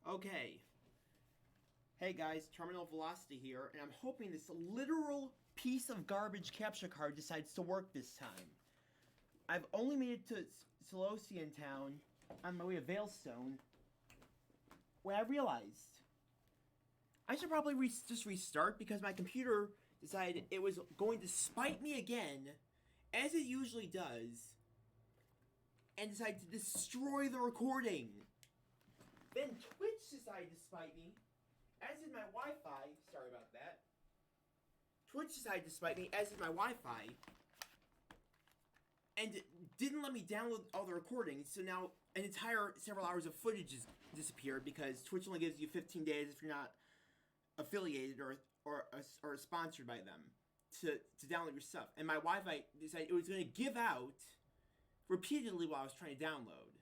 Okay. Hey guys, Terminal Velocity here, and I'm hoping this literal piece of garbage capture card decides to work this time. I've only made it to Solocian Town on my way to Veilstone when I realized I should probably just restart because my computer decided it was going to spite me again, as it usually does, and decided to destroy the recording. Then Twitch decided to spite me, as did my Wi-Fi. Sorry about that. Twitch decided to spite me, as did my Wi-Fi, and didn't let me download all the recordings. So now an entire several hours of footage has disappeared because Twitch only gives you 15 days if you're not affiliated or sponsored by them to download your stuff. And my Wi-Fi decided it was going to give out repeatedly while I was trying to download.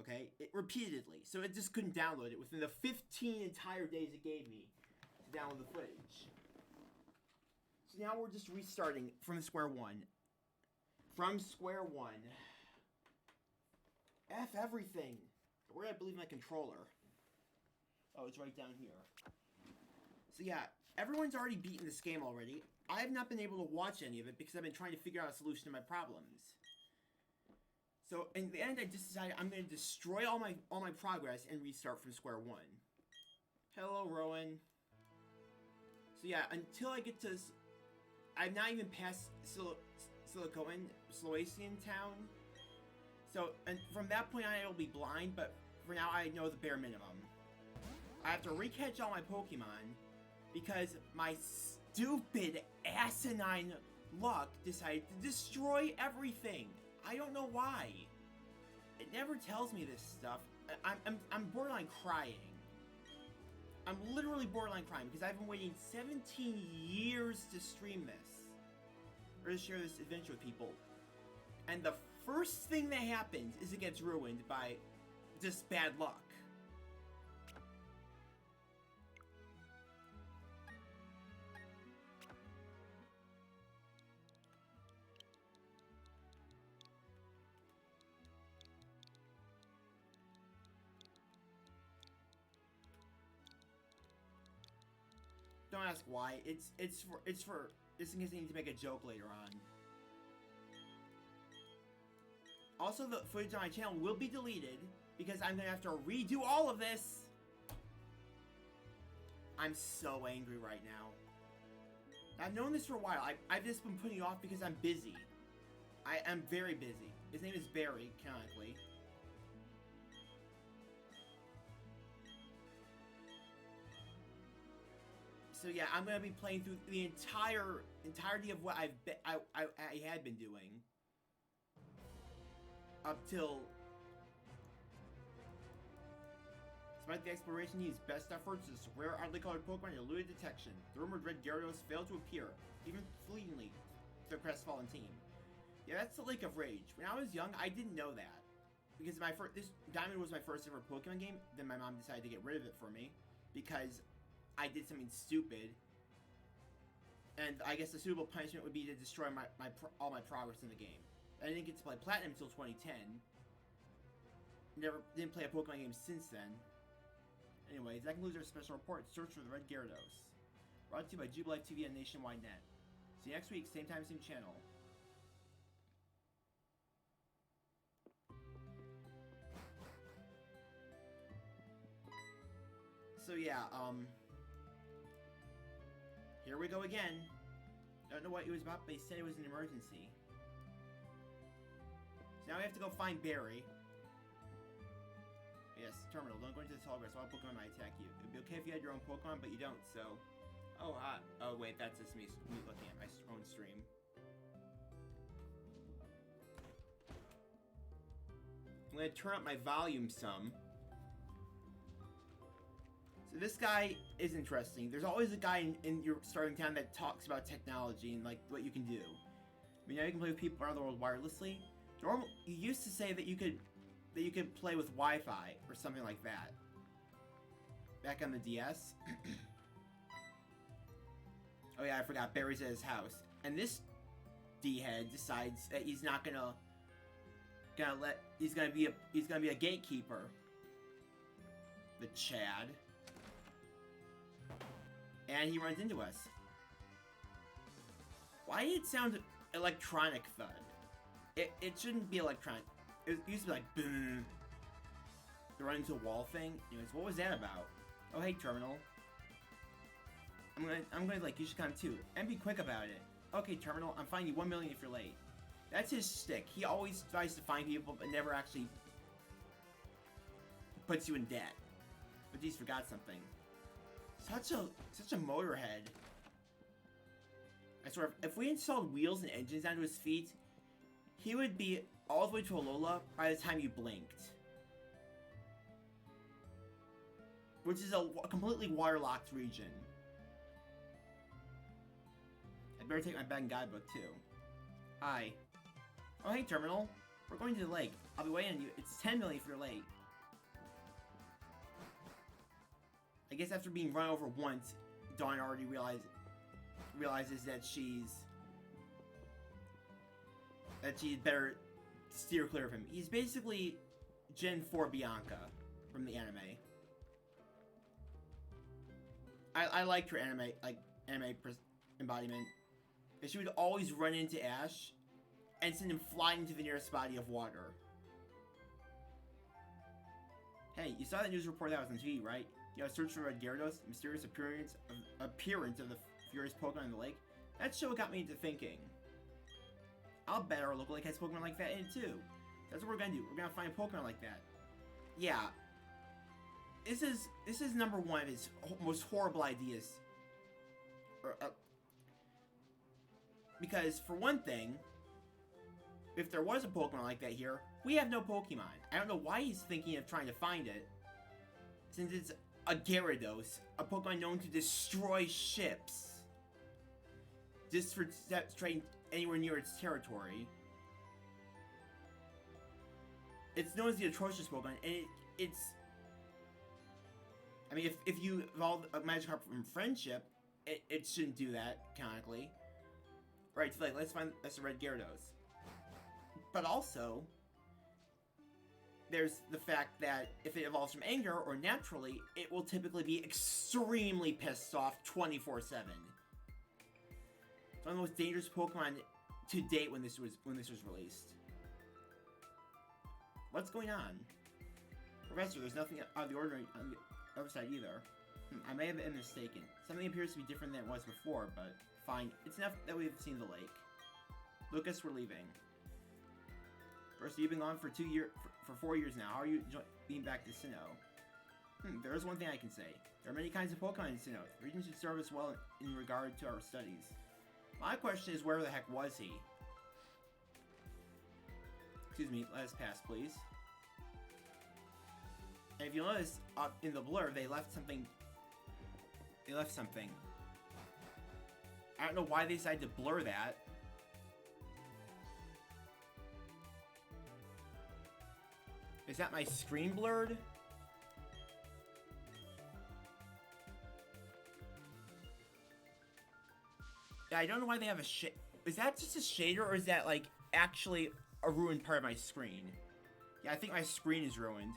Okay, repeatedly. So it just couldn't download it within the 15 entire days it gave me to download the footage. So now we're just restarting from square one. From square one. F everything. Where did I believe my controller? Oh, it's right down here. So yeah, everyone's already beaten this game already. I have not been able to watch any of it because I've been trying to figure out a solution to my problems. So in the end, I just decided I'm going to destroy all my progress and restart from square one. Hello, Rowan. So yeah, until I get to, I've not even passed Solocian Town. So and from that point on, I will be blind. But for now, I know the bare minimum. I have to recatch all my Pokemon because my stupid asinine luck decided to destroy everything. I don't know why. It never tells me this stuff. I'm borderline crying. I'm literally borderline crying because I've been waiting 17 years to stream this. Or to share this adventure with people. And the first thing that happens is it gets ruined by just bad luck. Don't ask why. It's for just in case I need to make a joke later on. Also, the footage on my channel will be deleted because I'm gonna have to redo all of this. I'm so angry right now. I've known this for a while. I've just been putting it off because I'm busy. I am very busy. His name is Barry, canonically. So yeah, I'm gonna be playing through the entirety of what I had been doing up till. Despite the exploration, he used best efforts to rare oddly colored Pokemon and eluded detection. The rumored Red Gyarados failed to appear, even fleetingly, to the crestfallen team. Yeah, that's the Lake of Rage. When I was young, I didn't know that because this Diamond was my first ever Pokemon game. Then my mom decided to get rid of it for me because I did something stupid, and I guess the suitable punishment would be to destroy all my progress in the game. I didn't get to play Platinum until 2010. Didn't play a Pokemon game since then. Anyways, that concludes our special report. Search for the Red Gyarados. Brought to you by Jubilife TV and Nationwide Net. See you next week, same time, same channel. So yeah, here we go again. Don't know what it was about, but they said it was an emergency. So now we have to go find Barry. Yes, Terminal, don't go into the tall grass. Wild Pokemon might attack you. It'd be okay if you had your own Pokemon, but you don't, so. Oh wait, that's just me looking at my own stream. I'm gonna turn up my volume some. So this guy is interesting. There's always a guy in your starting town that talks about technology and like what you can do. I mean, now you can play with people around the world wirelessly. You used to say that you could play with Wi-Fi or something like that. Back on the DS. Oh yeah, I forgot. Barry's at his house, and this D-head decides that he's not gonna he's gonna be a gatekeeper. the Chad. And he runs into us. Why did it sound electronic thud? It shouldn't be electronic. It used to be like boom. The run into a wall thing. Anyways, what was that about? Oh hey Terminal. I'm gonna like use your time too. And be quick about it. Okay, Terminal, I'm fining you 1 million if you're late. That's his shtick. He always tries to find people but never actually puts you in debt. But he's forgot something. Such a motorhead. I swear, if we installed wheels and engines onto his feet, he would be all the way to Alola by the time you blinked. Which is a completely waterlocked region. I better take my bag and guidebook too. Hi. Oh hey Terminal. We're going to the lake. I'll be waiting on you. It's 10 million if you're late. I guess after being run over once, Dawn already realizes that she'd better steer clear of him. He's basically Gen 4 Bianca from the anime. I liked her anime embodiment. She would always run into Ash and send him flying into the nearest body of water. Hey, you saw that news report that was on TV, right? You know, search for Red Gyarados, mysterious appearance of the furious Pokemon in the lake. That show got me into thinking. I'll bet our local lake has Pokemon like that in it too. That's what we're gonna do. We're gonna find a Pokemon like that. Yeah. This is number one of his most horrible ideas. Because for one thing, if there was a Pokemon like that here, we have no Pokemon. I don't know why he's thinking of trying to find it, since it's a Gyarados, a Pokemon known to destroy ships, just for straying anywhere near its territory. It's known as the atrocious Pokemon, and it's. I mean, if you evolve a Magikarp from friendship, it shouldn't do that canonically. Right, so like, let's find that's a Red Gyarados. But also, there's the fact that if it evolves from anger or naturally, it will typically be extremely pissed off 24/7. It's one of the most dangerous Pokemon to date when this was released. What's going on? Professor, there's nothing out of the ordinary on the other side either. I may have been mistaken. Something appears to be different than it was before, but fine. It's enough that we've seen the lake. Lucas, we're leaving. First, you've been gone for 4 years now. How are you being back to Sinnoh? There is one thing I can say. There are many kinds of Pokemon in Sinnoh. The region should serve us well in regard to our studies. My question is, where the heck was he? Excuse me, let us pass, please. And if you'll notice, in the blur, they left something. I don't know why they decided to blur that. Is that my screen blurred? Yeah, I don't know why they have a shade. Is that just a shader, or is that like actually a ruined part of my screen? Yeah, I think my screen is ruined.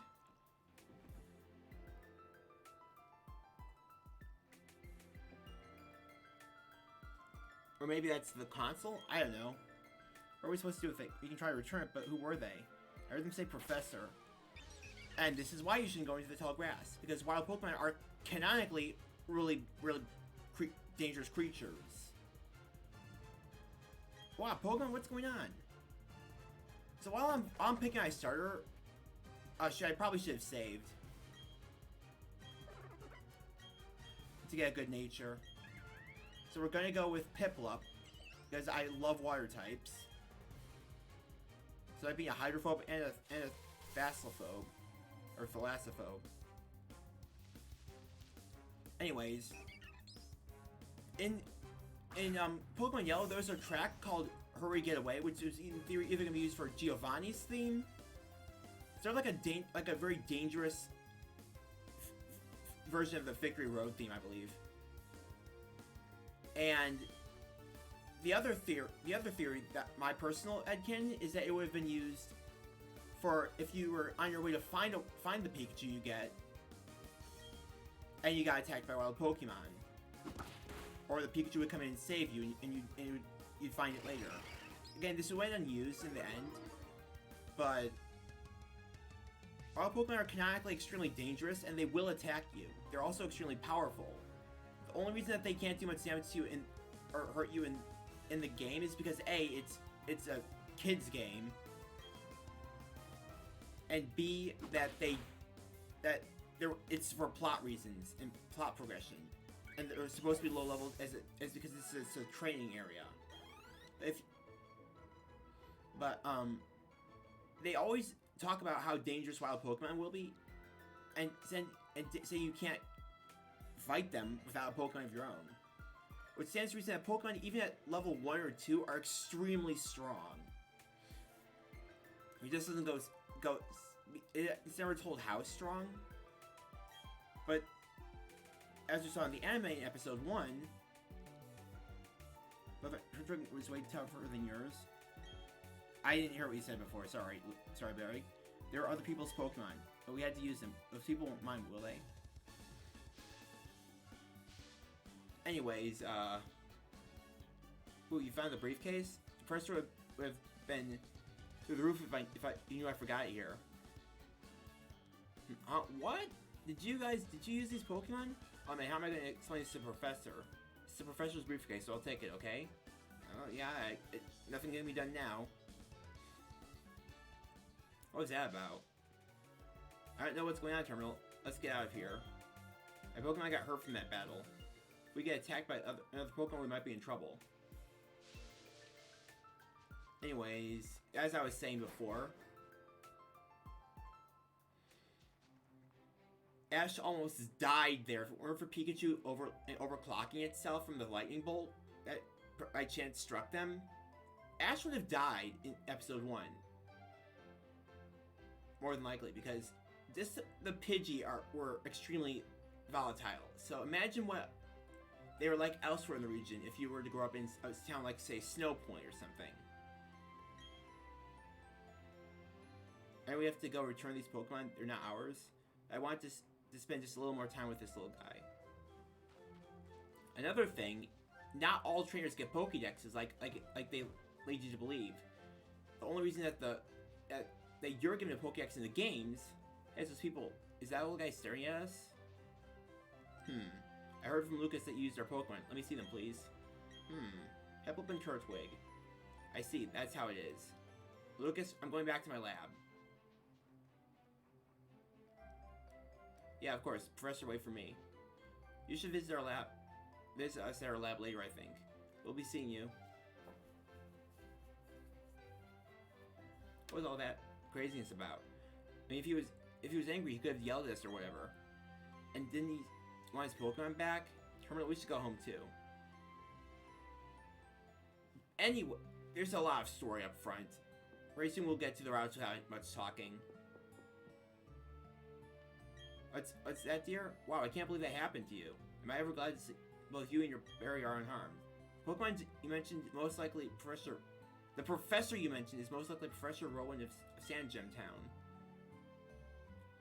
Or maybe that's the console? I don't know. What are we supposed to do with it? We can try to return it, but who were they? I heard them say Professor. And this is why you shouldn't go into the tall grass. Because wild Pokemon are canonically really dangerous creatures. Wow, Pokemon, what's going on? So while I'm picking my starter, I probably should have saved. To get a good nature. So we're gonna go with Piplup, because I love water types. So I'd be a Hydrophobe and a Thalassophobe. Or Thalassophobe. Anyways. In Pokemon Yellow, there's a track called Hurry Get Away, which is in theory either gonna be used for Giovanni's theme. It's sort of like a very dangerous version of the Victory Road theme, I believe. And the other theory that my personal headcanon is that it would have been used for if you were on your way to find the Pikachu you get, and you got attacked by wild Pokemon. Or the Pikachu would come in and save you, and you'd find it later. Again, this went unused in the end, but wild Pokemon are canonically extremely dangerous, and they will attack you. They're also extremely powerful. The only reason that they can't do much damage to you or hurt you in the game is because A, it's a kids game, and B, it's for plot reasons and plot progression, and they're supposed to be low level as because it's a training area. They always talk about how dangerous wild Pokemon will be, and say you can't fight them without a Pokemon of your own. Which stands to reason that Pokemon, even at level 1 or 2, are extremely strong. He just doesn't go. It's never told how strong. But as we saw in the anime in episode 1, but her drink was way tougher than yours. I didn't hear what you said before. Sorry, Barry. There are other people's Pokemon, but we had to use them. Those people won't mind, will they? Anyways, ooh, you found the briefcase? The pressure would have been through the roof if you knew I forgot it here. What? Did you use these Pokemon? Oh man, how am I going to explain this to the professor? It's the professor's briefcase, so I'll take it, okay? Oh yeah, nothing can be done now. What was that about? I don't know what's going on, Terminal. Let's get out of here. My Pokemon got hurt from that battle. If we get attacked by another Pokemon, we might be in trouble. Anyways, as I was saying before, Ash almost died there. If it weren't for Pikachu overclocking itself from the lightning bolt that by chance struck them, Ash would have died in episode 1. More than likely, because the Pidgey were extremely volatile. So imagine what they were like elsewhere in the region if you were to grow up in a town like, say, Snow Point or something. And we have to go return these Pokemon. They're not ours. I want to spend just a little more time with this little guy. Another thing, not all trainers get Pokédexes like they lead you to believe. The only reason that you're given a Pokédex in the games is those people. Is that little guy staring at us? I heard from Lucas that you used our Pokemon. Let me see them, please. Peplup and Turtwig. I see. That's how it is. Lucas, I'm going back to my lab. Yeah, of course. Professor, wait for me. You should visit our lab. Visit us at our lab later, I think. We'll be seeing you. What was all that craziness about? I mean, if he was angry, he could have yelled at us or whatever. And didn't he want his Pokemon back? Terminal, we should go home too. Anyway, there's a lot of story up front. Very soon we'll get to the routes without much talking. What's that, dear? Wow, I can't believe that happened to you. Am I ever glad to see both you and your Barry are unharmed? Pokemon you mentioned most likely the professor you mentioned is most likely Professor Rowan of Sandgem Town.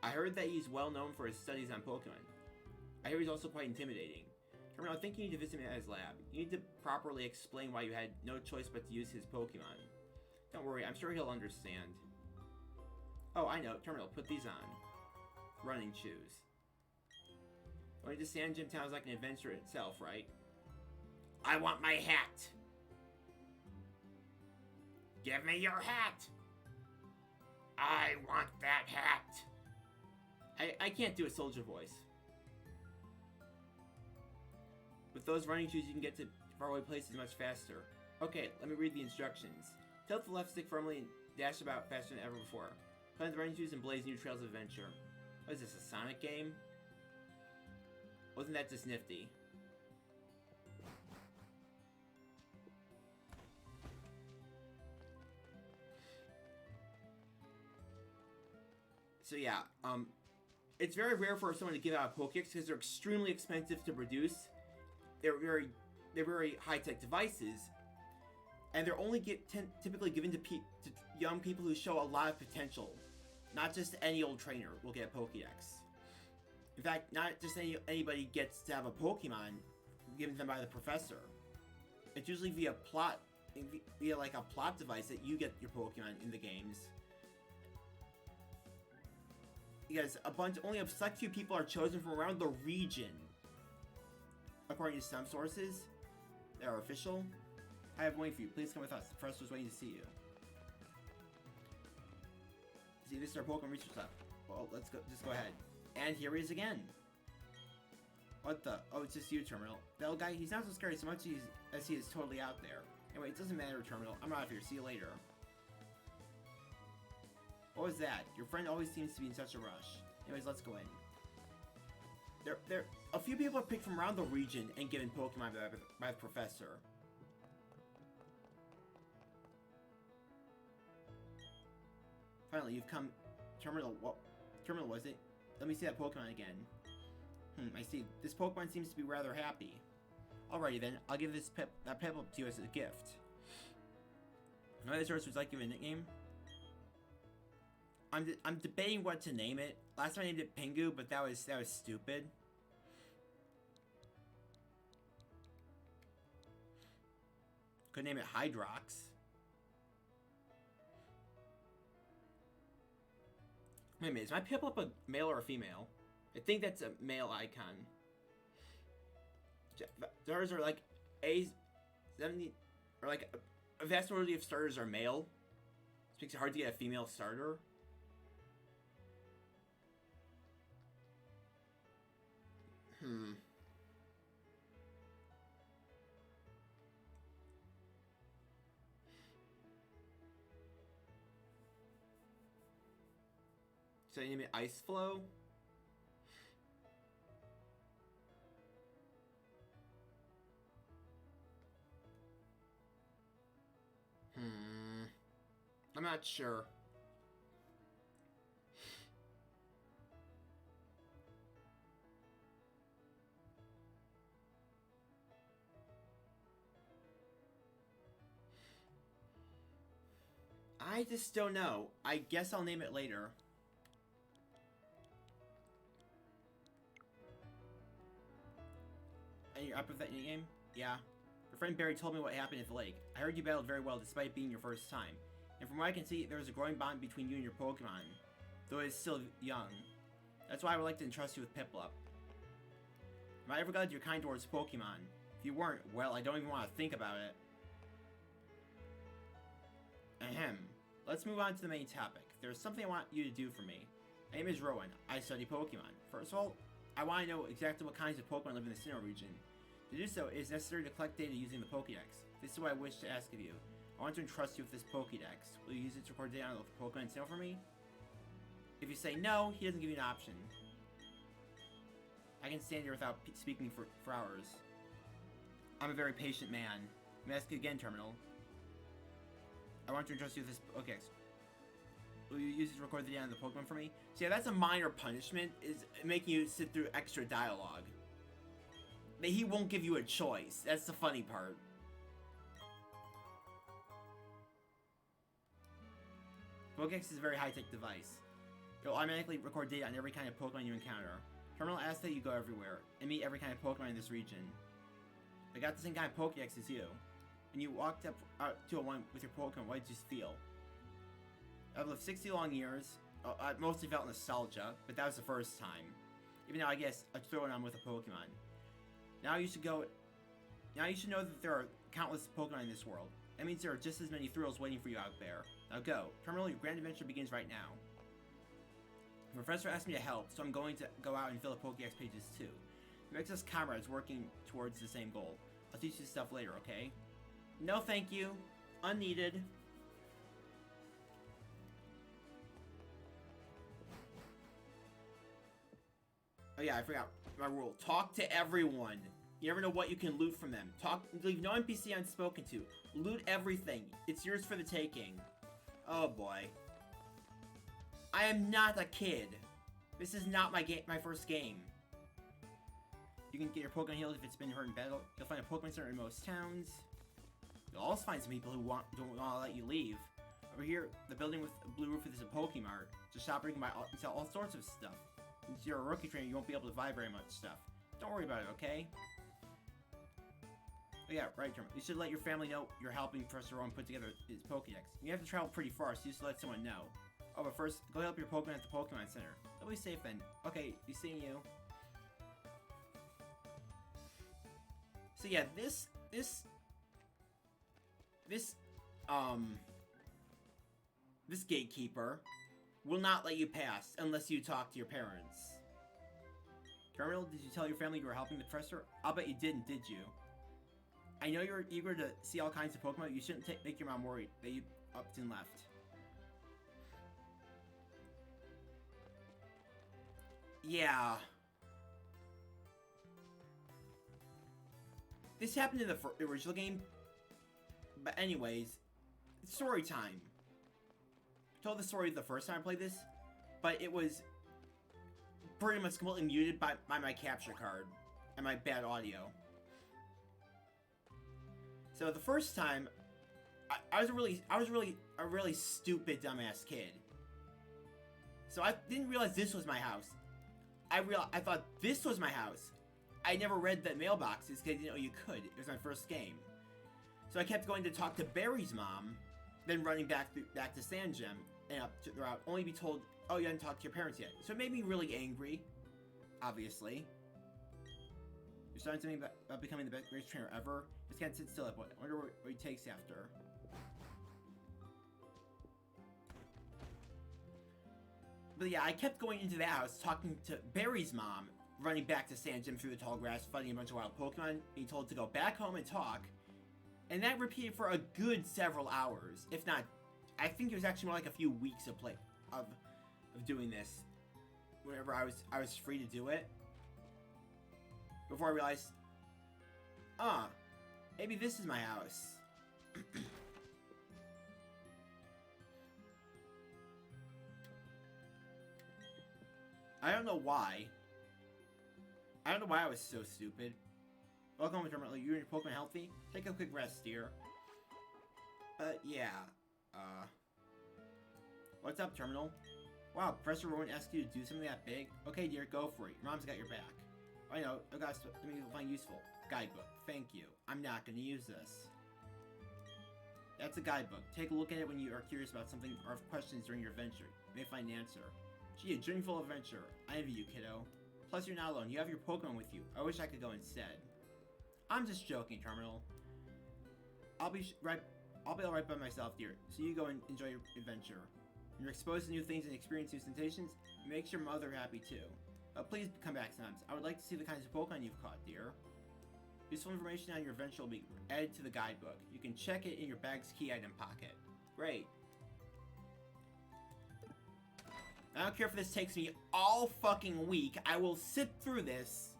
I heard that he's well known for his studies on Pokemon. I hear he's also quite intimidating. Terminal, I think you need to visit him at his lab. You need to properly explain why you had no choice but to use his Pokemon. Don't worry, I'm sure he'll understand. Oh, I know. Terminal, put these on. Running shoes. Going to Sandgem Town is like an adventure itself, right? I want my hat! Give me your hat! I want that hat! I can't do a soldier voice. With those running shoes, you can get to faraway places much faster. Okay, let me read the instructions. Tilt the left stick firmly and dash about faster than ever before. Plant the running shoes and blaze new trails of adventure. What is this, a Sonic game? Wasn't that just nifty? So yeah, it's very rare for someone to give out a Pokédex because they're extremely expensive to produce. They're very high-tech devices, and they're only typically given to young people who show a lot of potential. Not just any old trainer will get a Pokédex. In fact, not just anybody gets to have a Pokemon given them by the professor. It's usually via like a plot device that you get your Pokemon in the games. Because only a select few people are chosen from around the region. According to some sources that are official. I have waiting for you. Please come with us. The professor's waiting to see you. See, this is our Pokemon Research Lab. Well, let's go. Just go ahead. And here he is again. What the? Oh, it's just you, Terminal. The old guy, he's not so scary so much as he is totally out there. Anyway, it doesn't matter, Terminal. I'm out of here. See you later. What was that? Your friend always seems to be in such a rush. Anyways, let's go in. A few people are picked from around the region and given Pokemon by the professor. Finally, you've come. Terminal, what Terminal was it? Let me see that Pokemon again. I see. This Pokemon seems to be rather happy. Alrighty then, I'll give that Piplup to you as a gift. Another source would like to give a nickname. I'm debating what to name it. Last time I named it Pingu, but that was stupid. Could name it Hydrox. Wait a minute, is my Piplup a male or a female? I think that's a male icon. Starters are like A70, or like a vast majority of starters are male. It makes it hard to get a female starter. So you name it Ice Flow? I'm not sure. I just don't know. I guess I'll name it later. And you're up with that new game? Yeah. Your friend Barry told me what happened at the lake. I heard you battled very well despite being your first time. And from what I can see, there is a growing bond between you and your Pokemon, though it is still young. That's why I would like to entrust you with Piplup. Am I ever glad you're kind towards Pokemon? If you weren't, well, I don't even want to think about it. Ahem. Let's move on to the main topic. There's something I want you to do for me. My name is Rowan. I study Pokemon. First of all, I want to know exactly what kinds of Pokemon live in the Sinnoh region. To do so, it is necessary to collect data using the Pokédex. This is what I wish to ask of you. I want to entrust you with this Pokédex. Will you use it to record data on the Pokemon Sinnoh for me? If you say no, he doesn't give you an option. I can stand here without speaking for hours. I'm a very patient man. Let me ask you again, Terminal. I want to entrust you with this Pokédex. Will you use it to record the data on the Pokemon for me? So yeah, that's a minor punishment, is making you sit through extra dialogue. But he won't give you a choice. That's the funny part. Pokédex is a very high-tech device. It will automatically record data on every kind of Pokemon you encounter. Terminal asks that you go everywhere and meet every kind of Pokemon in this region. I got the same kind of Pokédex as you, and you walked up to a one with your Pokemon. What did you feel? I've lived 60 long years. I mostly felt nostalgia, but that was the first time. Even now, I guess I'd throw it on with a Pokemon. Now you should know that there are countless Pokemon in this world. That means there are just as many thrills waiting for you out there. Now go. Terminal, your grand adventure begins right now. The professor asked me to help, so I'm going to go out and fill the Pokédex pages too. It makes us comrades working towards the same goal. I'll teach you stuff later, okay? No thank you. Unneeded. Oh yeah, I forgot my rule. Talk to everyone. You never know what you can loot from them. Leave no NPC unspoken to. Loot everything. It's yours for the taking. Oh boy. I am not a kid. This is not my first game. You can get your Pokemon healed if it's been hurt in battle. You'll find a Pokemon Center in most towns. You'll also find some people who don't want to let you leave. Over here, the building with a blue roof is a Pokemart. Just shop where you can buy and sell all sorts of stuff. Since you're a rookie trainer, you won't be able to buy very much stuff. Don't worry about it, okay? Oh yeah, right, Jeremy. You should let your family know you're helping Professor Rowan put together his Pokédex. You have to travel pretty far, so you should let someone know. Oh, but first, go help your Pokemon at the Pokemon Center. They'll be safe then. Okay, be seeing you. So yeah, this gatekeeper will not let you pass unless you talk to your parents. Terminal, did you tell your family you were helping the professor? I'll bet you didn't, did you? I know you're eager to see all kinds of Pokemon. You shouldn't make your mom worried that you upped and left. Yeah. This happened in the original game. But anyways, it's story time. I told the story the first time I played this, but it was pretty much completely muted by my capture card and my bad audio. So the first time, I was a really stupid dumbass kid. So I didn't realize this was my house. I thought this was my house. I never read the mailboxes because I didn't know you could. It was my first game. So I kept going to talk to Barry's mom, then running back to Sand Gem and up to the route, only to be told, oh, you hadn't talked to your parents yet. So it made me really angry, obviously. You're starting something about becoming the best race trainer ever? Just can't sit still at what? I wonder what he takes after. But yeah, I kept going into that house, talking to Barry's mom, running back to Sand Gem through the tall grass, fighting a bunch of wild Pokemon, being told to go back home and talk. And that repeated for a good several hours, if not, I think it was actually more like a few weeks of doing this. Whenever I was free to do it. Before I realized, maybe this is my house. I don't know why. I don't know why I was so stupid. Welcome home, Terminal. You and your Pokemon healthy? Take a quick rest, dear. Yeah. What's up, Terminal? Wow, Professor Rowan asked you to do something that big? Okay, dear, go for it. Your mom's got your back. I know, I got something you'll find useful. Guidebook. Thank you. I'm not gonna use this. That's a guidebook. Take a look at it when you are curious about something or have questions during your adventure. You may find an answer. Gee, a dreamful adventure. I envy you, kiddo. Plus, you're not alone. You have your Pokemon with you. I wish I could go instead. I'm just joking, Terminal. I'll be alright by myself, dear. So you go and enjoy your adventure. When you're exposed to new things and experience new sensations, it makes your mother happy too. Please come back sometimes. I would like to see the kinds of Pokemon you've caught, dear. Useful information on your adventure will be added to the guidebook. You can check it in your bag's key item pocket. Great. I don't care if this takes me all fucking week. I will sit through this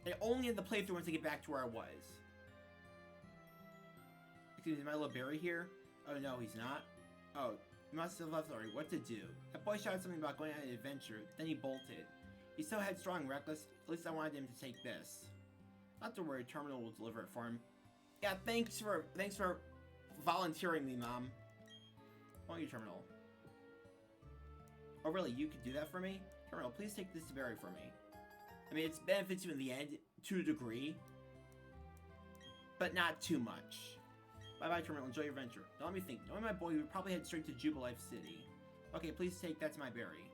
and only end the playthrough once I get back to where I was. Excuse me, is my little Barry here? Oh no, he's not. Oh, he must have left already. What to do? That boy shouted something about going on an adventure, then he bolted. He's so headstrong and reckless, at least I wanted him to take this. Not to worry, Terminal will deliver it for him. Yeah, thanks for volunteering me, Mom. Why don't you, Terminal? Oh really, you could do that for me? Terminal, please take this to Barry for me. I mean, it benefits you in the end, to a degree. But not too much. Bye-bye, Terminal. Enjoy your adventure. Now let me think. Knowing my boy, we would probably head straight to Jubilife City. Okay, please take that's my berry.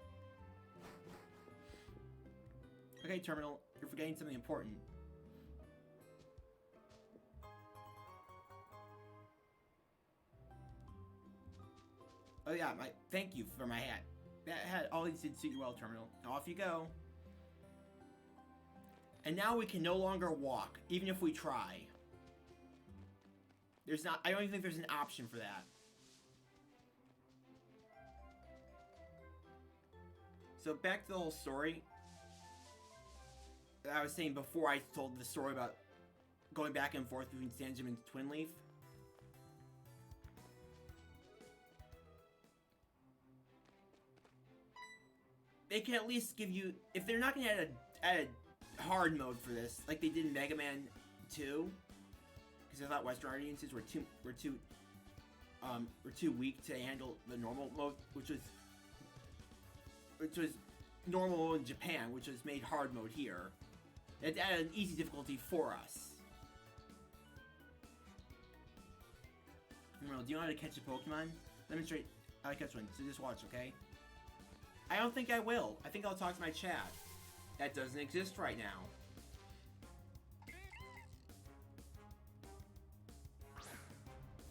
Okay, Terminal. You're forgetting something important. Oh yeah, thank you for my hat. That hat always did suit you well, Terminal. Now off you go. And now we can no longer walk, even if we try. I don't even think there's an option for that. So back to the whole story that I was saying before I told the story about going back and forth between Sand Gem and Twinleaf. They can at least give you, if they're not going to add a hard mode for this, like they did in Mega Man 2, because I thought Western audiences were too weak to handle the normal mode, which was normal in Japan, which was made hard mode here. It added an easy difficulty for us. Do you know how to catch a Pokemon? Demonstrate how to catch one. So just watch, okay? I don't think I will. I think I'll talk to my chat. That doesn't exist right now.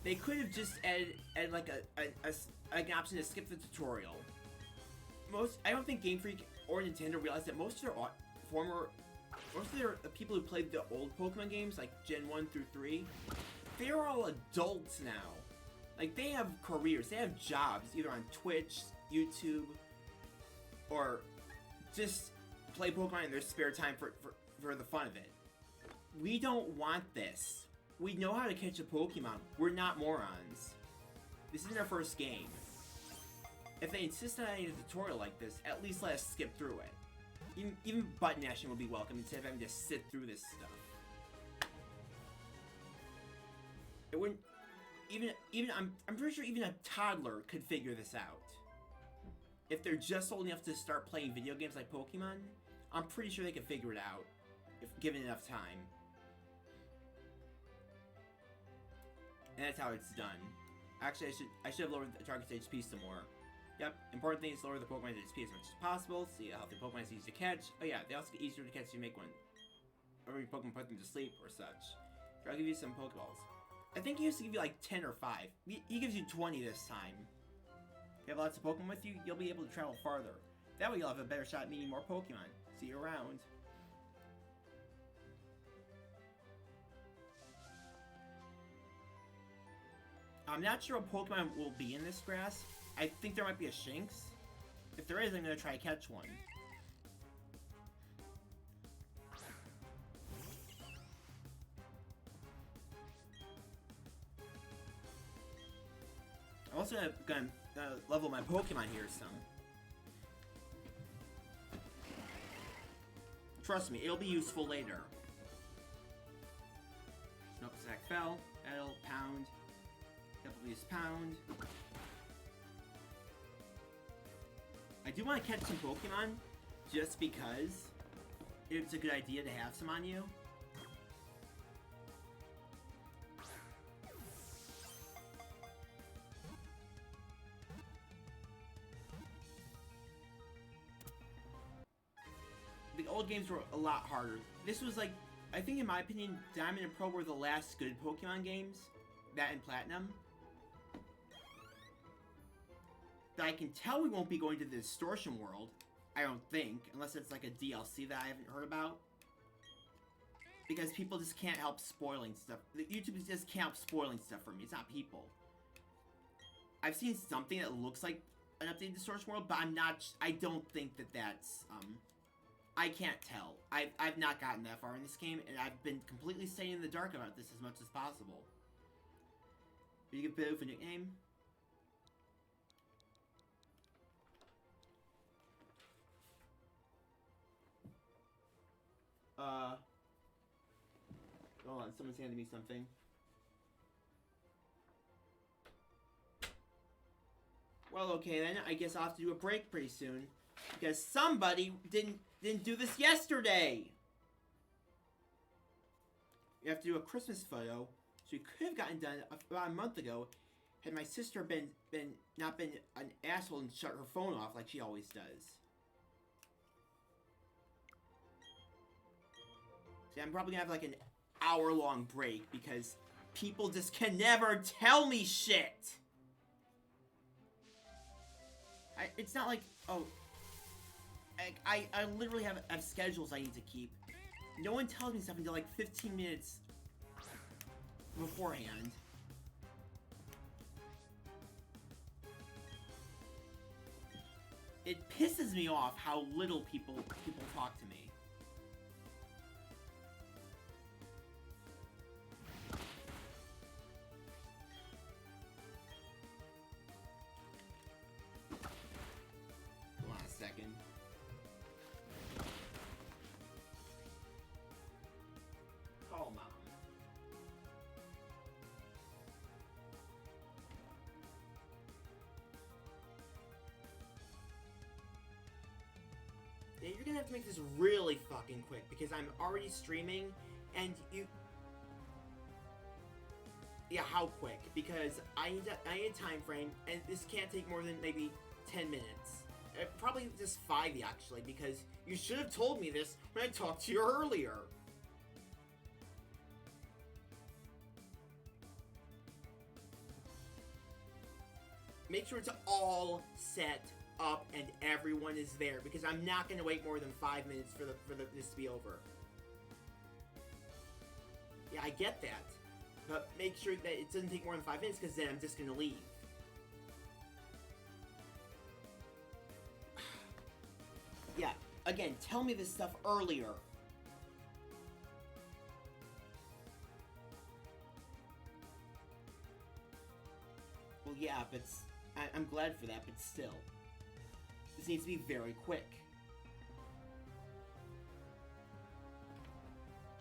They could have just added like an option to skip the tutorial. I don't think Game Freak or Nintendo realized that most of their people who played the old Pokemon games, like Gen 1 through 3, they're all adults now. Like, they have careers, they have jobs, either on Twitch, YouTube, or just play Pokemon in their spare time for the fun of it. We don't want this. We know how to catch a Pokemon. We're not morons. This isn't our first game. If they insist on adding a tutorial like this, at least let us skip through it. Even button mashing will be welcome instead of having to sit through this stuff. It wouldn't... I'm pretty sure even a toddler could figure this out. If they're just old enough to start playing video games like Pokemon, I'm pretty sure they could figure it out, if given enough time. And that's how it's done. Actually, I should have lowered the target's HP some more. Yep, important thing is lower the Pokemon's HP as much as possible, so you healthy Pokemon is easy to catch. Oh yeah, they also get easier to catch if you make one. Or your Pokemon put them to sleep or such. Here, I'll give you some Pokeballs. I think he used to give you like 10 or 5. He gives you 20 this time. If you have lots of Pokemon with you, you'll be able to travel farther. That way you'll have a better shot at meeting more Pokemon. See you around. I'm not sure what Pokemon will be in this grass. I think there might be a Shinx. If there is, I'm going to try to catch one. I'm also going to level my Pokemon here some. Trust me, it'll be useful later. Nope, Sack fell. Battle, pound. Use pound. I do want to catch some Pokemon, just because it's a good idea to have some on you. The old games were a lot harder. This was like, I think in my opinion, Diamond and Pearl were the last good Pokemon games. That and Platinum. But I can tell we won't be going to the Distortion World. I don't think. Unless it's like a DLC that I haven't heard about. Because people just can't help spoiling stuff. YouTube just can't help spoiling stuff for me. It's not people. I've seen something that looks like an updated Distortion World, but I don't think that that's, I can't tell. I've not gotten that far in this game, and I've been completely staying in the dark about this as much as possible. You give Bidoof a nickname? Hold on, someone's handing me something. Well, okay then, I guess I'll have to do a break pretty soon. Because somebody didn't do this yesterday! You have to do a Christmas photo, so we could have gotten done about a month ago had my sister not been an asshole and shut her phone off like she always does. See, I'm probably gonna have like an hour-long break because people just can never tell me shit! It's not like, oh, I literally have schedules I need to keep. No one tells me stuff until like 15 minutes beforehand. It pisses me off how little people talk to me. Hold on a second. Call Mom. have to make this really fucking quick because I'm already streaming, and you... Yeah, how quick? Because I need a time frame, and this can't take more than maybe 10 minutes. Probably just 5, actually, because you should have told me this when I talked to you earlier. Make sure it's all set up and everyone is there, because I'm not going to wait more than 5 minutes for this to be over. Yeah, I get that. But make sure that it doesn't take more than 5 minutes, because then I'm just going to leave. Yeah, again, tell me this stuff earlier. Well, yeah, but I'm glad for that, but still. This needs to be very quick.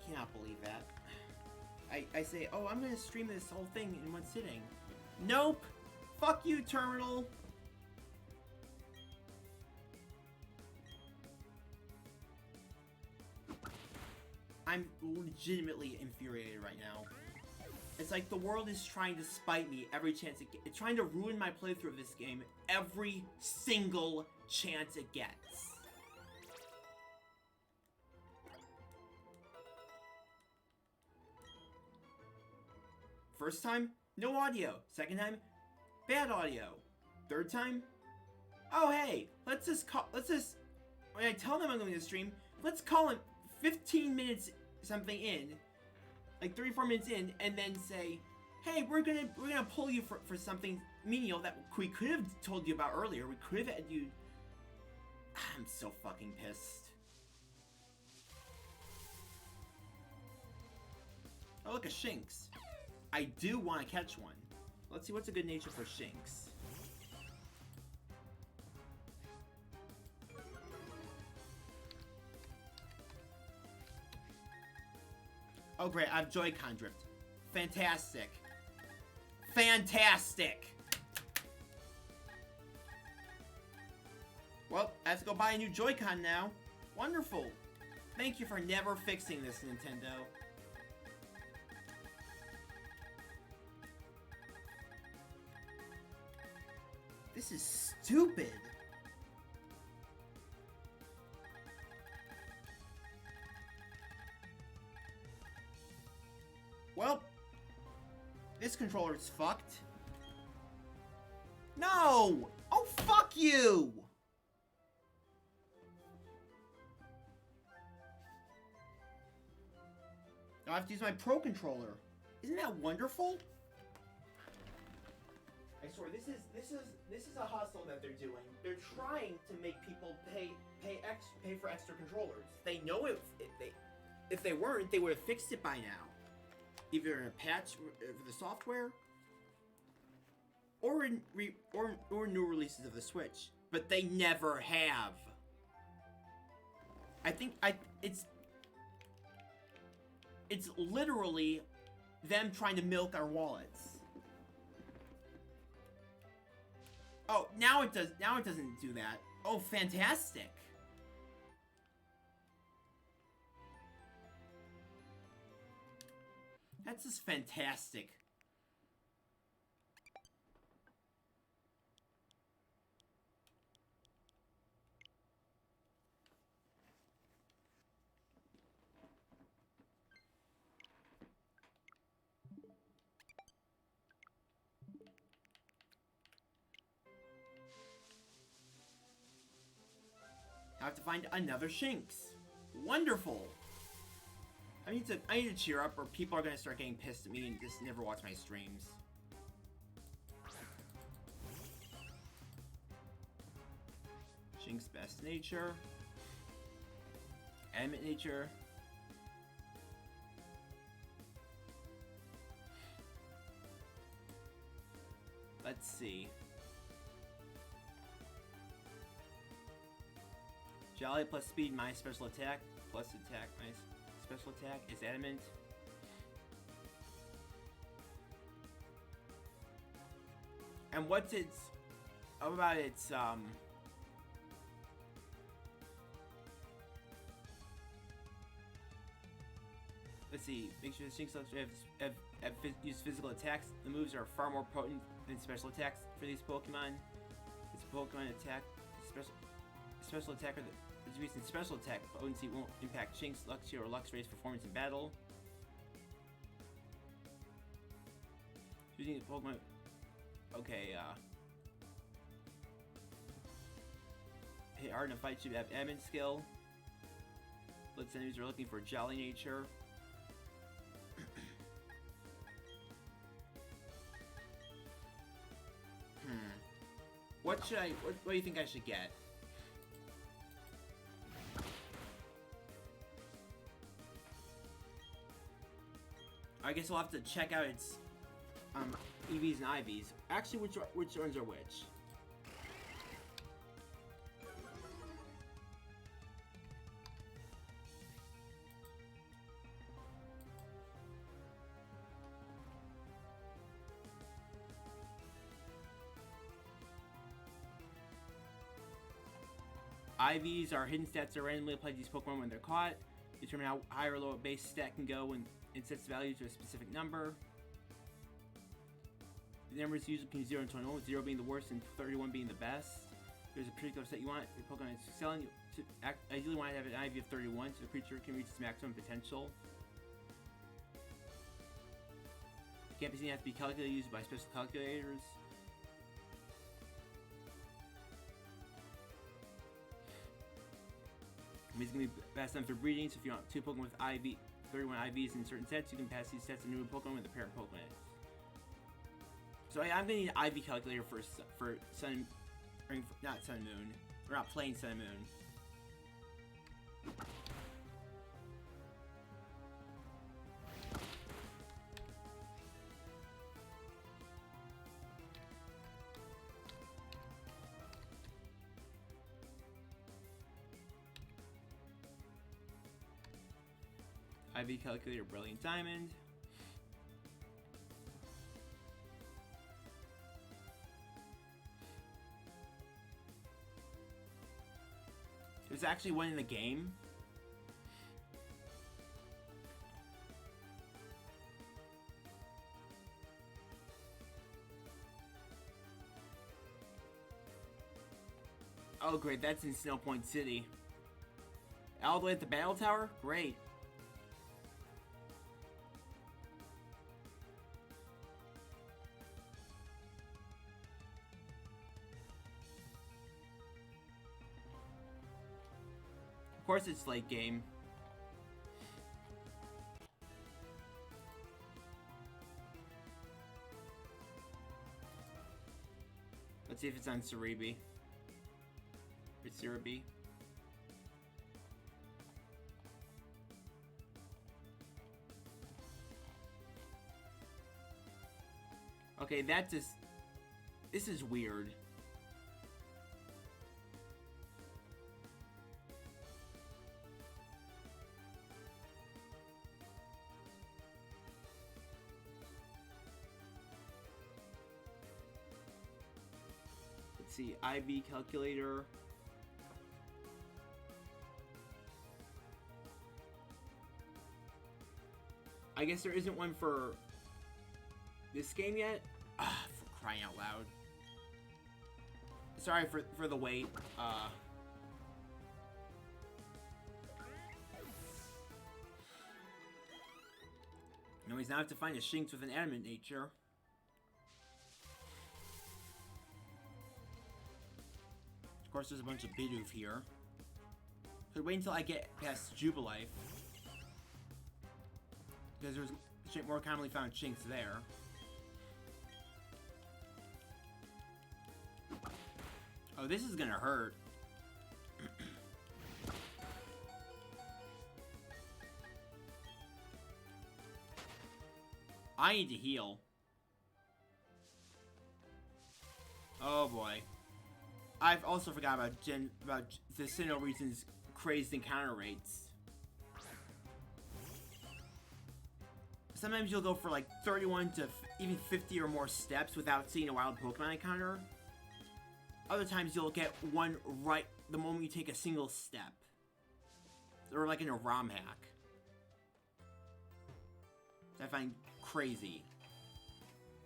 Cannot believe that. I say, oh, I'm gonna stream this whole thing in one sitting. Nope! Fuck you, Terminal! I'm legitimately infuriated right now. It's like the world is trying to spite me every chance it gets. It's trying to ruin my playthrough of this game every single chance it gets. First time, no audio. Second time, bad audio. Third time, oh hey, when I tell them I'm going to stream, let's call it 15 minutes something in, like 3-4 minutes in, and then say, hey, we're gonna pull you for something menial that we could have told you about earlier. We could have had you. I'm so fucking pissed. Oh, look, a Shinx. I do want to catch one. Let's see what's a good nature for Shinx. Oh great, I have Joy-Con drift. Fantastic. Fantastic! Well, I have to go buy a new Joy-Con now. Wonderful. Thank you for never fixing this, Nintendo. This is stupid. Well, this controller is fucked. No! Oh, fuck you! Now I have to use my Pro Controller. Isn't that wonderful? I swear, this is a hustle that they're doing. They're trying to make people pay for extra controllers. They know if they weren't, they would have fixed it by now. Either in a patch for the software, or in new releases of the Switch, but they never have. I think it's literally them trying to milk our wallets. Oh, now it does. Now it doesn't do that. Oh, fantastic. That's just fantastic. I have to find another Shinx. Wonderful. I need to cheer up, or people are gonna start getting pissed at me and just never watch my streams. Shinx best nature. Animate nature. Let's see. Jolly plus speed minus special attack plus attack minus special attack is adamant. And what's its about its let's see. Make sure the Shinx use physical attacks. The moves are far more potent than special attacks for these Pokemon. This Pokemon attack special attacker that is recent special attack potency won't impact Shinx, Luxio, or Luxray's performance in battle. Using the Pokemon. Okay, hit hard in a fight should have admin skill. Blitz enemies are looking for jolly nature. What do you think I should get? I guess we'll have to check out its EVs and IVs. Actually, which ones are which? IVs are hidden stats that randomly apply to these Pokemon when they're caught. Determine how high or low a base stat can go when it sets the value to a specific number. The numbers usually between 0 and 21, with 0 being the worst and 31 being the best. There's a particular set you want. Your Pokemon is selling. Ideally, want to have an IV of 31 so the creature can reach its maximum potential. Can't be seen, has to be calculated used by special calculators. It's going to be passed on for breeding, so if you want two Pokemon with 31 IVs in certain sets, you can pass these sets to new Pokemon with the parent Pokemon. So I'm going to need an IV calculator for Sun, not Sun and Moon. We're not playing Sun and Moon. IV calculator, Brilliant Diamond. There's actually one in the game. Oh great, that's in Snowpoint City. All the way at the Battle Tower? Great. Of course it's late game. Let's see if it's on Cerebi. It's Cerebi. Okay, that just... This is weird. Let's see, IV calculator. I guess there isn't one for this game yet? Ah, for crying out loud. Sorry for the wait. No, he's now have to find a Shinx with an animate nature. Of course, there's a bunch of Bidoof here. Could wait until I get past Jubilife, because there's more commonly found Shinx there. Oh, this is gonna hurt. I need to heal. Oh boy. I've also forgot about the Sinnoh region's crazed encounter rates. Sometimes you'll go for like 31 to even 50 or more steps without seeing a wild Pokemon encounter. Other times you'll get one right the moment you take a single step. Or like in a ROM hack. find crazy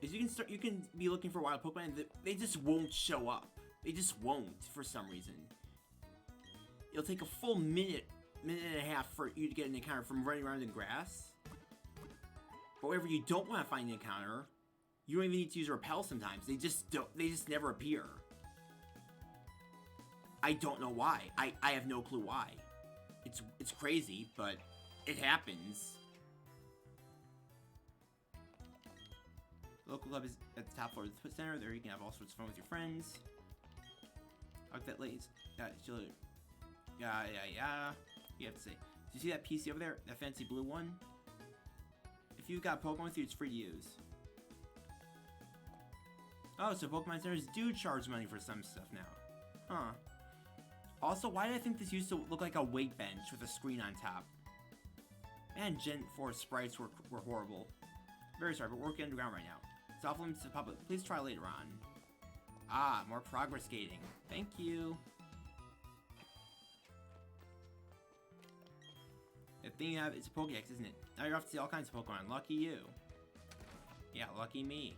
is you can be looking for wild Pokemon and they just won't show up. They just won't for some reason. It'll take a full minute and a half for you to get an encounter from running around in grass. But whenever you don't want to find an encounter, you don't even need to use a repel sometimes. They just never appear. I don't know why. I have no clue why. It's crazy, but it happens. The local club is at the top floor of the center. There you can have all sorts of fun with your friends. Like that lady's yeah. You have to say. Do you see that PC over there? That fancy blue one? If you've got Pokemon with you, it's free to use. Oh, so Pokemon centers do charge money for some stuff now. Huh. Also, why did I think this used to look like a weight bench with a screen on top? Man, Gen 4 sprites were horrible. Very sorry, but we're working underground right now. It's off limits to the public. Please try later on. Ah, more progress gating. Thank you. The thing you have is a Pokédex, isn't it? Now you're off to see all kinds of Pokemon. Lucky you. Yeah, lucky me.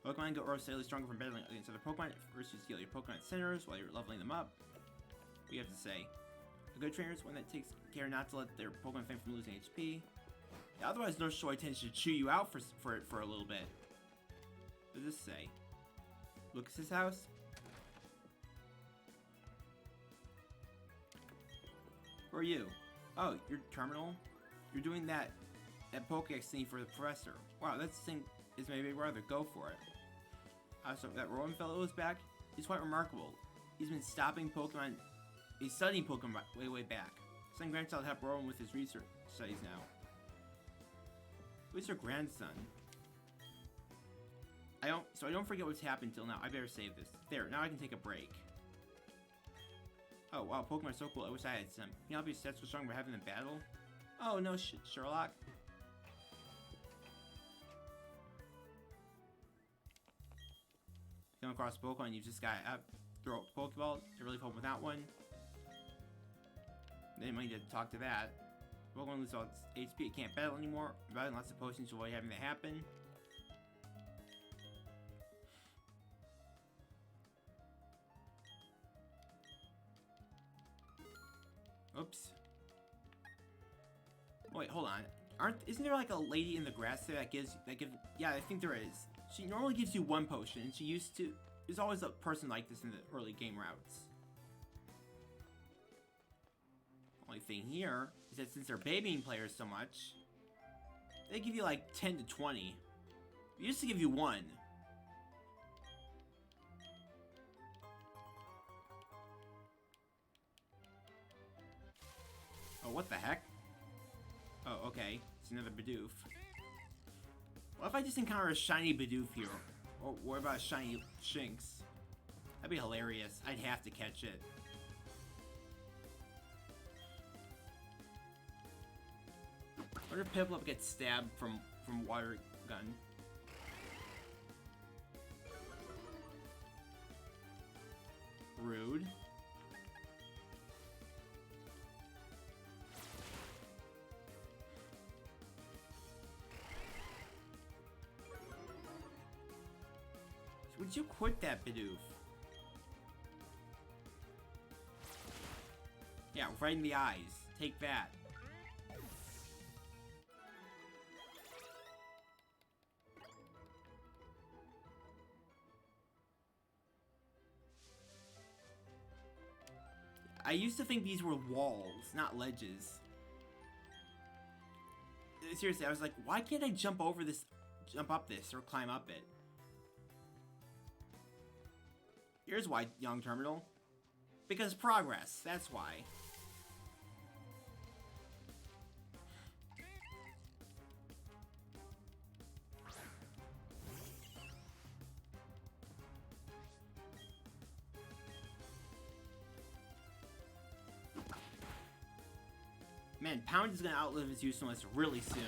Pokemon grow steadily stronger from battling against other Pokemon. First, you heal your Pokemon centers while you're leveling them up. What do you have to say? A good trainer is one that takes care not to let their Pokemon faint from losing HP. Yeah, otherwise, no Shoy tends to chew you out for a little bit. What does this say? Lucas's house? Who are you? Oh, you're Terminal? You're doing that Pokédex thing for the professor. Wow, that thing is my big brother. Go for it. So that Rowan fellow is back. He's quite remarkable. He's been stopping Pokemon. He's studying Pokemon way back. Son grandchild help Rowan with his research studies now. Who's her grandson? So I don't forget what's happened till now. I better save this. There, now I can take a break. Oh wow, Pokemon are so cool. I wish I had some. Can you help your stats so strong by having them battle? Oh no, Sherlock. Come across Pokemon, you just gotta throw a Pokeball to really fun with that one. Then you might need to talk to that. Pokemon loses all its HP, it can't battle anymore. Providing lots of potions to avoid having that happen. Oops. Wait, hold on. Isn't there like a lady in the grass there that gives yeah, I think there is. She normally gives you one potion, and she used to. There's always a person like this in the early game routes. Only thing here is that since they're babying players so much, they give you like 10 to 20. They used to give you one. Oh, what the heck? Oh, okay. It's another Bidoof. What if I just encounter a shiny Bidoof here? Or what about a shiny Shinx? That'd be hilarious. I'd have to catch it. What if Piplup gets stabbed from water gun? Rude. Would you quit that, Bidoof? Yeah, right in the eyes. Take that. I used to think these were walls, not ledges. Seriously, I was like, why can't I jump up this, or climb up it? Here's why, young Terminal. Because progress, that's why. Man, Pound is gonna outlive its usefulness really soon.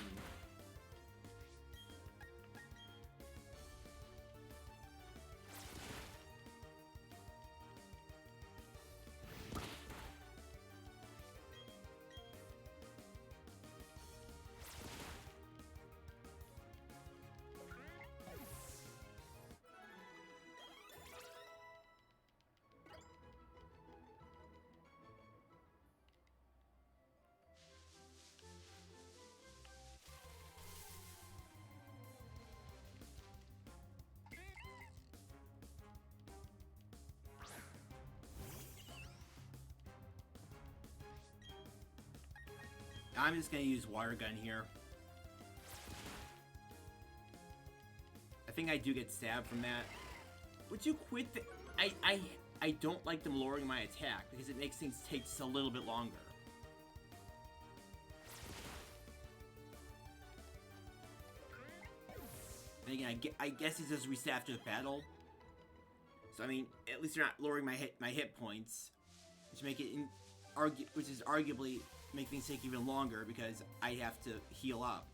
I'm just gonna use water gun here. I think I do get stabbed from that. Would you quit the... I don't like them lowering my attack because it makes things take just a little bit longer. And again, I guess it's just reset after the battle. So I mean, at least they're not lowering my hit points, which make it which is arguably make things take even longer because I have to heal up.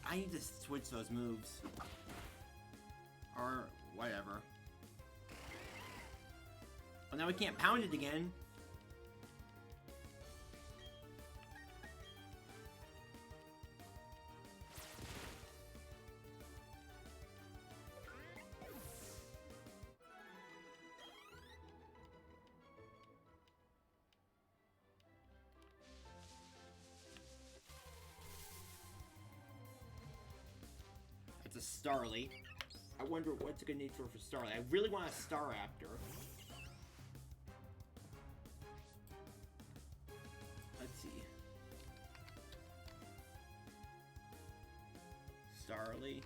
I need to switch those moves. Or whatever. Well, now we can't pound it again. It's a Starly. I wonder what's a good name for Starly. I really want a Staraptor. Let's see. Starly.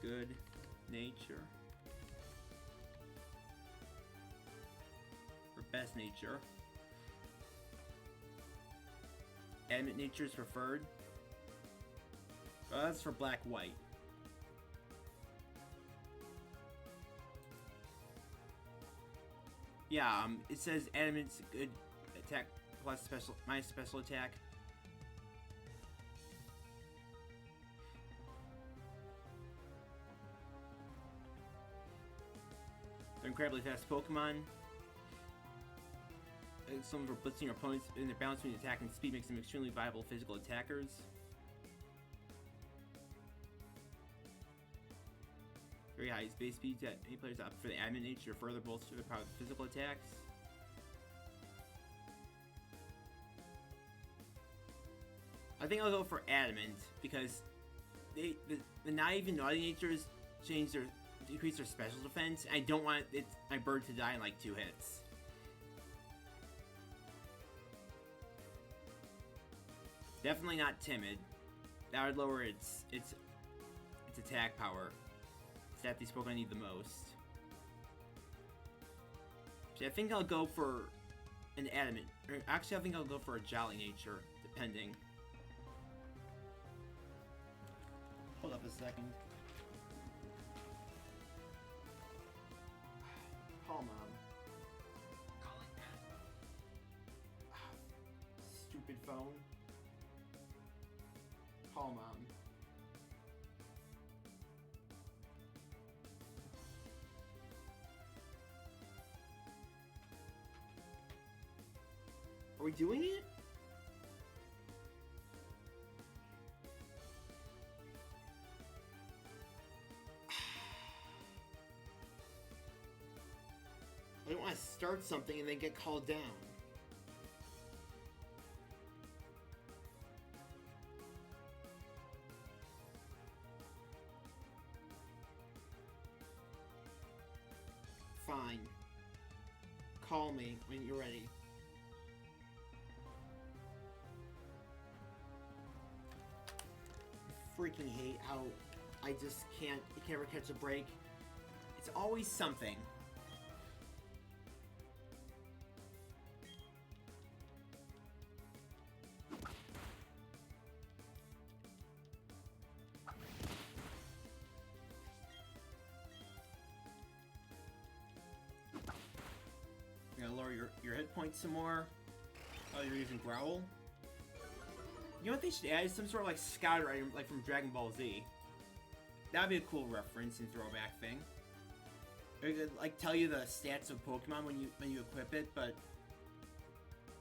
Good nature. Or best nature. Adamant nature is preferred. Oh, that's for black-white. Yeah, it says Adamant's good attack plus minus special attack. They're incredibly fast Pokemon. Some for blitzing opponents in their balance between attack and speed makes them extremely viable physical attackers. Very high base speeds that any players opt for the adamant nature to further bolster the power of physical attacks. I think I'll go for adamant because the naive and naughty natures decrease their special defense. I don't want my bird to die in like 2 hits. Definitely not timid. That would lower its attack power. That these Pokemon need the most. So I think I'll go for an adamant. Or actually, I think I'll go for a jolly nature, depending. Hold up a second. Call Mom. Calling Dad. Stupid phone. Call Mom. Are we doing it? I don't want to start something and then get called down. Fine. Call me when you're ready. Freaking hate how I just can't ever catch a break. It's always something. You're gonna lower your hit points some more. Oh, you're using Growl? You know what they should add is some sort of like scouter item, like from Dragon Ball Z. That'd be a cool reference and throwback thing. Or like tell you the stats of Pokemon when you equip it, but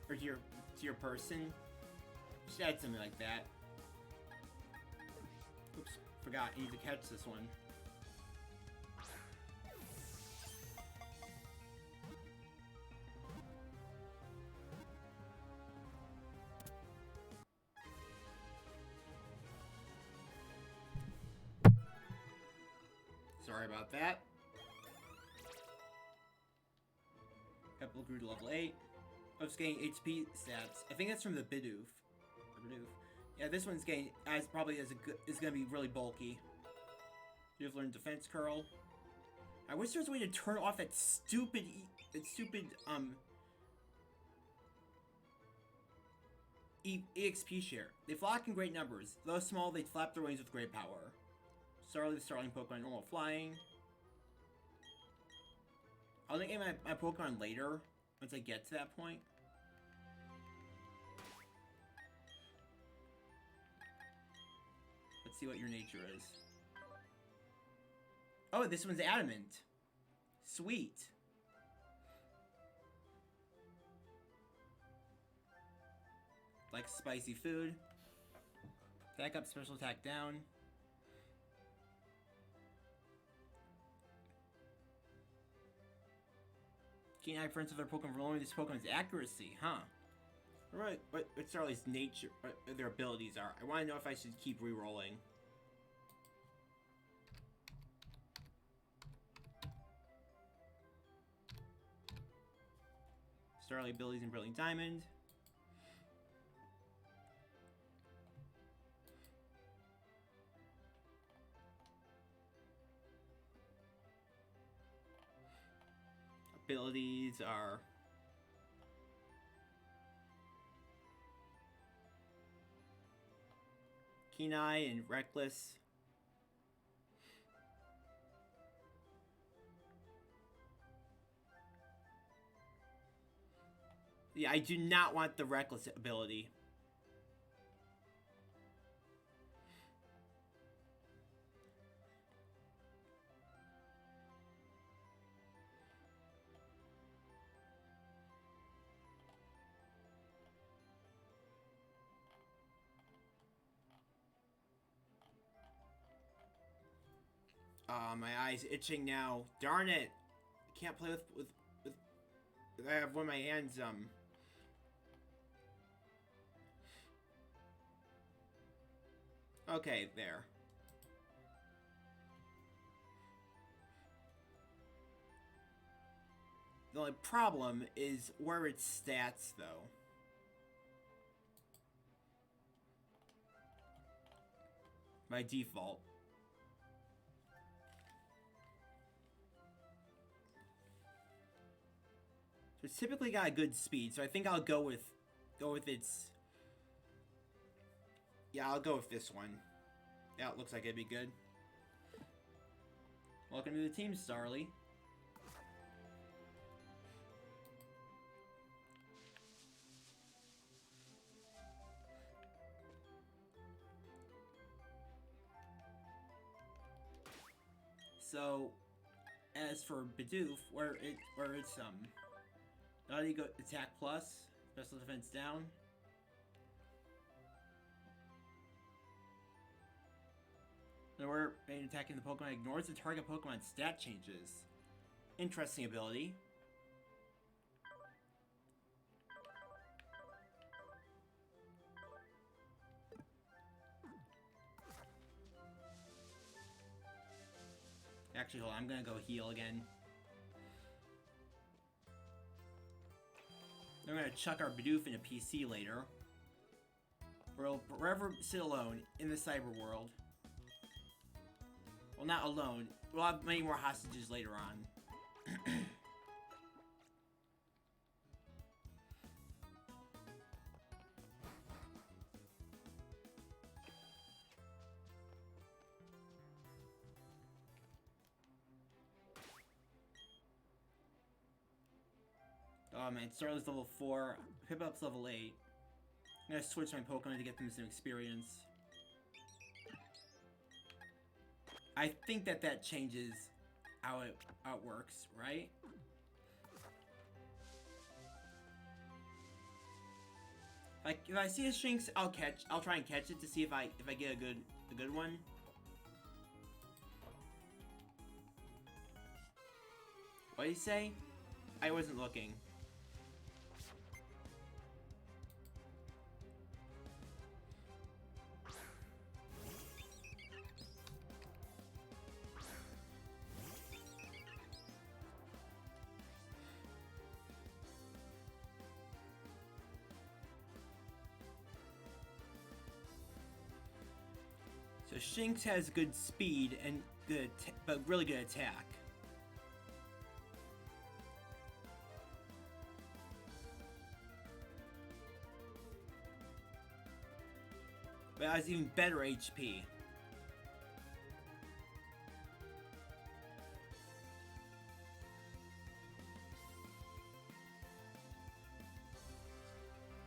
or to your person. You should add something like that. Oops, forgot. I need to catch this one. Sorry about that. Pepple grew to level 8. Oh, it's getting HP stats. I think that's from the Bidoof. Yeah, this one's getting probably is gonna be really bulky. You've learned defense curl. I wish there was a way to turn off that stupid EXP share. They flock in great numbers. Though small, they flap their wings with great power. Starly, the starling Pokemon, normal flying. I'll get my Pokemon later, once I get to that point. Let's see what your nature is. Oh, this one's adamant. Sweet. Like spicy food. Back up, special attack down. Keen eye friends of their Pokemon for lowering this Pokemon's accuracy, huh? Alright, what Starly's nature, their abilities are. I want to know if I should keep re-rolling. Starly abilities in Brilliant Diamond. Abilities are Keen Eye and Reckless. Yeah, I do not want the Reckless ability. My eye's itching now. Darn it! I can't play with I have one of my hands, Okay, there. The only problem is where its stats, though. By default. So it's typically got a good speed, so I think I'll go with its... Yeah, I'll go with this one. Yeah, it looks like it'd be good. Welcome to the team, Starly. So, as for Bidoof, where it's now you go attack plus, special defense down. Now we're attacking the Pokemon ignores the target Pokemon stat changes. Interesting ability. Actually, hold on, I'm gonna go heal again. Then we're gonna chuck our Bidoof in a PC later. We'll forever sit alone in the cyber world. Well, not alone. We'll have many more hostages later on. Oh man, Starly's level 4, Piplup's level 8. I'm gonna switch my Pokemon to get them some experience. I think that changes how it works, right? Like if I see a Shinx, I'll try and catch it to see if I get a good one. What did he say? I wasn't looking. So Shinx has good speed and good, but really good attack. But has even better HP.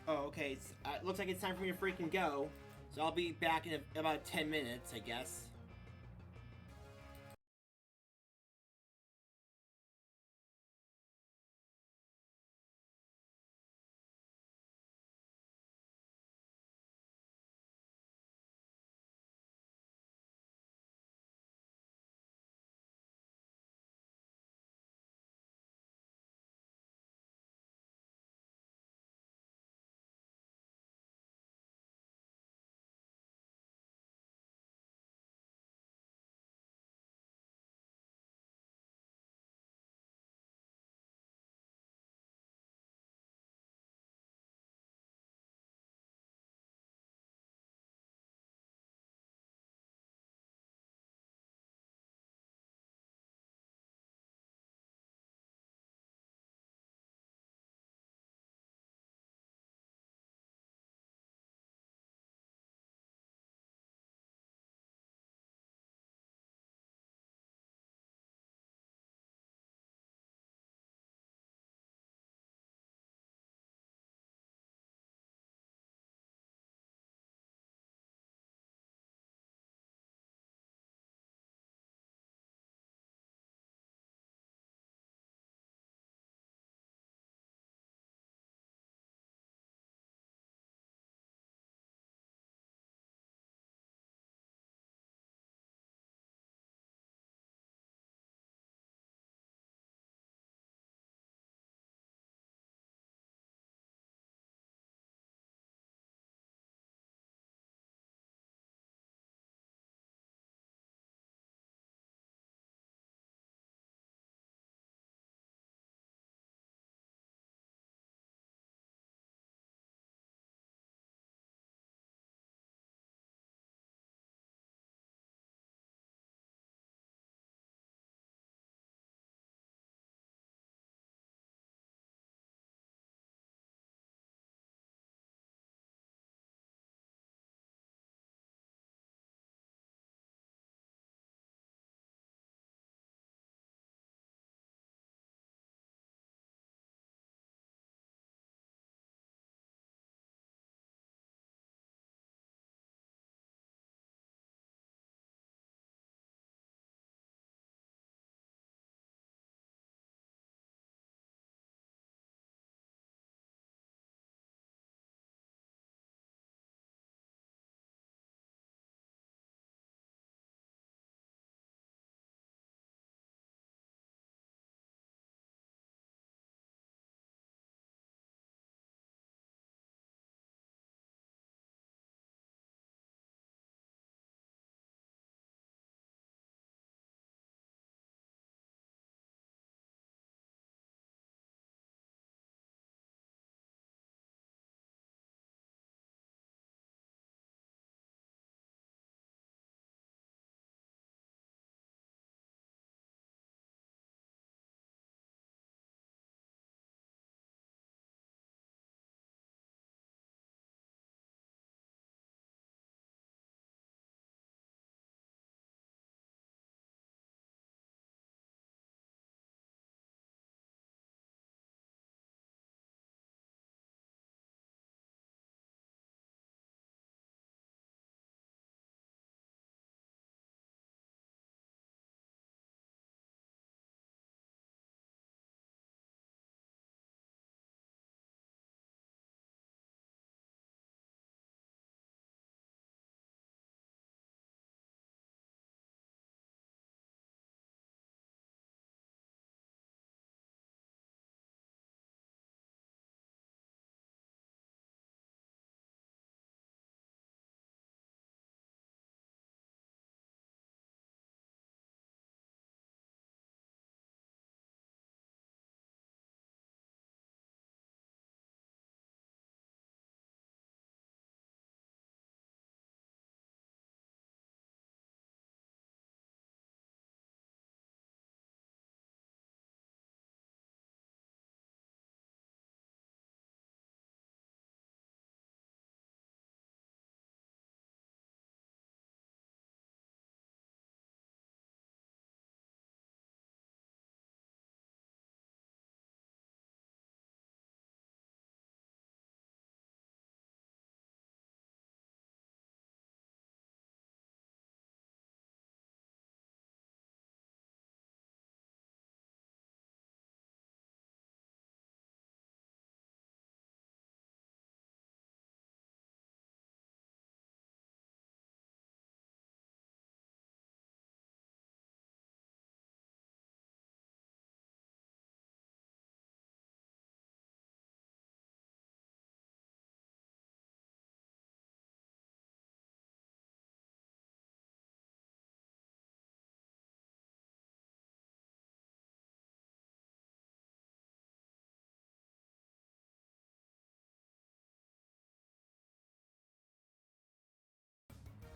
Oh, okay. Looks like it's time for me to freaking go. So I'll be back in about 10 minutes, I guess.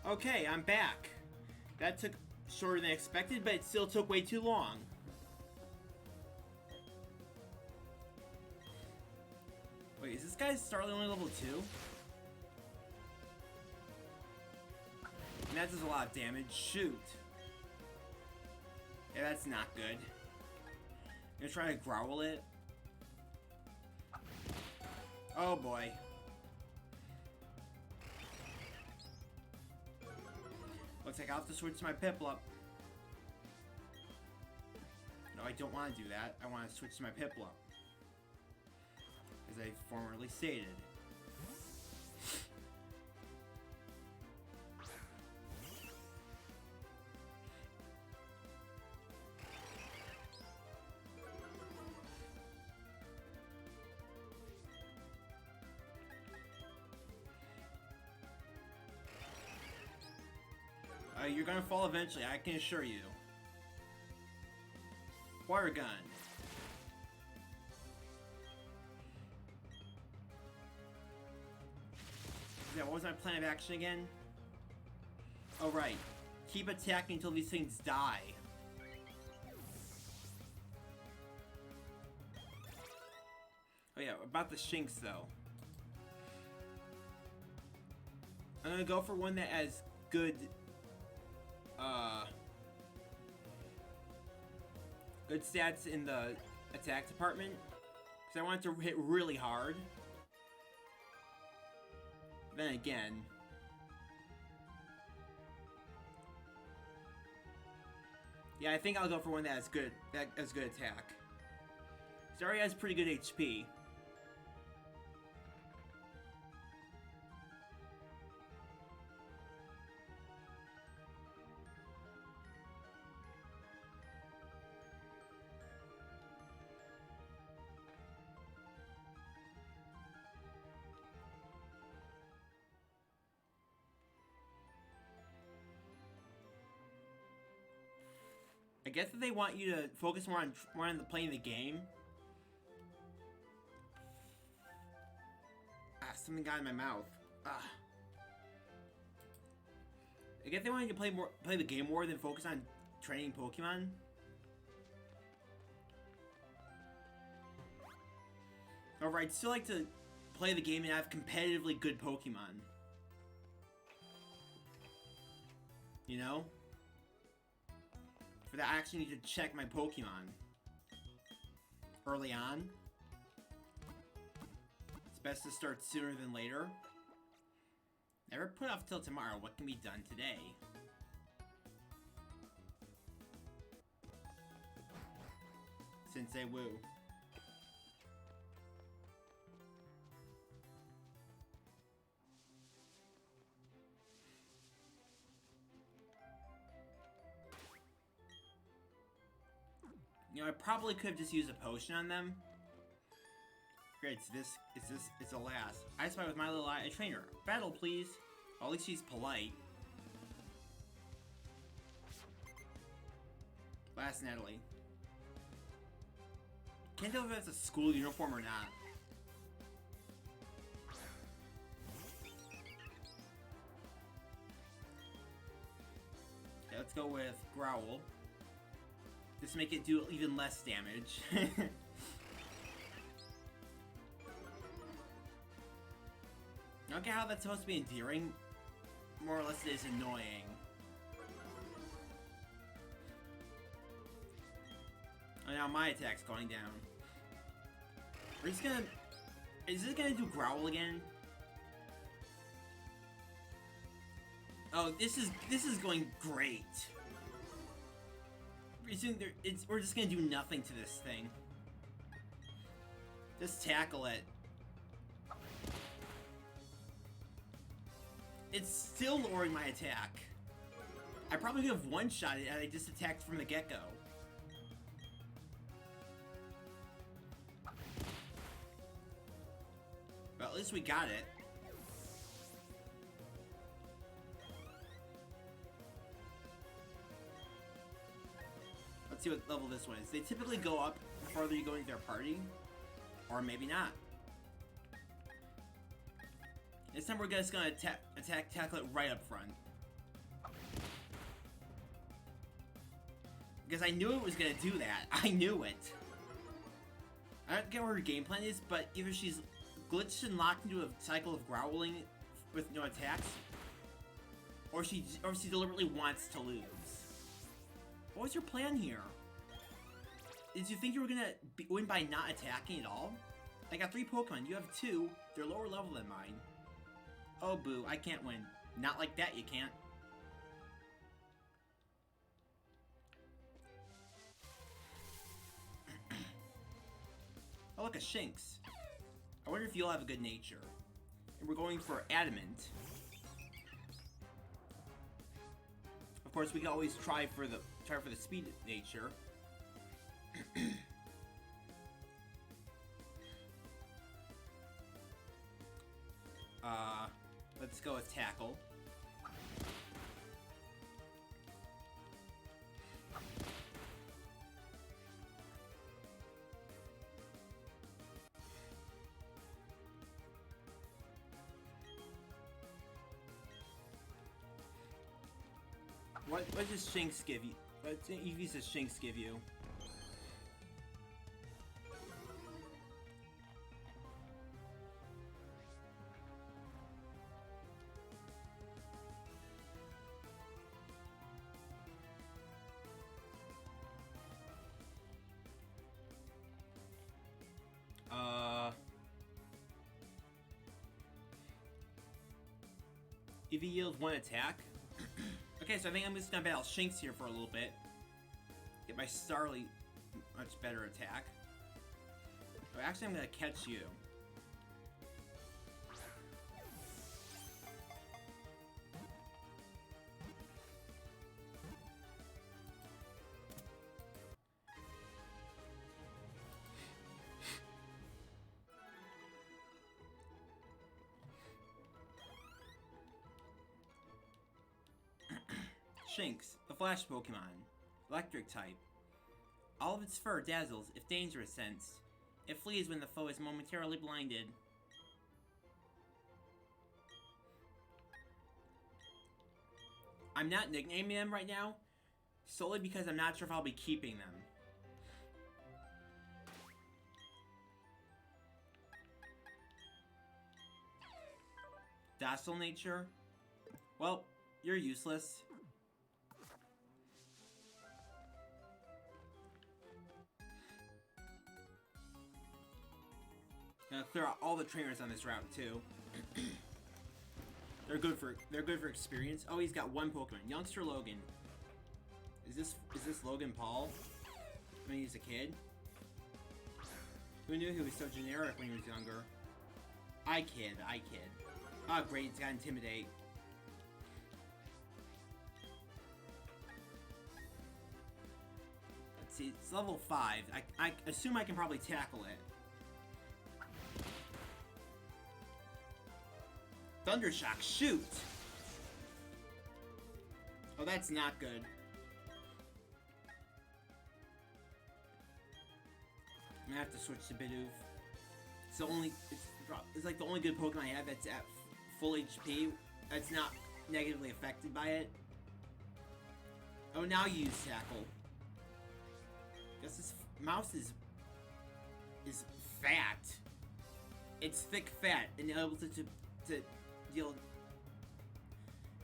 Okay, I'm back. That took shorter than expected, but it still took way too long. Wait, is this guy Starly only level 2? And that does a lot of damage. Shoot. Yeah, that's not good. I'm gonna try to growl it. Oh boy. Looks like I'll have to switch to my Piplup. No, I don't want to do that. I want to switch to my Piplup. As I formerly stated. You're gonna fall eventually, I can assure you. Water gun. Yeah, what was my plan of action again? Oh right. Keep attacking until these things die. Oh yeah, about the Shinx though. I'm gonna go for one that has good good stats in the attack department, because I want it to hit really hard. Then again, yeah, I think I'll go for one that has good attack. It already has pretty good HP. I guess that they want you to focus more on playing the game. Ah, something got in my mouth. Ah. I guess they want you to play the game more than focus on training Pokemon. However, I'd still like to play the game and have competitively good Pokemon. You know? For that, I actually need to check my Pokemon early on. It's best to start sooner than later. Never put off till tomorrow what can be done today. Sensei Wu. You know, I probably could have just used a potion on them. Great, it's a last. I spy with my little eye, a trainer. Battle, please. Well, at least she's polite. Last Natalie. Can't tell if that's a school uniform or not. Okay, let's go with Growl. Just make it do even less damage. I don't get how that's supposed to be endearing. More or less it is annoying. Oh, now my attack's going down. We're just gonna... Is this gonna do Growl again? Oh, this is going great. We're just gonna do nothing to this thing. Just tackle it. It's still lowering my attack. I probably could have one-shot it had I just attacked from the get-go. But at least we got it. Let's see what level this one is. They typically go up the farther you go into their party. Or maybe not. This time we're just gonna tackle it right up front. Because I knew it was gonna do that. I knew it. I don't get what her game plan is, but either she's glitched and locked into a cycle of growling with no attacks, or she deliberately wants to lose. What was your plan here? Did you think you were gonna win by not attacking at all? I got 3 Pokemon, you have 2, they're lower level than mine. Oh boo, I can't win. Not like that, you can't. Oh look, a Shinx. I wonder if you'll have a good nature. And we're going for Adamant. Of course, we can always try for the speed nature. Let's go with Tackle. What does Shinx give you? What EVs does Shinx give you? EV yields 1 attack. Okay, so I think I'm just gonna battle Shinx here for a little bit. Get my Starly much better attack. Oh, actually, I'm gonna catch you. Shinx, the Flash Pokemon. Electric type. All of its fur dazzles if danger is sensed. It flees when the foe is momentarily blinded. I'm not nicknaming them right now, solely because I'm not sure if I'll be keeping them. Docile nature? Well, you're useless. Gonna clear out all the trainers on this route too. They're good for experience. Oh, he's got 1 Pokemon. Youngster Logan. Is this Logan Paul? When he's a kid? Who knew he was so generic when he was younger? I kid. Oh great, he's got Intimidate. Let's see, it's level 5. I assume I can probably tackle it. Thundershock, shoot! Oh, that's not good. I'm gonna have to switch to Bidoof. It's like the only good Pokemon I have that's at full HP. That's not negatively affected by it. Oh, now you use Tackle. Guess this mouse is fat. It's thick fat and able to deal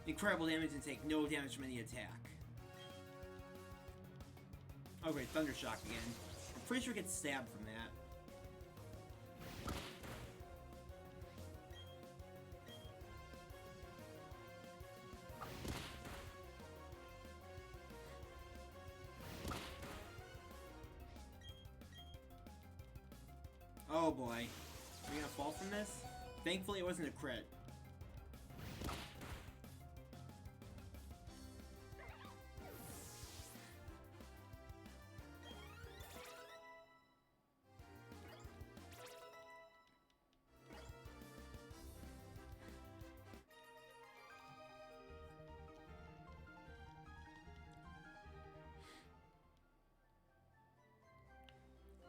incredible damage and take no damage from any attack. Oh great, Thundershock again. I'm pretty sure it gets stabbed from that. Oh boy. Are we gonna fall from this? Thankfully it wasn't a crit.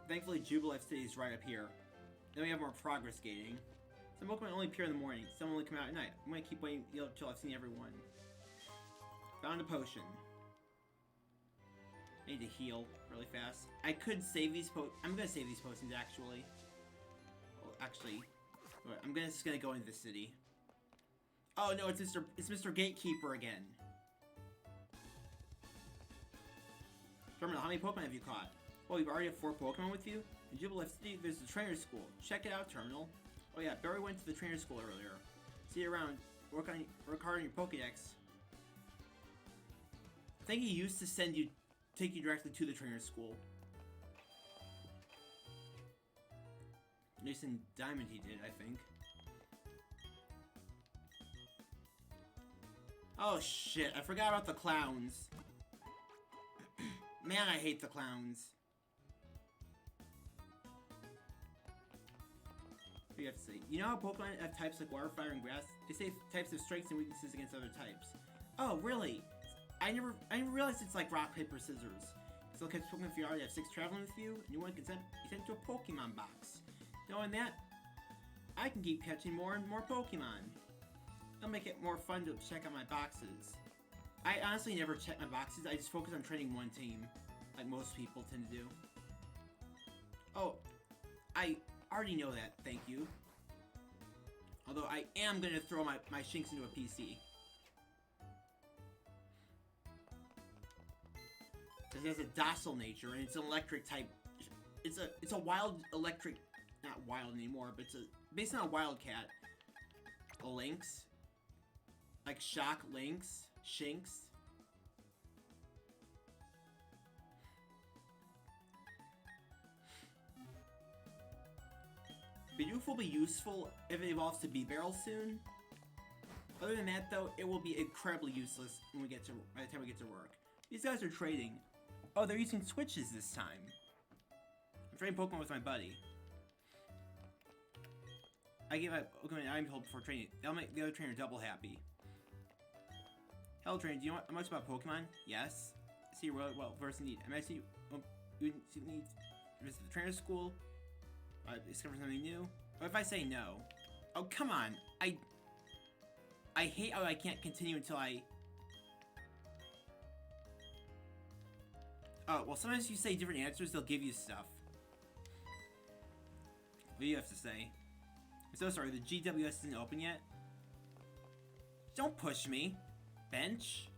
Thankfully, Jubilife City is right up here. Then we have more progress gating. Some Pokemon only appear in the morning, some only come out at night. I'm gonna keep waiting until I've seen everyone. Found a potion. I need to heal really fast. I could save these I'm gonna save these potions, actually. Well, actually, I'm just gonna go into the city. Oh no, it's Mr. Gatekeeper again. Terminal, how many Pokemon have you caught? Oh, you've already have 4 Pokemon with you? In Jubilife City, there's the trainer school. Check it out, Terminal. Oh yeah, Barry went to the trainer school earlier. See you around. Work hard on your Pokédex. I think he used to take you directly to the trainer school. At least in Diamond he did, I think. Oh shit, I forgot about the clowns. Man, I hate the clowns. What do you have to say? You know how Pokemon have types like water, fire, and grass? They say types have strengths and weaknesses against other types. Oh, really? I never realized it's like rock, paper, scissors. So catch Pokemon if you already have 6 traveling with you, and you want to send to a Pokemon box. Knowing that, I can keep catching more and more Pokemon. It'll make it more fun to check out my boxes. I honestly never check my boxes, I just focus on training one team, like most people tend to do. Oh, I already know that, thank you. Although I am going to throw my Shinx into a PC. Because it has a docile nature, and it's an electric type. It's a wild electric, not wild anymore, but it's based on a wildcat. A lynx. Like Shock Lynx. Shinx. Bidoof will be useful if it evolves to Bibarel soon. Other than that, though, it will be incredibly useless when by the time we get to work. These guys are trading. Oh, they're using switches this time. I'm trading Pokemon with my buddy. I gave my Pokemon an item hold before training. That'll make the other trainer double happy. Hello, trainer. Do you know much about Pokemon? Yes. See your well versed indeed. I might see you need to visit the trainer school. Discover something new. What if I say no? Oh, come on. I hate how I can't continue until I... Oh, well, sometimes you say different answers, they'll give you stuff. What do you have to say? I'm so sorry, the GWS isn't open yet? Don't push me. Bench?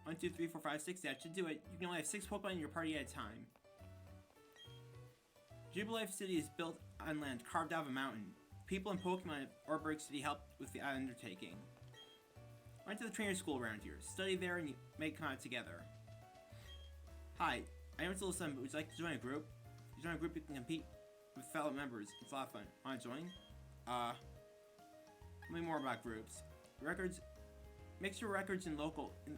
1, 2, 3, 4, 5, 6, that should do it. You can only have 6 Pokemon in your party at a time. Jubilife City is built on land carved out of a mountain. People and Pokemon of Oreburgh City helped with the undertaking. Went to the trainer school around here. Study there and you may come out together. Hi, I know it's a little sudden, but would you like to join a group? If you join a group, you can compete with fellow members. It's a lot of fun. Want to join? Tell me more about groups. Records. Mix your records in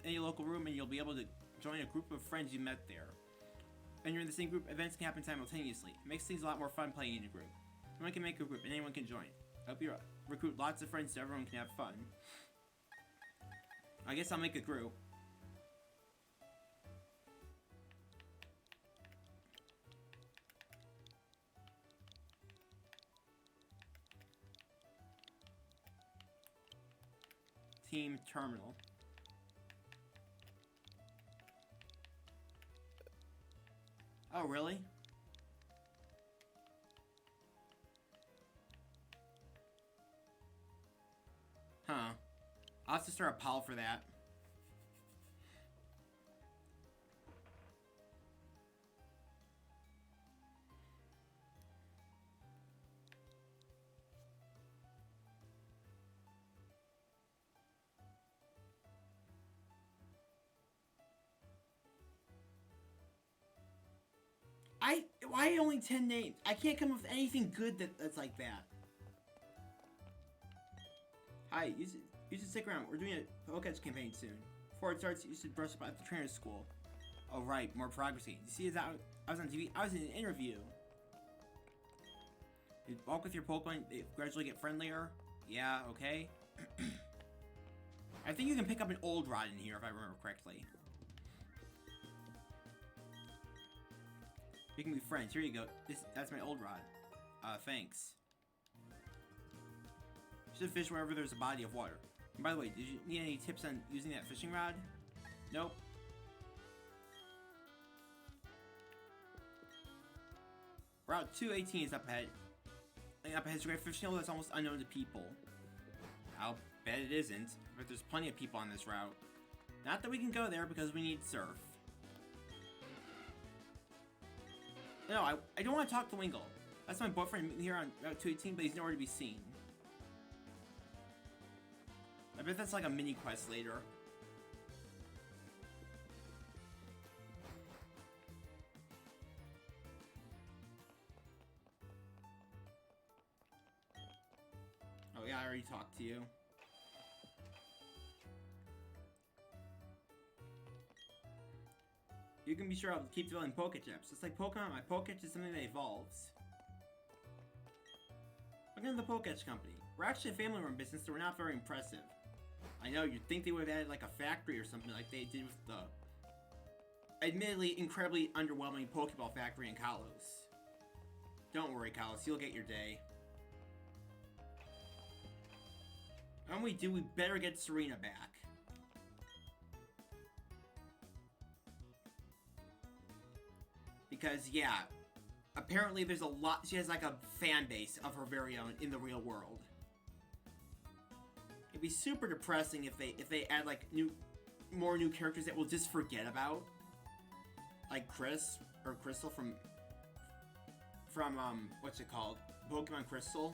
any local room and you'll be able to join a group of friends you met there. When you're in the same group, events can happen simultaneously. It makes things a lot more fun playing in a group. Anyone can make a group and anyone can join. I hope you recruit lots of friends so everyone can have fun. I guess I'll make a group. Team Terminal. Oh, really? Huh. I'll have to start a pal for that. Why only 10 names? I can't come up with anything good that's like that. Hi, you should stick around. We're doing a Pokédex campaign soon. Before it starts, you should brush up at the trainer school. Oh right, more progress. You see, as I was on TV, I was in an interview. You walk with your Pokemon, they gradually get friendlier. Yeah, okay. I think you can pick up an old rod in here if I remember correctly. We can be friends. Here you go. That's my old rod. Thanks. You should fish wherever there's a body of water. And by the way, did you need any tips on using that fishing rod? Nope. Route 218 is up ahead. Up ahead is a great fishing hole that's almost unknown to people. I'll bet it isn't, but there's plenty of people on this route. Not that we can go there because we need surf. No, I don't want to talk to Wingle. That's my boyfriend here on Route 218, but he's nowhere to be seen. I bet that's like a mini quest later. Oh yeah, I already talked to you. You can be sure I'll keep developing Pokechips. Just like Pokemon, my Poketch is something that evolves. Welcome to the Poketch Company. We're actually a family-run business, so we're not very impressive. I know, you'd think they would have added like a factory or something like they did with the admittedly incredibly underwhelming Pokeball factory in Kalos. Don't worry, Kalos, you'll get your day. And when we do, we better get Serena back. Because, yeah, apparently there's a lot, she has like a fan base of her very own in the real world. It'd be super depressing if they add like more new characters that we'll just forget about. Like Chris, or Crystal from what's it called? Pokemon Crystal.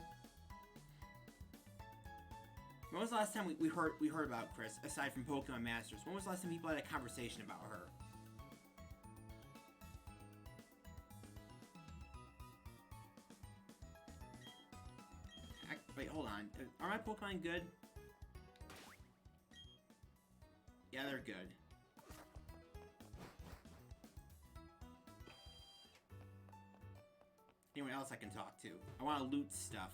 When was the last time we heard about Chris, aside from Pokemon Masters? When was the last time people had a conversation about her? Wait, hold on. Are my Pokemon good? Yeah, they're good. Anyone else I can talk to? I want to loot stuff.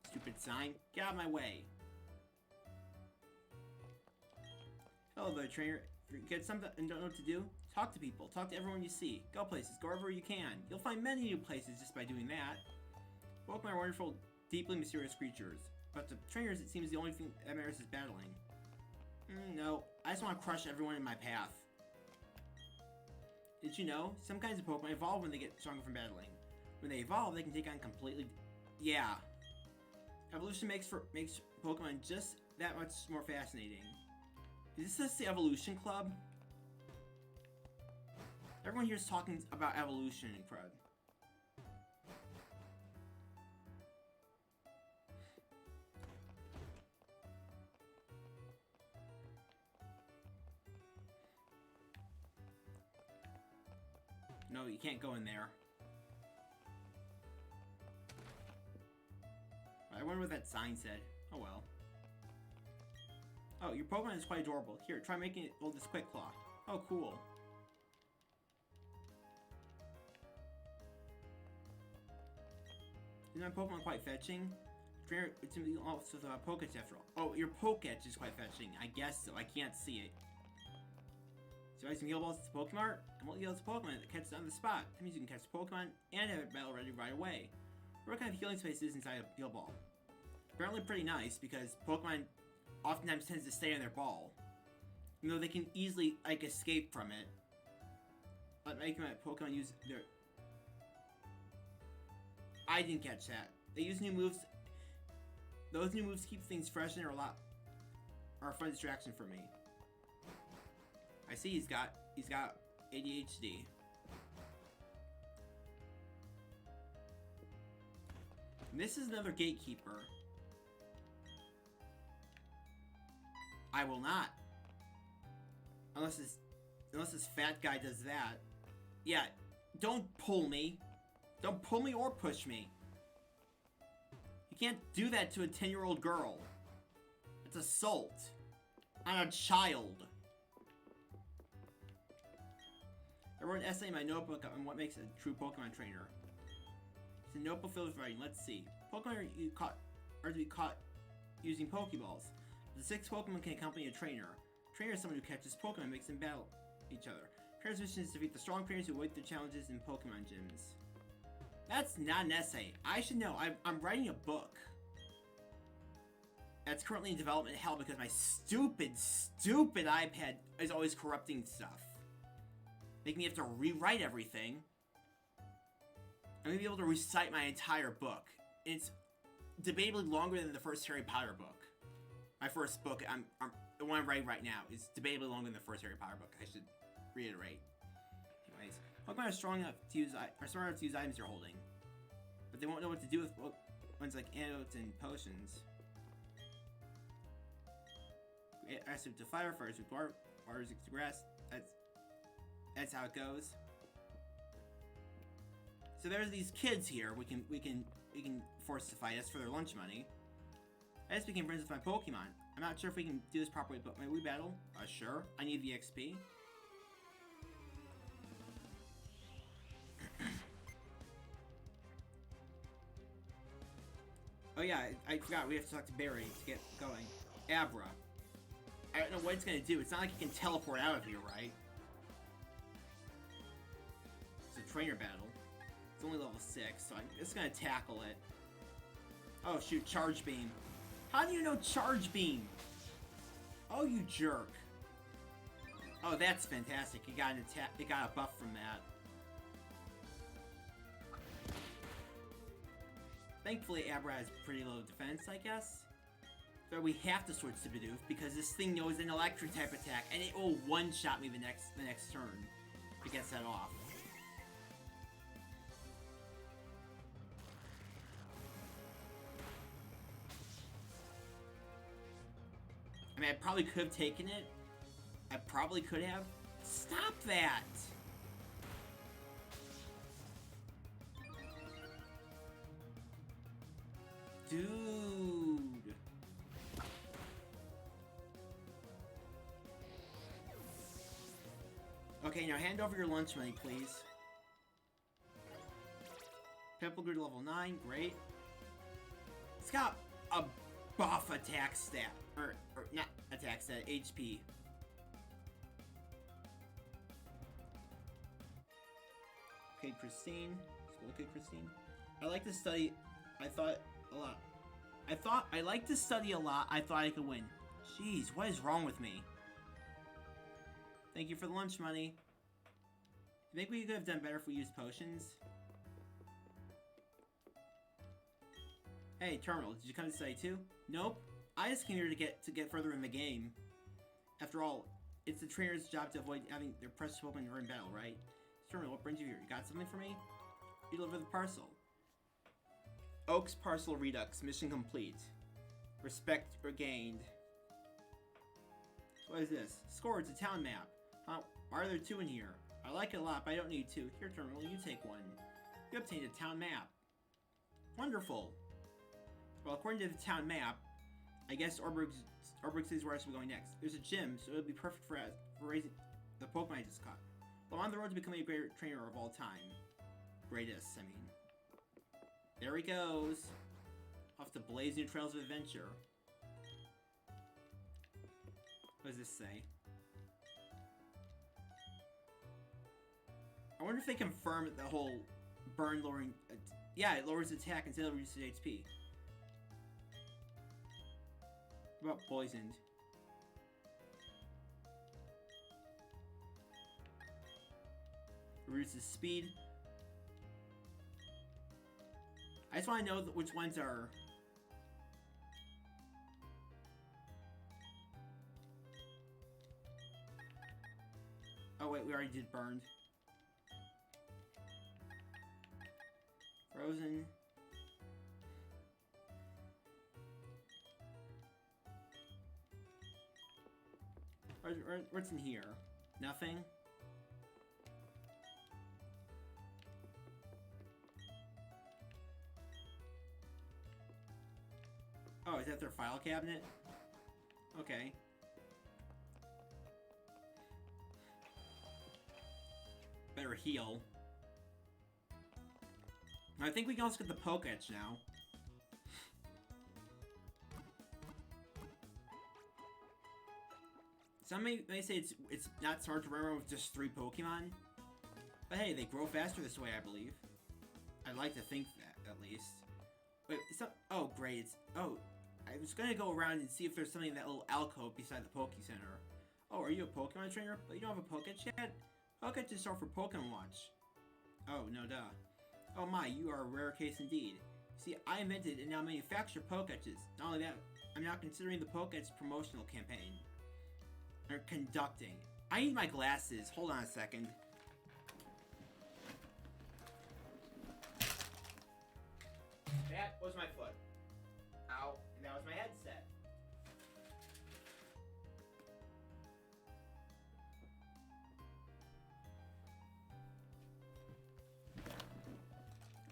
Stupid sign. Get out of my way. Hello there, trainer. If you get something and don't know what to do, talk to people. Talk to everyone you see. Go places. Go wherever you can. You'll find many new places just by doing that. Pokemon are wonderful, deeply mysterious creatures. But to trainers, it seems the only thing that matters is battling. No, I just want to crush everyone in my path. Did you know? Some kinds of Pokemon evolve when they get stronger from battling. When they evolve, they can take on completely... Yeah. Evolution makes Pokemon just that much more fascinating. Is this the Evolution Club? Everyone here is talking about evolution in Crud. No, you can't go in there. I wonder what that sign said. Oh well. Oh, your Pokemon is quite adorable. Here, try making it hold this Quick Claw. Oh, cool. Isn't my Pokemon quite fetching? It's also the Poketch after all. Oh, your Poketch is quite fetching. I guess so. I can't see it. So I some heal balls to Pokemon? And what heals Pokemon that catches on the spot? That means you can catch Pokemon and have it battle ready right away. What kind of healing space is inside a heal ball? Apparently pretty nice, because Pokemon oftentimes tends to stay in their ball. You know, they can easily, like, escape from it. But making my Pokemon use their... I didn't catch that. They use new moves. Those new moves keep things fresh and are a fun distraction for me. I see he's got ADHD. And this is another gatekeeper. I will not. Unless this fat guy does that. Yeah, don't pull me. Don't pull me or push me. You can't do that to a 10-year-old girl. It's assault on a child. I wrote an essay in my notebook on what makes a true Pokemon trainer. It's a notebook filled with writing. Let's see. Pokemon are to be caught using Pokeballs. The 6 Pokemon can accompany a trainer. A trainer is someone who catches Pokemon and makes them battle each other. Trainer's mission is to defeat the strong trainers who await their challenges in Pokemon gyms. That's not an essay. I should know. I'm writing a book. That's currently in development hell because my stupid iPad is always corrupting stuff. Making me have to rewrite everything. I'm gonna be able to recite my entire book. It's debatably longer than the first Harry Potter book. My first book, the one I'm writing right now, is debatably longer than the first Harry Potter book. I should reiterate. Anyways, Pokemon are smart enough to use items you're holding, but they won't know what to do with ones like antidotes and potions. Acid to fire, fires with water, waters to grass. That's how it goes. So there's these kids here. We can force to fight us for their lunch money. I just became friends with my Pokemon. I'm not sure if we can do this properly, but may we battle? Sure. I need the XP. Oh yeah, I forgot. We have to talk to Barry to get going. Abra. I don't know what it's gonna do. It's not like it can teleport out of here, right? It's a trainer battle. It's only level 6, so I'm just gonna tackle it. Oh shoot, Charge Beam. How do you know Charge Beam? Oh, you jerk. Oh, that's fantastic. It got a buff from that. Thankfully, Abra has pretty low defense, I guess. So we have to switch to Bidoof because this thing knows an electric type attack, and it will one-shot me the next turn if it gets that off. I mean, I probably could have taken it. I probably could have. Stop that! Dude. Okay, now hand over your lunch money, please. Pimple Grid level 9, great. It's got a buff attack stat. Or not attack stat, HP. Okay, Christine. School Kid Christine. I like to study. I like to study a lot. I thought I could win. Jeez, what is wrong with me? Thank you for the lunch money. I think we could have done better if we used potions. Hey, Terminal, did you come to study too? Nope. I just came here to get further in the game. After all, it's the trainer's job to avoid having their precious Pokemon in battle, right? Terminal, what brings you here? You got something for me? You deliver the parcel. Oak's Parcel Redux. Mission complete. Respect regained. What is this? Score, it's a town map. Why are there 2 in here? I like it a lot, but I don't need 2. Here, Terminal, you take one. You obtained a town map. Wonderful. Well, according to the town map, I guess Orberg City's where I should be going next. There's a gym, so it'll be perfect for raising the Pokemon I just caught. Well, I'm on the road to becoming a great trainer of all time. Greatest, I mean. There he goes. Off to blaze new trails of adventure. What does this say? I wonder if they confirm the whole burn lowering... yeah, it lowers attack until it reduces HP. What about poisoned? Reduces speed. I just want to know which ones are... oh wait, we already did burned. Frozen. What's in here? Nothing? Oh, is that their file cabinet? Okay. Better heal. I think we can also get the Pokédex now. Some may say it's not smart to run around with just 3 Pokemon. But hey, they grow faster this way, I believe. I'd like to think that, at least. Wait, it's not... oh, great. It's... oh. I was gonna go around and see if there's something in that little alcove beside the Poke Center. Oh, are you a Pokemon trainer? But you don't have a Poketch yet? Poketch is short for Pokemon Watch. Oh, no duh. Oh my, you are a rare case indeed. See, I invented and now manufacture Poketches. Not only that, I'm now considering the Poketch promotional campaign. Or conducting. I need my glasses. Hold on a second. That was my foot. Ow. And that was my headset.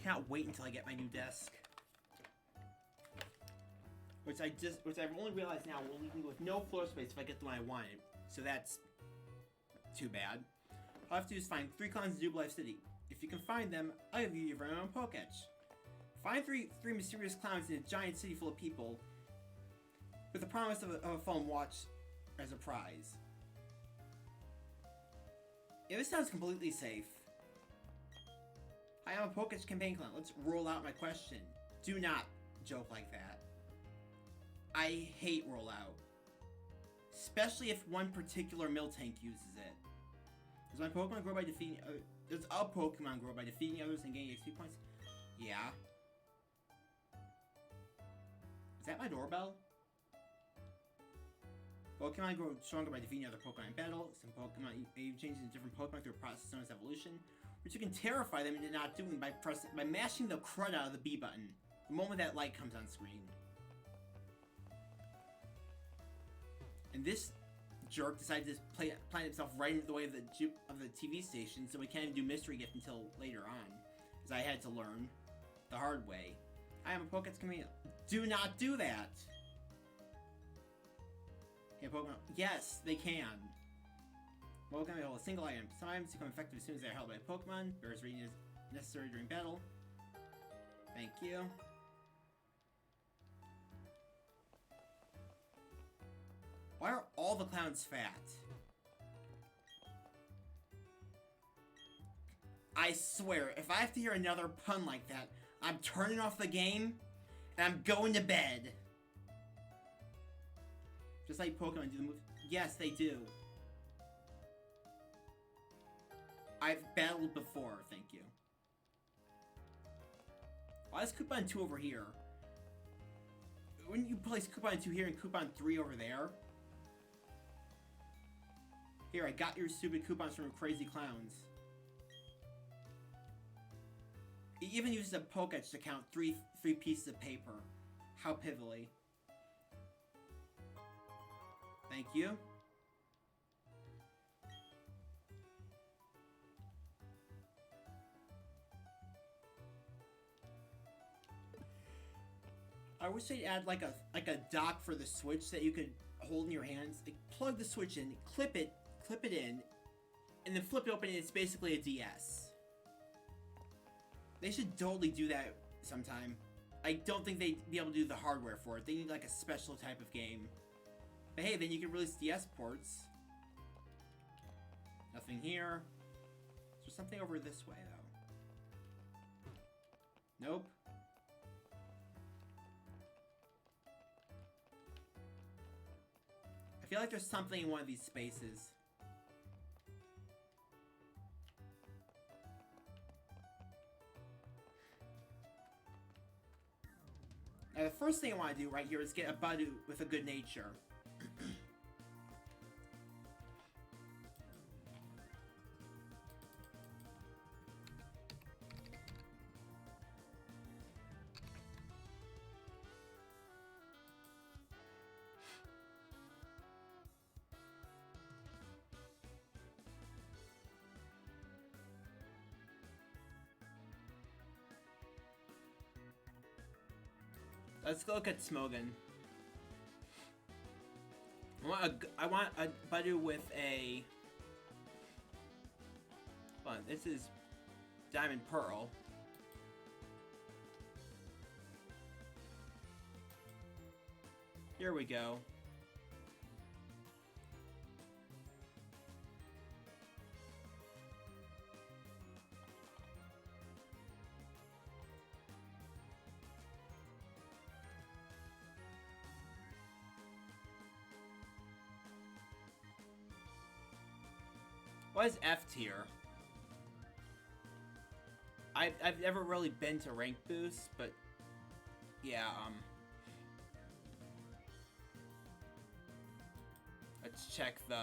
Can't wait until I get my new desk. Which I've only realized now will leave me with no floor space if I get the one I wanted. So that's too bad. All I have to do is find 3 clowns in Jubilife City. If you can find them, I'll give you your very own Poketch. Find three mysterious clowns in a giant city full of people with the promise of a phone watch as a prize. Yeah, this sounds completely safe. I am a Poketch campaign clown. Let's roll out my question. Do not joke like that. I hate rollout. Especially if one particular Miltank uses it. Does my Pokemon grow by defeating... does a Pokemon grow by defeating others and gaining XP points? Yeah. Is that my doorbell? Pokemon grow stronger by defeating other Pokemon in battle. Some Pokemon even changes into different Pokemon through a process known as evolution, which you can terrify them into not doing by mashing the crud out of the B button the moment that light comes on screen. And this jerk decided to plant himself right into the way of the TV station, so we can't even do Mystery Gift until later on, as I had to learn the hard way. I am a Poketch chameleon. Do not do that! Can Pokemon... Yes, they can. Pokemon may hold a single item. Some items become effective as soon as they are held by a Pokemon. Bear's reading is necessary during battle. Thank you. Why are all the clowns fat? I swear, if I have to hear another pun like that, I'm turning off the game and I'm going to bed. Just like Pokemon do the move. Yes, they do. I've battled before, thank you. Why is Coupon 2 over here? Wouldn't you place Coupon 2 here and Coupon 3 over there? Here, I got your stupid coupons from Crazy Clowns. He even uses a Poketch to count three pieces of paper. How pivotally. Thank you. I wish they'd add like a dock for the Switch that you could hold in your hands. Like, plug the Switch in, clip it in, and then flip it open and it's basically a DS. They should totally do that sometime. I don't think they'd be able to do the hardware for it. They need like a special type of game. But hey, then you can release DS ports. Nothing here. Is there something over this way though? Nope. I feel like there's something in one of these spaces. Now the first thing I want to do right here is get a Budew with a good nature. Let's look at Smogon. I want a Budew with a... Hold on, this is Diamond Pearl. Here we go. What is F tier? I've never really been to rank boosts, but yeah, let's check the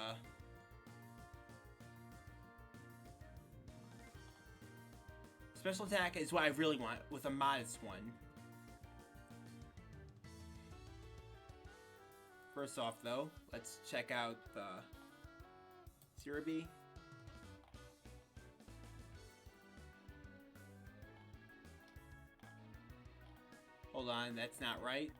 special attack is what I really want with a modest one. First off though, let's check out the Cerebi. Hold on, that's not right.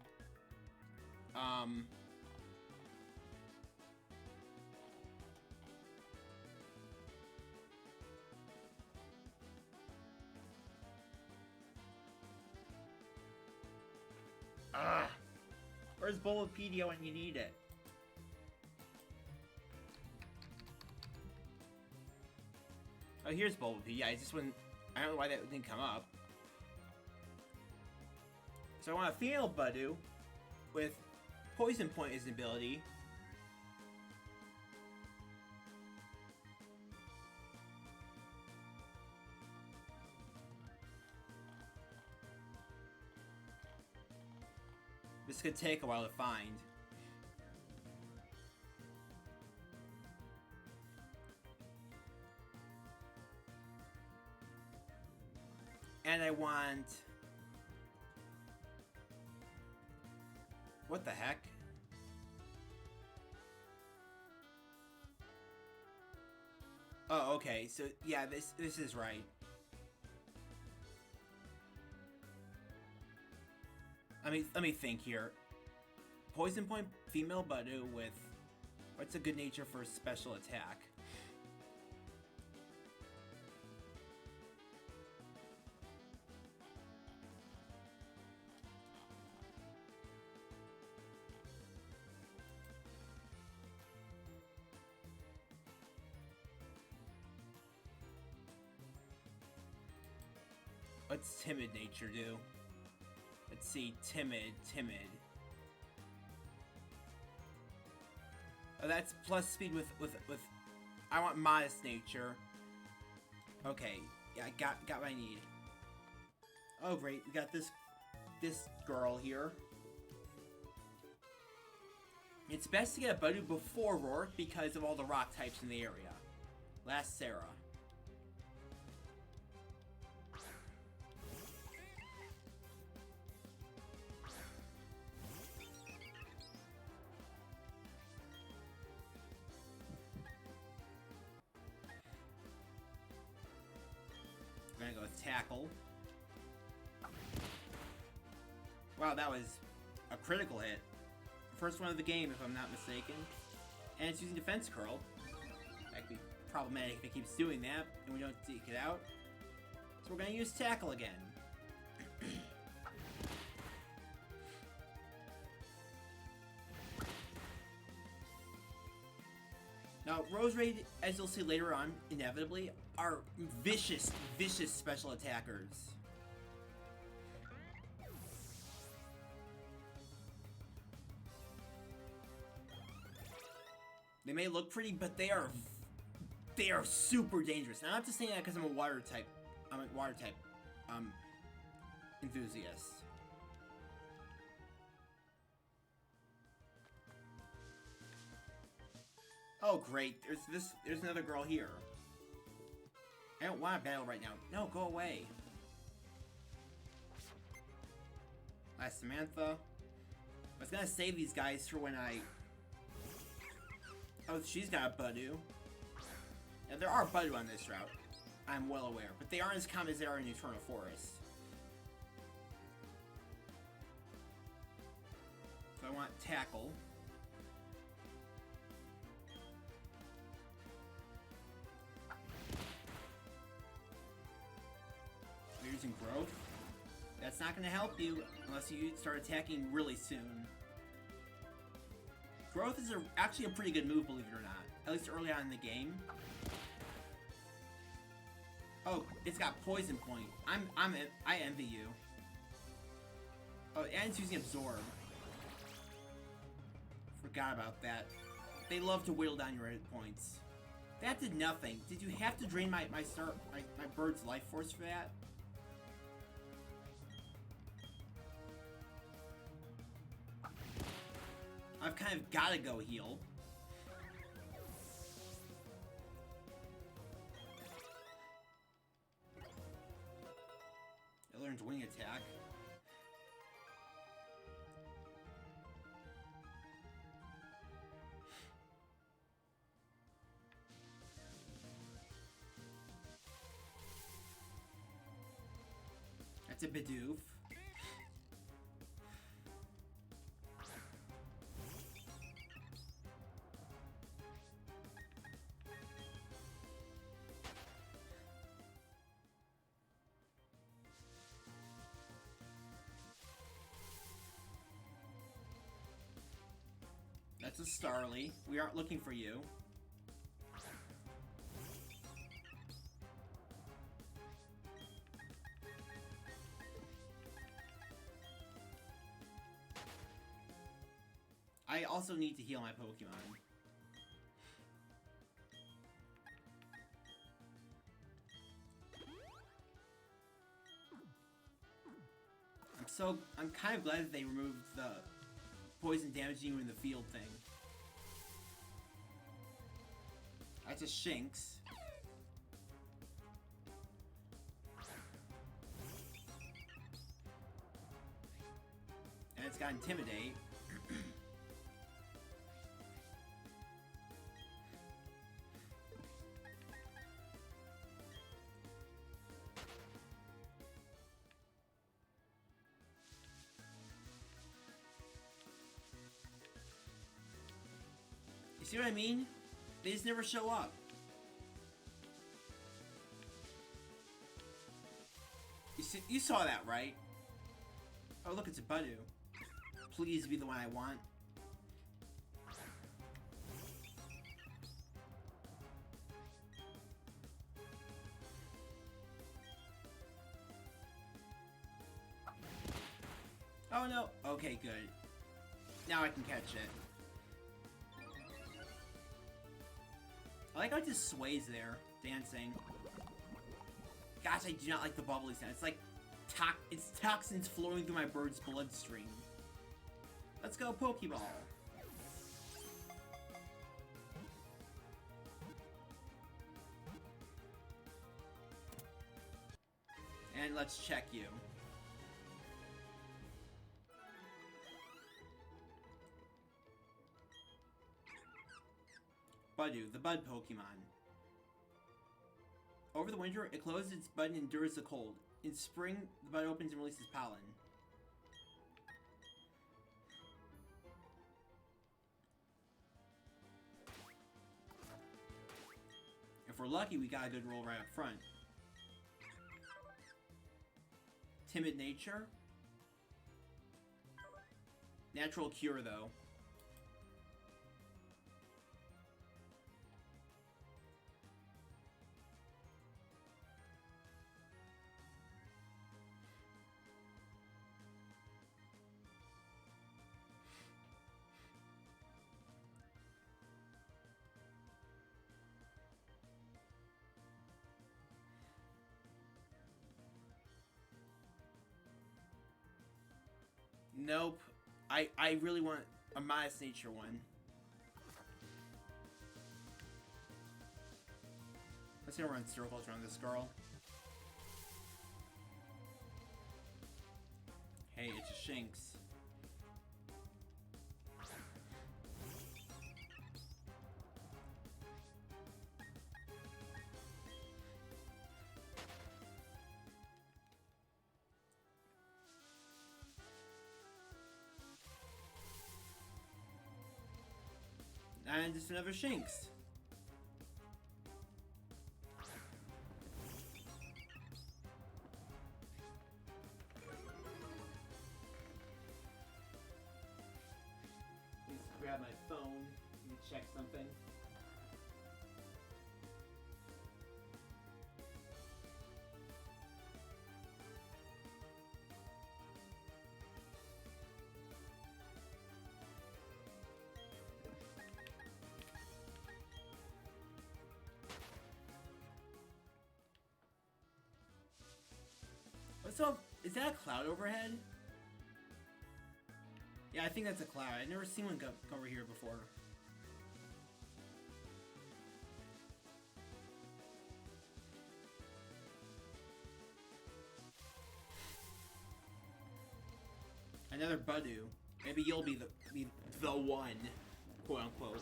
Where's Bulbapedia when you need it? Oh, here's Bulbapedia. I just wouldn't. I don't know why that didn't come up. So I want a female Budew with Poison Point as an ability. This could take a while to find. And I want... What the heck? Oh, okay. So, yeah, this is right. Let me think here. Poison Point female Budew with what's a good nature for special attack? What's timid nature do? Let's see, timid. Oh, that's plus speed with I want modest nature. Okay, yeah, I got what I need. Oh great, we got this girl here. It's best to get a Budew before Roark because of all the rock types in the area. Last Sarah. I'm gonna go with Tackle. Wow, that was a critical hit. First one of the game, if I'm not mistaken. And it's using Defense Curl. That could be problematic if it keeps doing that, and we don't take it out. So we're gonna use Tackle again. Now, Roserade, as you'll see later on, inevitably, are vicious special attackers. They may look pretty, but they are super dangerous. Now, I'm not just saying that because I'm a water type enthusiast. Oh great, there's another girl here. I don't want to battle right now. No, go away. Last Samantha. I was gonna save these guys for when I... Oh, she's got a Budew. Now, there are Budew on this route. I'm well aware. But they aren't as common as they are in Eternal Forest. So I want Tackle. We're using Growth. That's not going to help you unless you start attacking really soon. Growth is actually a pretty good move, believe it or not. At least early on in the game. Oh, it's got Poison Point. I envy you. Oh, and it's using Absorb. Forgot about that. They love to whittle down your hit points. That did nothing. Did you have to drain my bird's life force for that? I've kind of gotta go heal. It learns wing attack. That's a Bidoof. That's a Starly. We aren't looking for you. I also need to heal my Pokemon. I'm kind of glad that they removed the poison damaging you in the field thing. That's a Shinx. And it's got Intimidate. You see what I mean? They just never show up. You saw that, right? Oh, look, it's a Budew. Please be the one I want. Oh, no. Okay, good. Now I can catch it. I like how it just sways there, dancing. Gosh, I do not like the bubbly sound. It's like it's toxins flowing through my bird's bloodstream. Let's go, Pokeball. And let's check you. Budew, the Bud Pokemon. Over the winter, it closes its bud and endures the cold. In spring, the bud opens and releases pollen. If we're lucky, we got a good roll right up front. Timid nature. Natural cure, though. Nope. I really want a modest nature one. Let's gonna run circles around this girl. Hey, it's a Shinx. And just another Shinx. Please grab my phone and check something. So, is that a cloud overhead? Yeah, I think that's a cloud. I've never seen one go over here before. Another Budu. Maybe you'll be the one, quote unquote.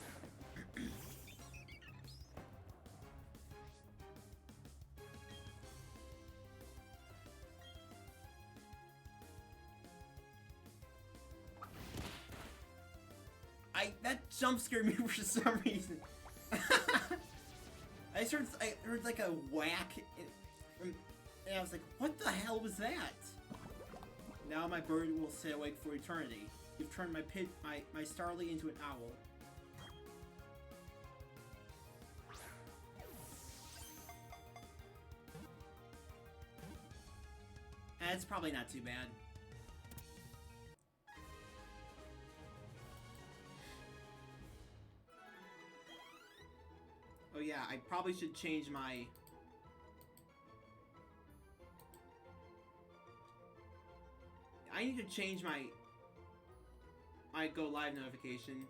That jump scared me for some reason. I heard like a whack, and I was like, "What the hell was that?" Now my bird will stay awake for eternity. You've turned my starly into an owl. That's probably not too bad. Oh yeah, I probably should change my... I need to change my Go Live notification.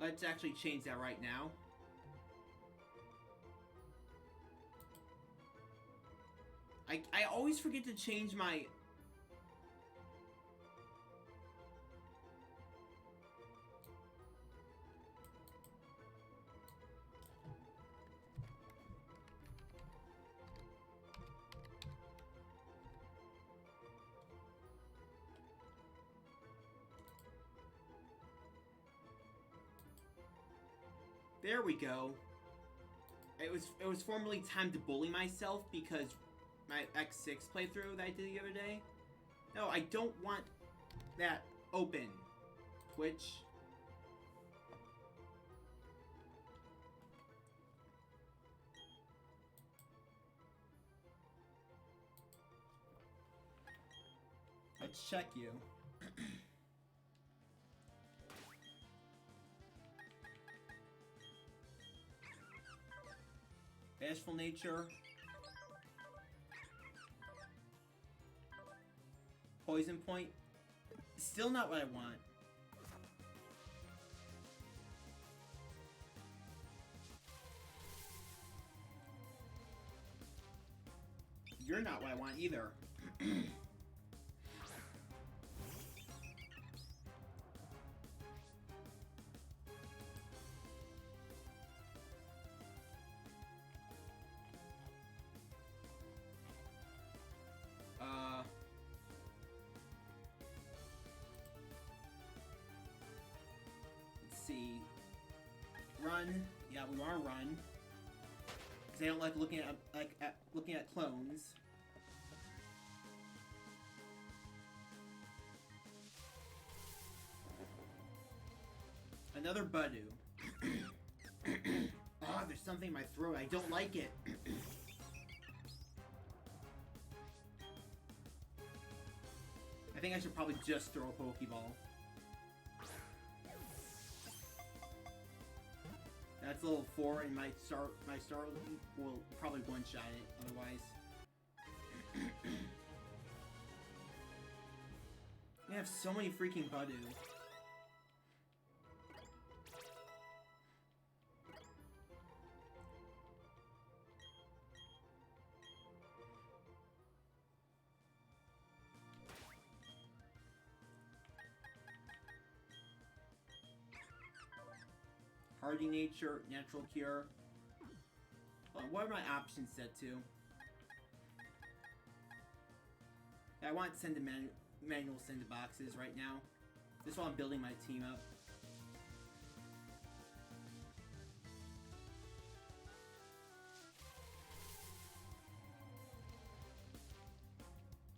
Let's actually change that right now. I always forget to change my... There we go. It was formerly time to bully myself because my X6 playthrough that I did the other day. No, I don't want that open. Twitch. Let's check you. Bashful nature. Poison point. Still not what I want. You're not what I want either. See, run. Yeah, we want to run because I don't like looking at clones. Another Budu. Oh, there's something in my throat. I don't like it. I think I should probably just throw a Pokeball. That's level 4, and my star will probably one-shot it otherwise. We have so many freaking Budu. Hardy nature, natural cure. What are my options set to? I want to send to manual send to boxes right now. Just while I'm building my team up.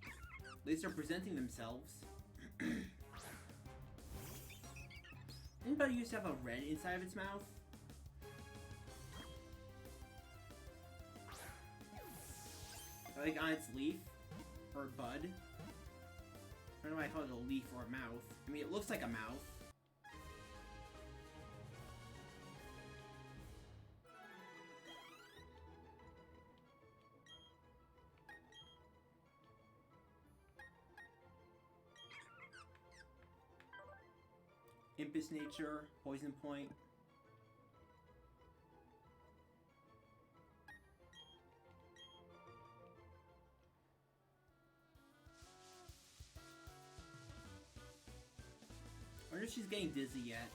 At least they're presenting themselves. Anybody used to have a red inside of its mouth? Like on its leaf? Or bud? don't know why I call it a leaf or a mouth. I mean, it looks like a mouth. Impus nature, poison point. I wonder if she's getting dizzy yet.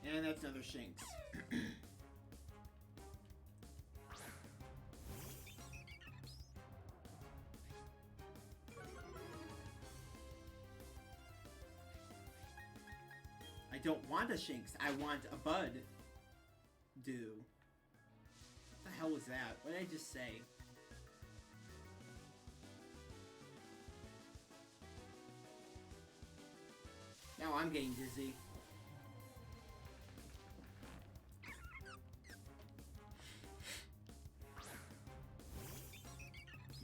And that's another Shinx. I don't want a Shinx, I want a Bud. Do. What the hell was that? What did I just say? Now I'm getting dizzy.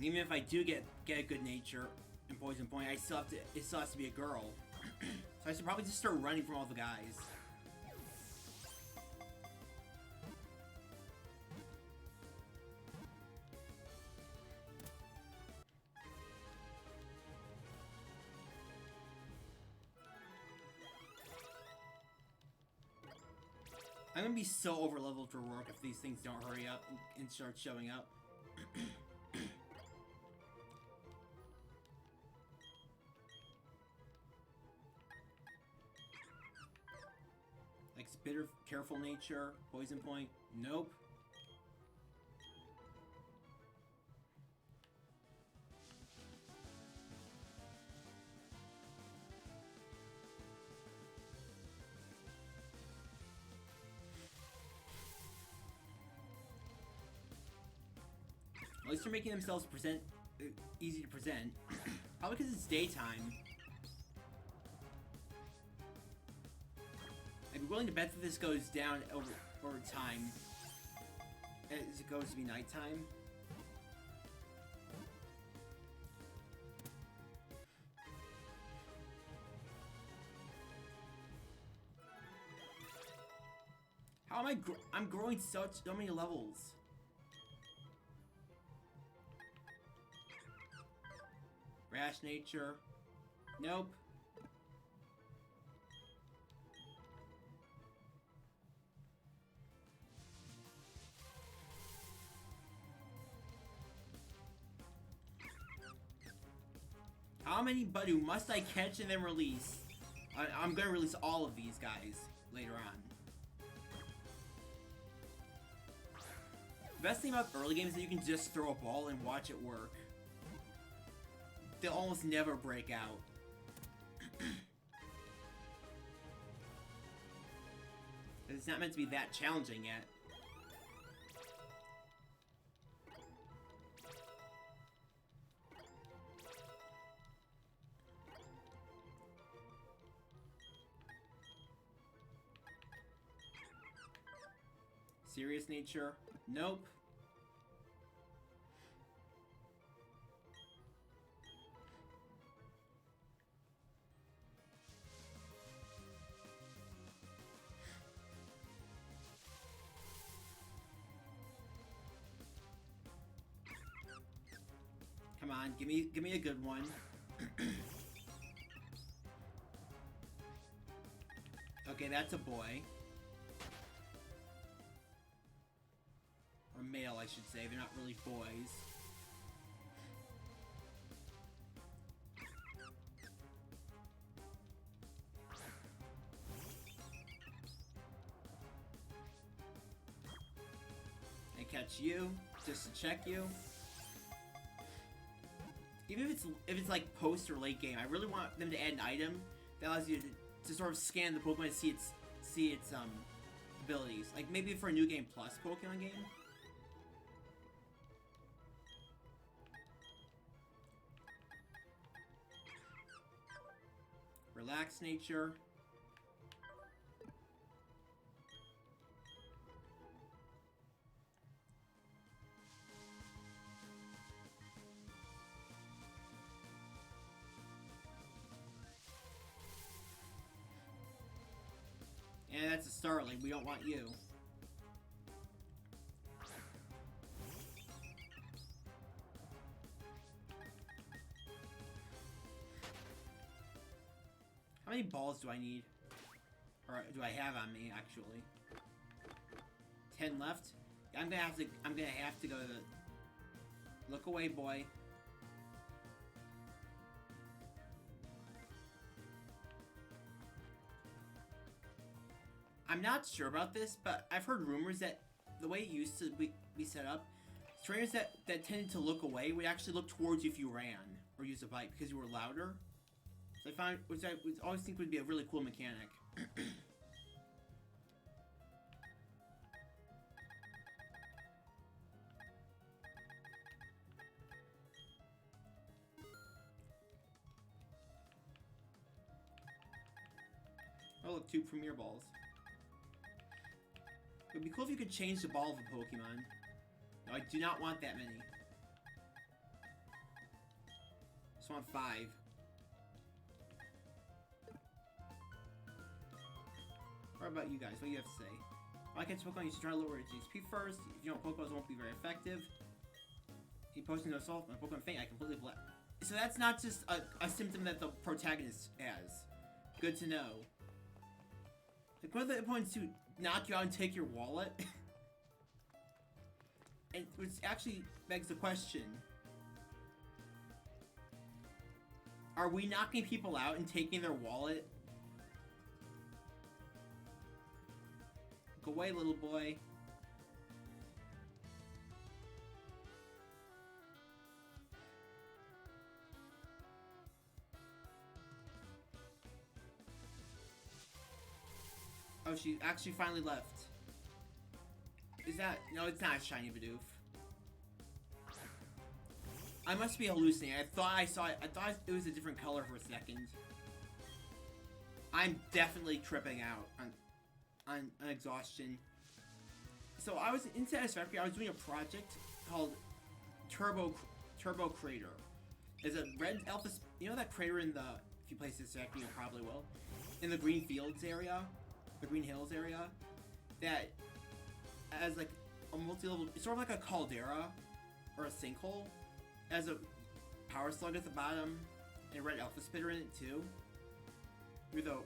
Even if I do get a good nature and poison point, it still has to be a girl. So I should probably just start running from all the guys. I'm gonna be so overleveled for work if these things don't hurry up and start showing up. Like bitter, careful nature, poison point. Nope. At least they're making themselves easy to present. Probably because it's daytime. I'd be willing to bet that this goes down over time as it goes to be nighttime. How am I'm growing so many levels. Rash nature. Nope. How many Budu must I catch and then release? I'm gonna release all of these guys later on. The best thing about early games is that you can just throw a ball and watch it work. They'll almost never break out. It's not meant to be that challenging yet. Serious nature? Nope. Come on, give me a good one. Okay, that's a boy. Or male, I should say. They're not really boys. I catch you, just to check you. Even if it's like post or late game, I really want them to add an item that allows you to sort of scan the Pokemon to see its abilities. Like maybe for a New Game Plus Pokemon game. Relaxed nature. And that's a starling. We don't want you. How many balls do I need? Or do I have on me, actually? 10 left? I'm gonna have to go to the... Look away, boy. I'm not sure about this, but I've heard rumors that the way it used to be set up, trainers that tended to look away would actually look towards you if you ran or use a bite because you were louder. So I found, which I always think would be a really cool mechanic. Oh look, 2 Premier Balls. It would be cool if you could change the ball of a Pokemon. No, I do not want that many. Just want 5. What about you guys? What do you have to say? Why can't Pokemon you should try to lower its HP first? If you don't, Pokeballs won't be very effective. He posted no assault. My Pokemon faint. I completely So that's not just a symptom that the protagonist has. Good to know. Like, what are the points to knock you out and take your wallet? And which actually begs the question. Are we knocking people out and taking their wallet? Go away, little boy. Oh, she actually finally left. Is that... No, it's not a shiny Bidoof. I must be hallucinating. I thought I saw it. I thought it was a different color for a second. I'm definitely tripping out on exhaustion. So I was in Satisfactory. I was doing a project called Turbo Crater. There's a red alpha... You know that crater in the... If you play Satisfactory, you probably will. In the Green Fields area? The Green Hills area? That has like a multi-level... It's sort of like a caldera. Or a sinkhole. Has a power slug at the bottom. And a red alpha spitter in it too. Through the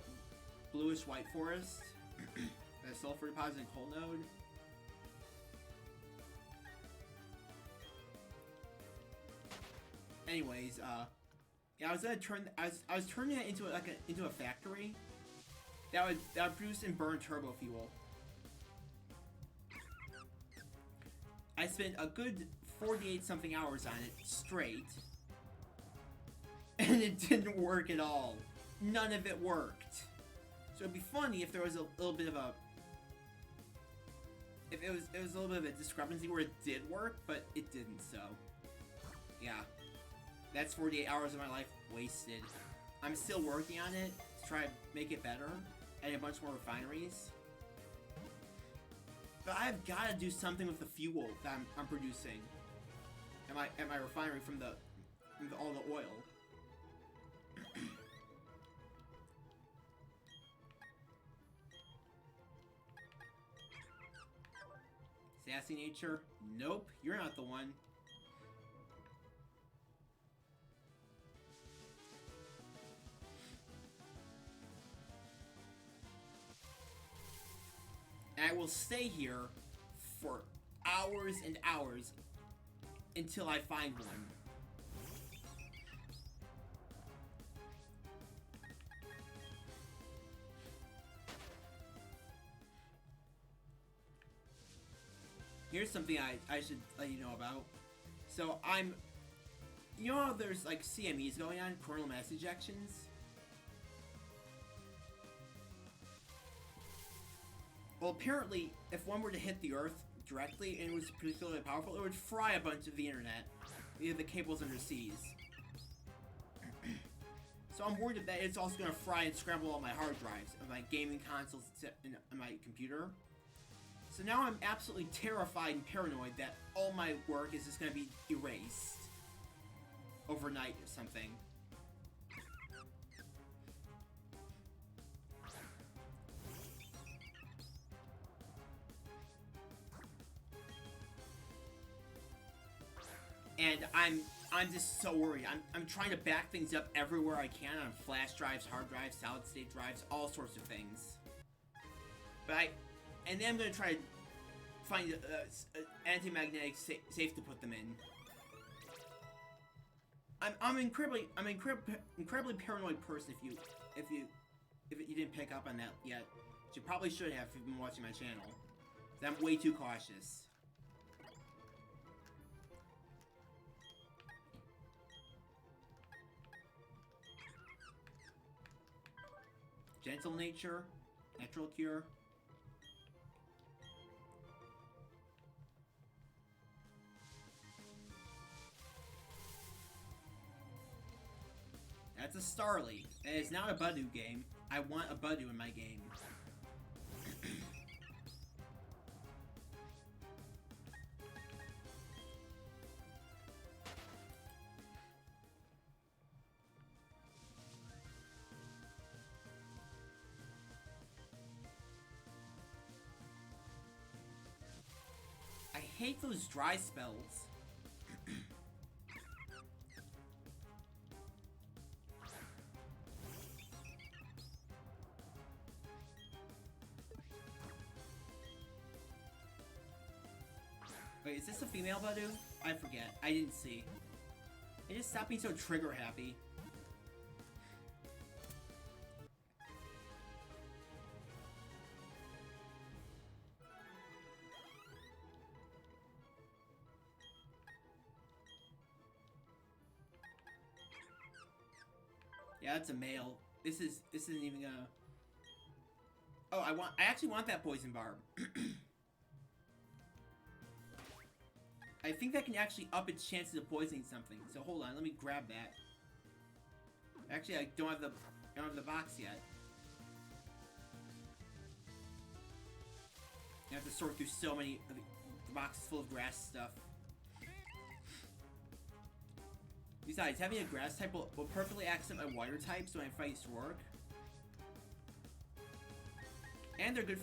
bluish white forest. A sulfur deposit and coal node. Anyways, yeah, I was gonna turn. I was turning it into into a factory that would produce and burn turbo fuel. I spent a good 48 something hours on it straight, and it didn't work at all. None of it worked. So it'd be funny if there was a little bit of a it was a little bit of a discrepancy where it did work, but it didn't. So yeah. That's 48 hours of my life wasted. I'm still working on it to try to make it better, adding a bunch more refineries. But I've got to do something with the fuel that I'm producing at my refinery from all the oil. Sassy nature? Nope, you're not the one. And I will stay here for hours and hours until I find one. Here's something I should let you know about. So you know how there's like CMEs going on, coronal mass ejections? Well, apparently, if one were to hit the Earth directly and it was particularly powerful, it would fry a bunch of the internet via the cables underseas. So I'm worried that it's also going to fry and scramble all my hard drives of my gaming consoles and my computer. So now I'm absolutely terrified and paranoid that all my work is just going to be erased overnight or something. and I'm just so worried. I'm trying to back things up everywhere I can on flash drives, hard drives, solid state drives, all sorts of things. But and then I'm gonna try to find anti-magnetic safe to put them in. I'm incredibly paranoid person. If you didn't pick up on that yet, which you probably should have if you've been watching my channel. I'm way too cautious. Gentle nature, natural cure. That's a Starly. And it's not a Budew game. I want a Budew in my game. I hate those dry spells. Wait, is this a female Budew? I forget. I didn't see. It just stopped being so trigger happy. Yeah, that's a male. This isn't even gonna. Oh, I actually want that poison barb. I think that can actually up its chances of poisoning something. So hold on, let me grab that. Actually, I don't have the box yet. I have to sort through so many of the boxes full of grass stuff. Besides, having a grass type will perfectly accent my water types when I fight Sork. And they're good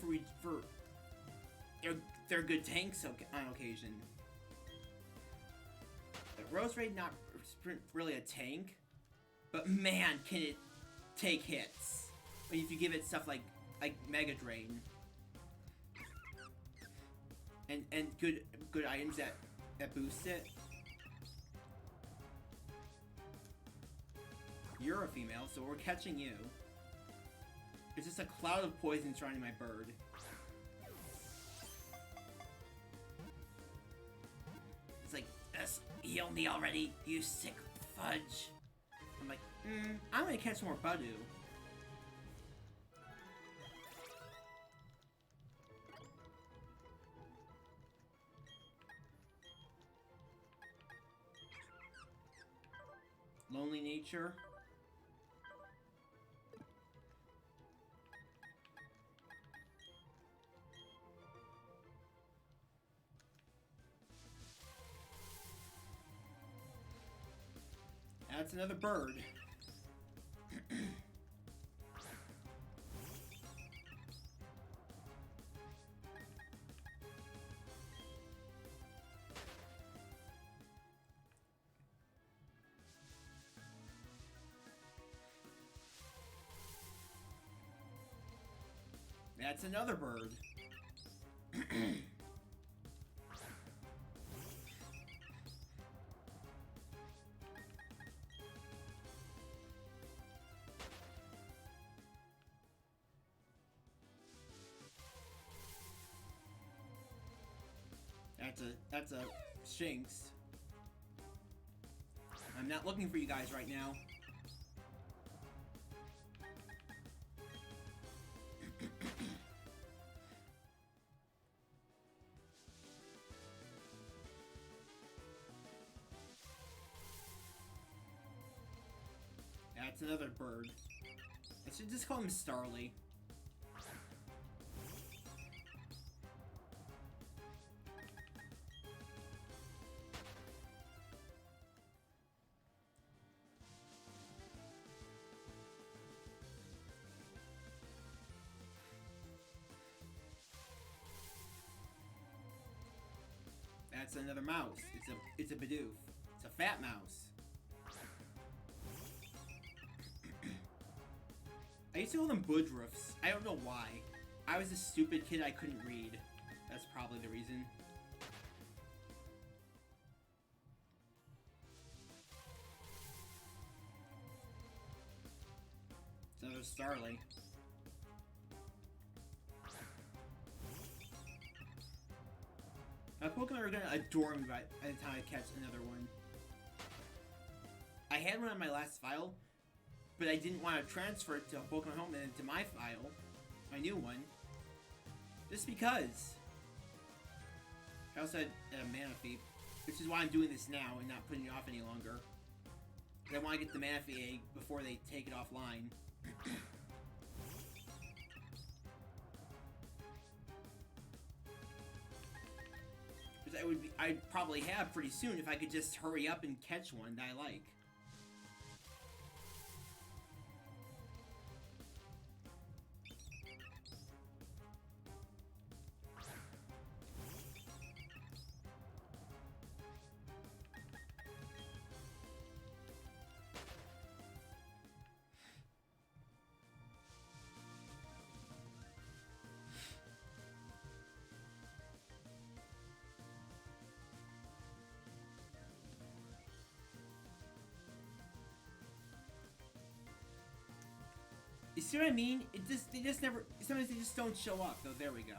they're good tanks on occasion. Roserade not really a tank, but man, can it take hits if you give it stuff like Mega Drain and good items that boost it. You're a female, so we're catching you. There's just a cloud of poison surrounding my bird. It's like, heal me already, you sick fudge. I'm like, I'm gonna catch more Budew. Lonely nature. That's another bird. That's another bird. That's a Shinx. I'm not looking for you guys right now. That's another bird. I should just call him Starly. That's another mouse. It's a Bidoof. It's a fat mouse. I used to call them Budruffs. I don't know why. I was a stupid kid, I couldn't read. That's probably the reason. It's another Starly. My Pokemon are gonna adore me by the time I catch another one. I had one on my last file, but I didn't want to transfer it to Pokemon Home and into my file, my new one, just because. I also had a Manaphy, which is why I'm doing this now and not putting it off any longer. I want to get the Manaphy egg before they take it offline. Because I'd probably have pretty soon if I could just hurry up and catch one that I like. You see what I mean? They just never. Sometimes they just don't show up. So there we go.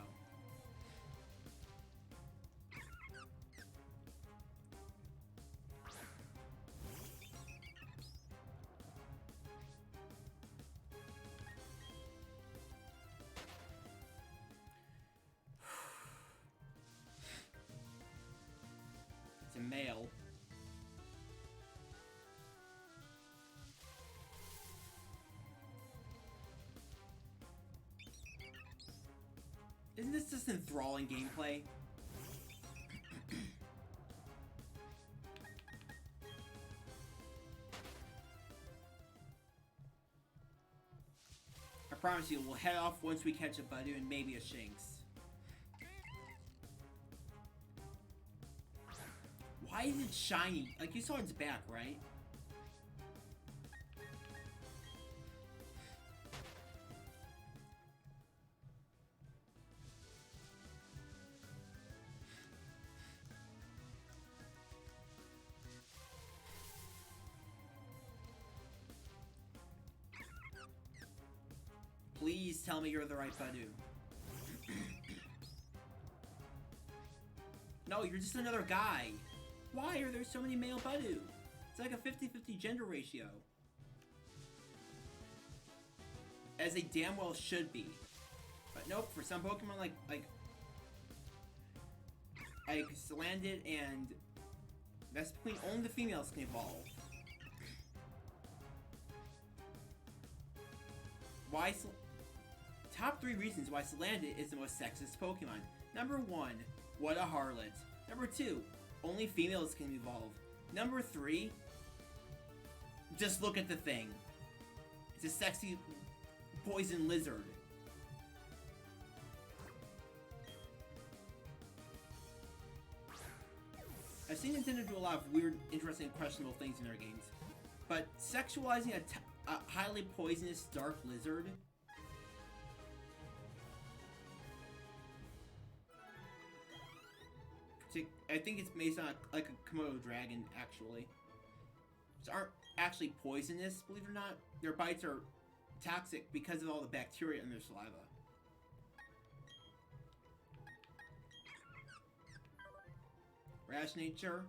It's a male. Isn't this just enthralling gameplay? I promise you, we'll head off once we catch a Budew and maybe a Shinx. Why is it shiny? Like, you saw its back, right? Please tell me you're the right Budew. No, you're just another guy. Why are there so many male Budew? It's like a 50-50 gender ratio. As they damn well should be. But nope, for some Pokemon like Salandit and Vespiquen, only the females can evolve. Why Top 3 reasons why Salandit is the most sexist Pokemon. Number 1, what a harlot. Number 2, only females can evolve. Number 3, just look at the thing. It's a sexy poison lizard. I've seen Nintendo do a lot of weird, interesting, questionable things in their games. But sexualizing a highly poisonous dark lizard? I think it's based on like a Komodo dragon, actually. These aren't actually poisonous, believe it or not. Their bites are toxic because of all the bacteria in their saliva. Rash nature.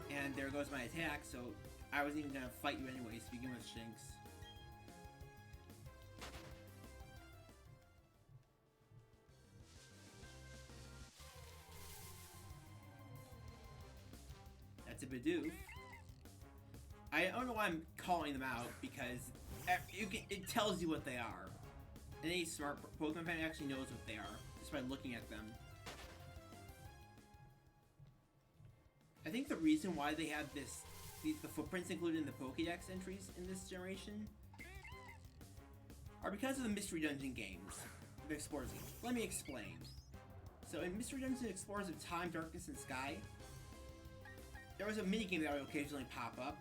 And there goes my attack, so I wasn't even gonna fight you anyways to begin with, Shinx. That's a Bidoof. I don't know why I'm calling them out, because it tells you what they are. any smart Pokemon fan actually knows what they are just by looking at them. I think the reason why they have the footprints included in the Pokédex entries in this generation are because of the Mystery Dungeon games, the Explorers games. Let me explain. So in Mystery Dungeon Explorers of Time, Darkness, and Sky, there was a minigame that would occasionally pop up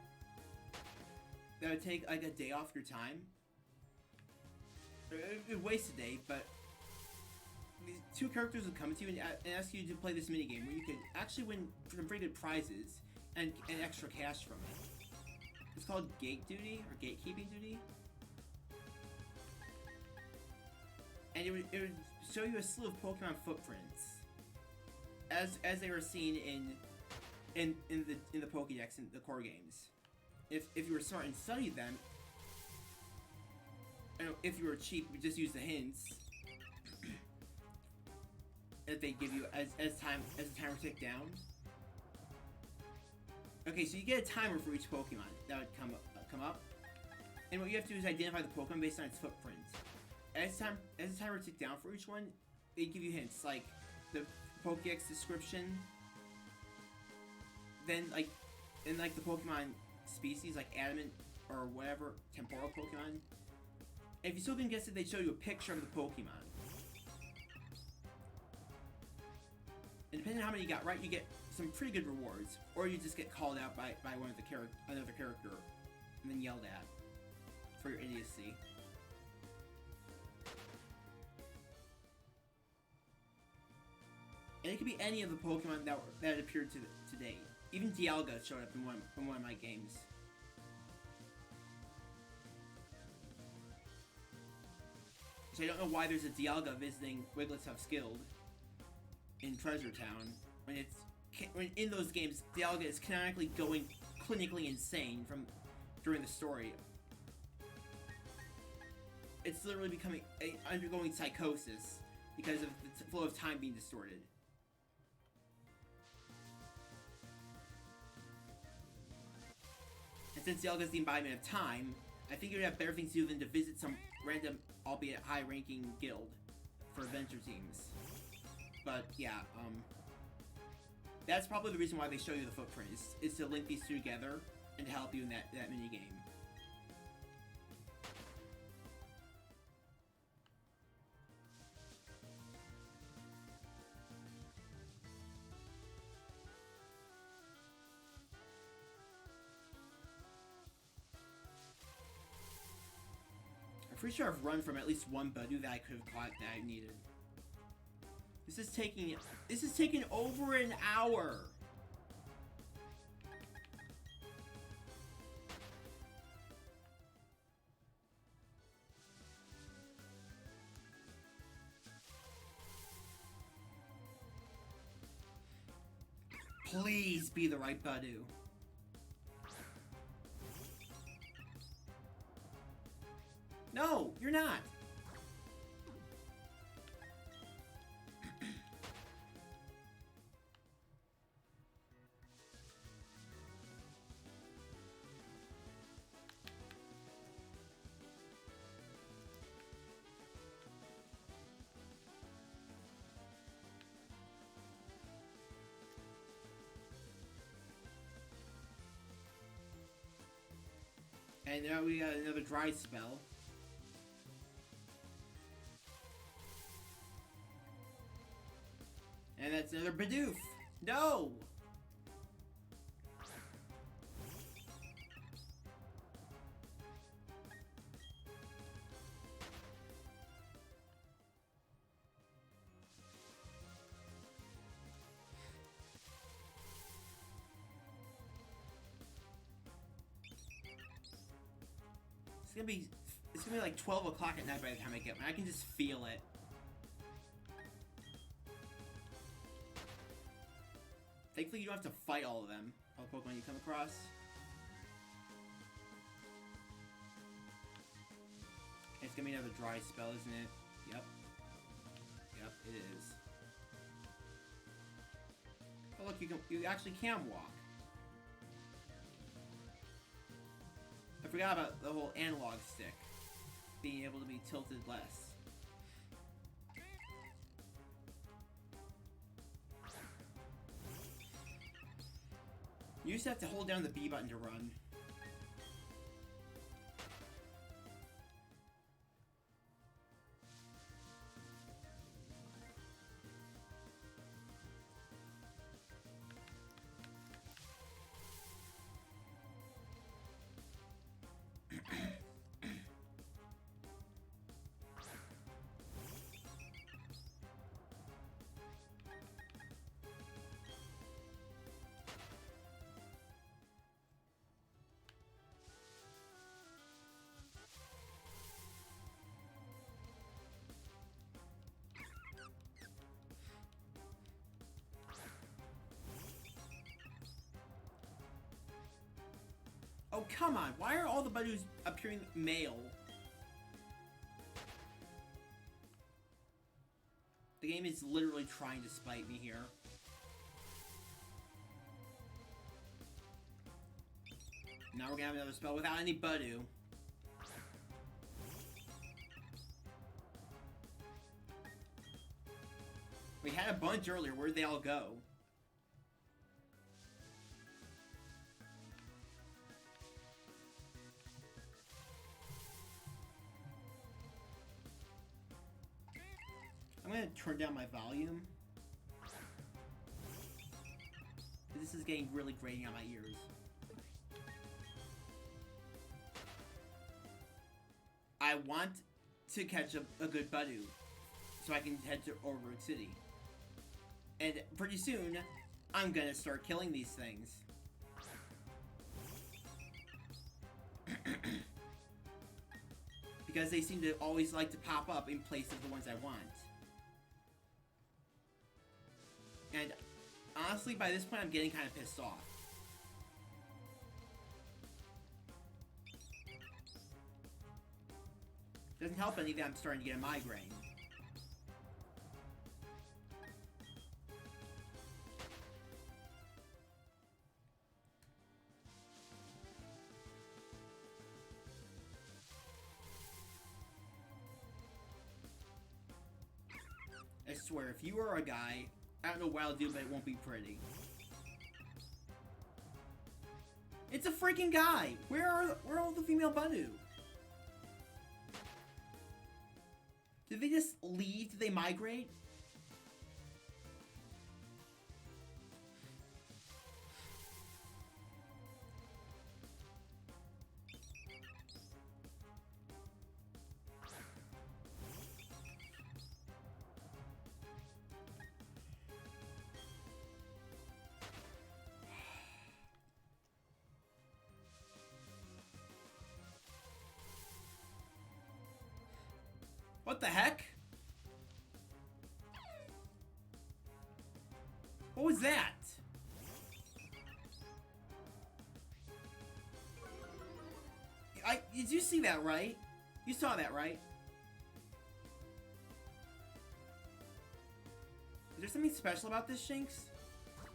that would take like a day off your time. It would waste a day, but these two characters would come to you and ask you to play this minigame where you could actually win some pretty good prizes and extra cash from it. It's called Gate Duty or Gatekeeping Duty. And it would show you a slew of Pokemon footprints as they were seen in the Pokédex in the core games. If you were smart and studied them, and if you were cheap, you just use the hints that they give you as the timer tick down. Okay, so you get a timer for each Pokemon that would come up, and what you have to do is identify the Pokemon based on its footprint. As the timer tick down for each one, they give you hints like the Pokédex description, then like the Pokemon species like Adamant or whatever temporal Pokemon. And if you still didn't guess it, they show you a picture of the Pokemon. And depending on how many you got right, you get some pretty good rewards, or you just get called out by one of another character, and then yelled at for your idiocy. And it could be any of the Pokemon that appeared to date. Even Dialga showed up in one of my games. So I don't know why there's a Dialga visiting Wigglytuff's guild in Treasure Town when in those games Dialga is canonically going clinically insane during the story. It's literally undergoing psychosis because of the flow of time being distorted. And since Dialga's the embodiment of time, I think you would have better things to do than to visit some random, albeit high-ranking guild for adventure teams. But yeah, that's probably the reason why they show you the footprint, is to link these two together and to help you in that mini game. I'm pretty sure I've run from at least one Budew that I could have caught that I needed. This is taking over an hour. Please be the right Budew. No, you're not. And now we got another dry spell. And that's another Bidoof! No! It's gonna be like 12 o'clock at night by the time I get one. I can just feel it. Thankfully, you don't have to fight all of them, all the Pokemon you come across. It's gonna be another dry spell, isn't it? Yep. Yep, it is. Oh look, you actually can walk. I forgot about the whole analog stick being able to be tilted less. You used to have to hold down the B button to run. Oh, come on. Why are all the Badus appearing male? The game is literally trying to spite me here. Now we're gonna have another spell without any Badu. We had a bunch earlier. Where'd they all go? I'm gonna turn down my volume. This is getting really grating on my ears. I want to catch a good Badu so I can head to Overworld City. And pretty soon, I'm gonna start killing these things. Because they seem to always like to pop up in place of the ones I want. And honestly, by this point, I'm getting kind of pissed off. Doesn't help any that I'm starting to get a migraine. I swear, if you are a guy, I don't know what I'll do, but it won't be pretty. It's a freaking guy! Where are all the female Badu? Did they just leave? Did they migrate? What the heck? What was that? Did you see that, right? You saw that, right? Is there something special about this, Shinx?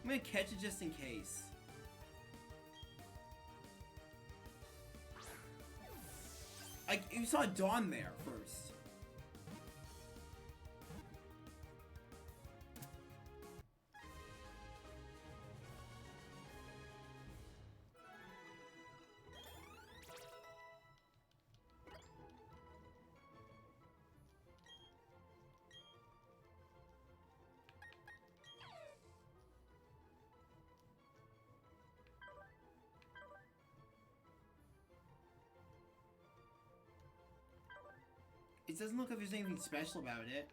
I'm gonna catch it just in case. You saw Dawn there first. It doesn't look like there's anything special about it.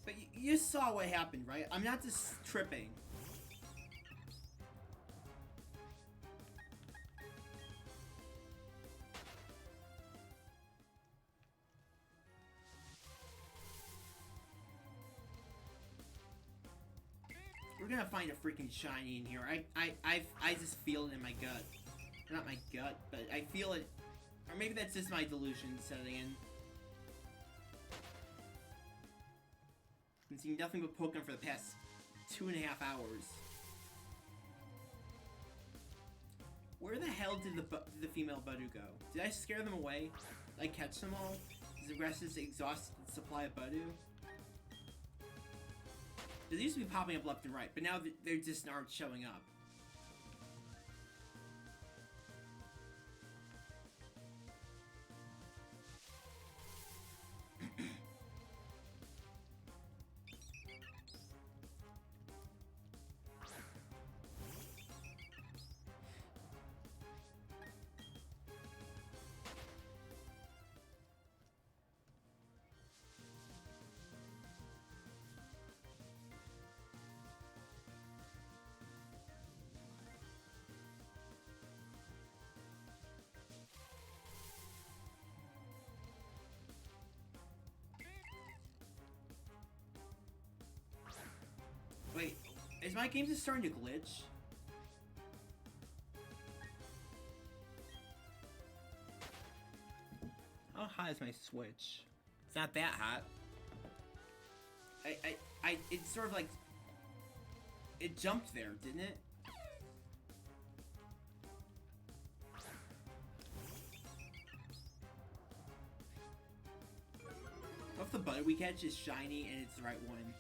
But you saw what happened, right? I'm not just tripping. We're gonna find a freaking shiny in here. I just feel it in my gut. Not my gut, but I feel it. Or maybe that's just my delusion setting in. I've been seeing nothing but Pokemon for the past 2.5 hours. Where the hell did the female Budu go? Did I scare them away? Did I catch them all? Is the rest of this exhausted supply of Budu? They used to be popping up left and right, but now they just aren't showing up. Wait, is my game just starting to glitch? How hot is my Switch? It's not that hot. It's sort of like... It jumped there, didn't it? What if the butter we catch is shiny and it's the right one?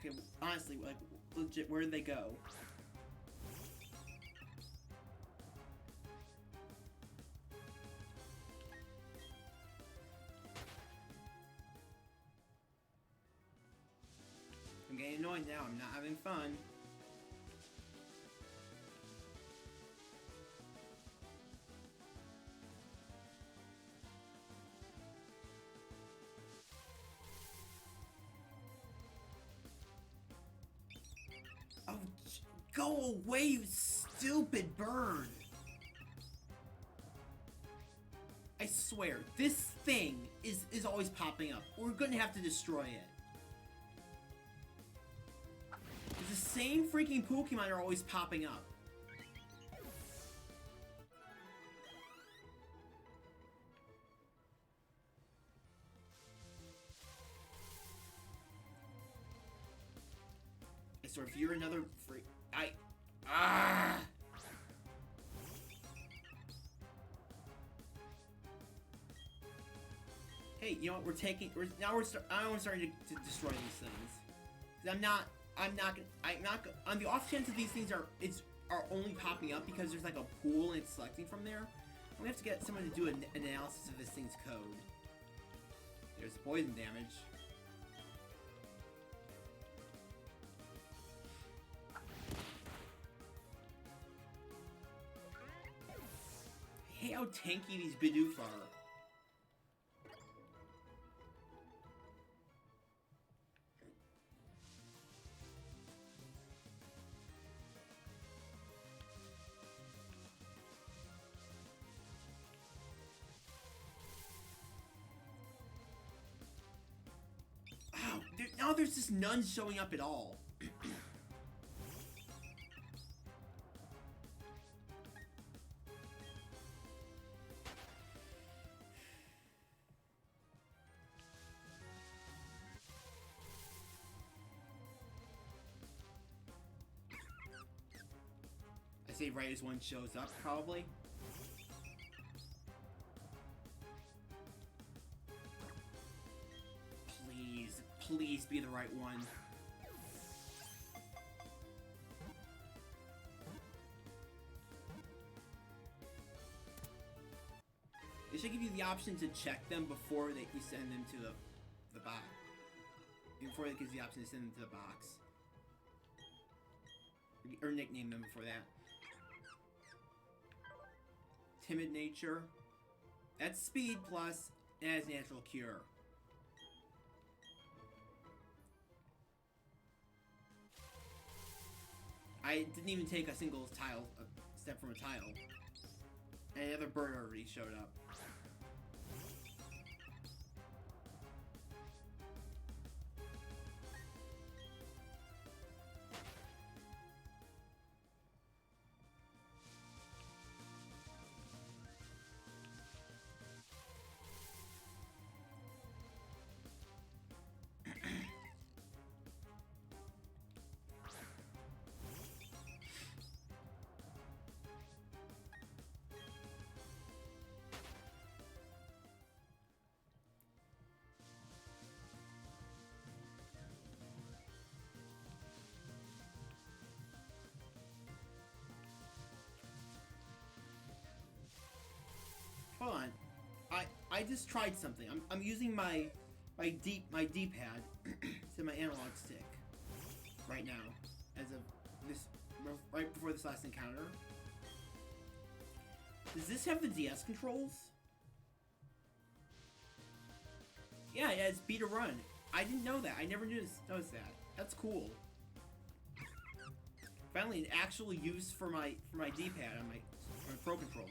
Okay, honestly, like, legit, where did they go? I'm getting annoyed now, I'm not having fun. Oh, go away, you stupid bird! I swear, this thing is always popping up. We're gonna have to destroy it. The same freaking Pokemon are always popping up. So if you're another freak, Hey, you know what? Now we're starting to destroy these things. 'Cause I'm not on the off chance that these things are only popping up because there's like a pool and it's selecting from there. I'm gonna have to get someone to do an analysis of this thing's code. There's the poison damage. Hey, how tanky these Bidoof are. Oh, now there's just none showing up at all. I say right as one shows up, probably. Please be the right one. They should give you the option to check them before you send them to the box. Before it gives you the option to send them to the box. Or nickname them before that. Timid nature. That's speed plus, and has natural cure. I didn't even take a single step from a tile. And another bird already showed up. I just tried something. I'm using my D-pad to my analog stick right now, as of this right before this last encounter. Does this have the DS controls? Yeah, it has B to run. I didn't know that. I never noticed that. That's cool. Finally, an actual use for my D-pad on my Pro controller.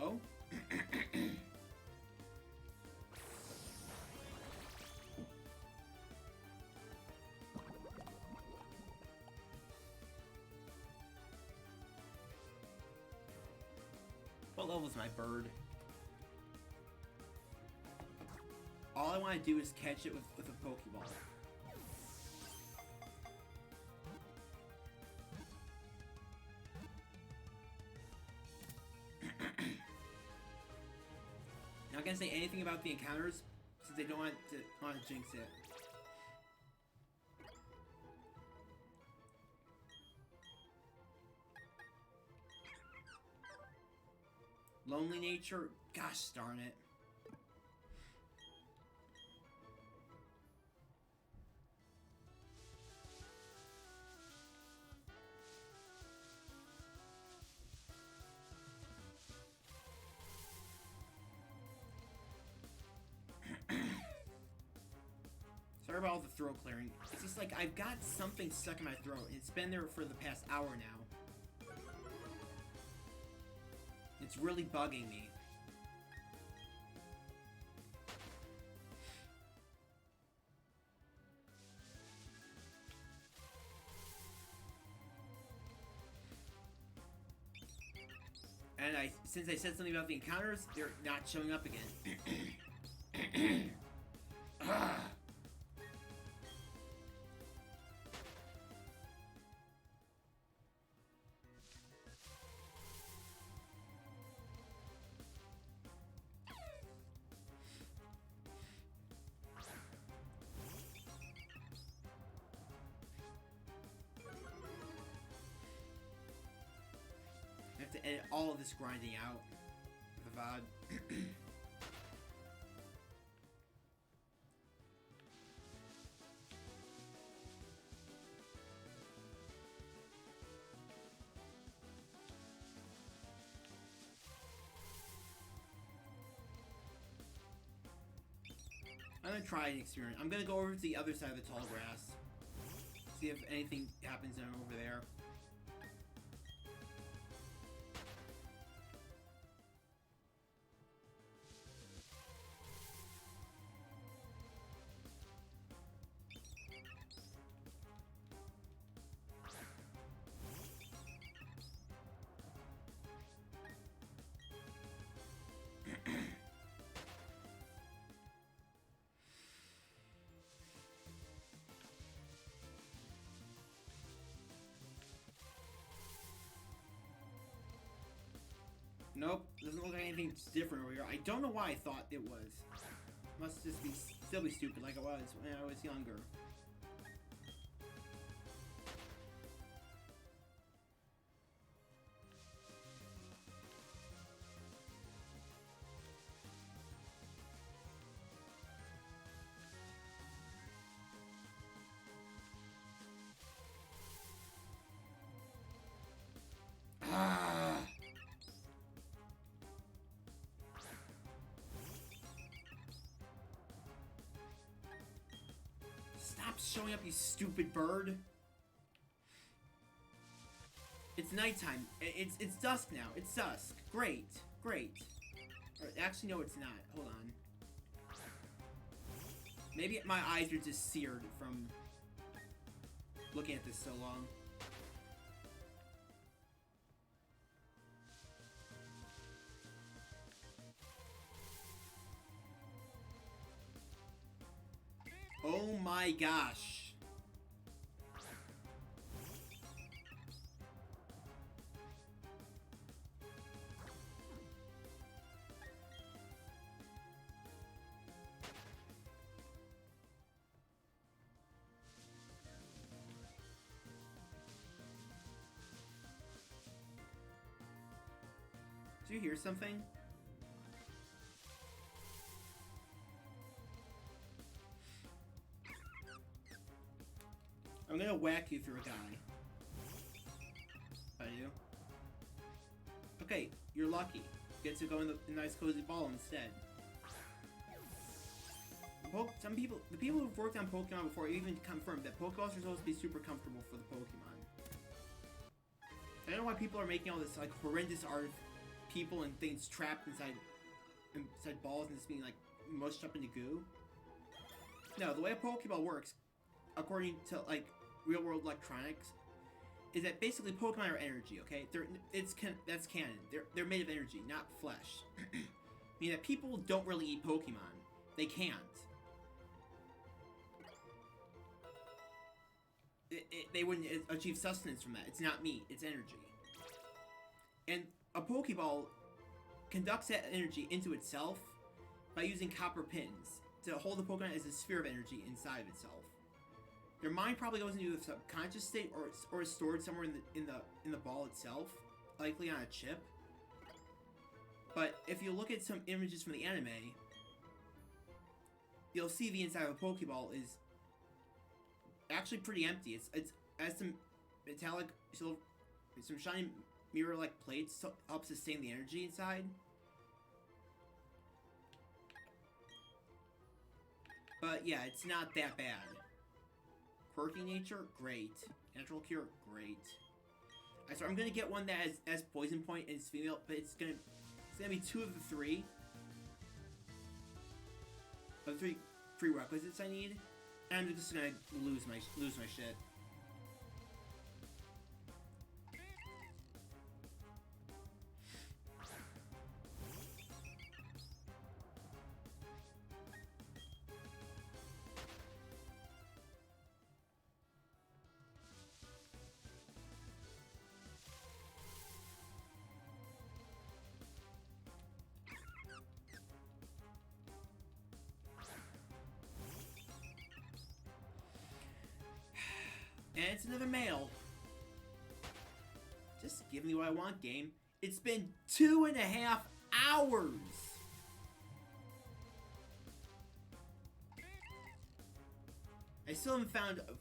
Oh. What level is my bird? All I want to do is catch it with a Pokeball. Not gonna say anything about the encounters since I don't want to jinx it. Lonely nature? Gosh darn it. Sorry about all the throat clearing. It's just like I've got something stuck in my throat. It's been there for the past hour now. It's really bugging me. And since I said something about the encounters, they're not showing up again. Ah. I have to edit all of this grinding out with a VOD. I'm gonna try an experiment. I'm gonna go over to the other side of the tall grass. See if anything happens over there. Nope, doesn't look like anything's different over here. I don't know why I thought it was. Must just be still be stupid like it was when I was younger. Stop showing up, you stupid bird. It's nighttime. It's dusk now. It's dusk. Great. Great. Or, actually, no, it's not. Hold on. Maybe my eyes are just seared from looking at this so long. Oh my gosh. Do you hear something? I'm gonna whack you through a guy. By you. Okay, you're lucky. Get to go in the nice cozy ball instead. Some people, the people who've worked on Pokemon before even confirmed that Pokeballs are supposed to be super comfortable for the Pokemon. I don't know why people are making all this like horrendous art of people and things trapped inside balls and just being like mushed up into goo. No, the way a Pokeball works, according to like real world electronics, is that basically Pokemon are energy. Okay, that's canon. They're made of energy, not flesh. Meaning that people don't really eat Pokemon. They can't. They wouldn't achieve sustenance from that. It's not meat, it's energy. And a Pokeball conducts that energy into itself by using copper pins to hold the Pokemon as a sphere of energy inside of itself. Their mind probably goes into a subconscious state or is stored somewhere in the ball itself, likely on a chip. But if you look at some images from the anime, you'll see the inside of a Pokeball is actually pretty empty. It has some metallic, some shiny mirror-like plates to help sustain the energy inside. But yeah, it's not that bad. Quirky nature, great. Natural cure, great. So I'm gonna get one that has poison point and it's female, but it's gonna be 2 of the 3. Of the 3 prerequisites I need. And I'm just gonna lose my shit. And it's another male. Just give me what I want, game. It's been 2.5 hours. I still haven't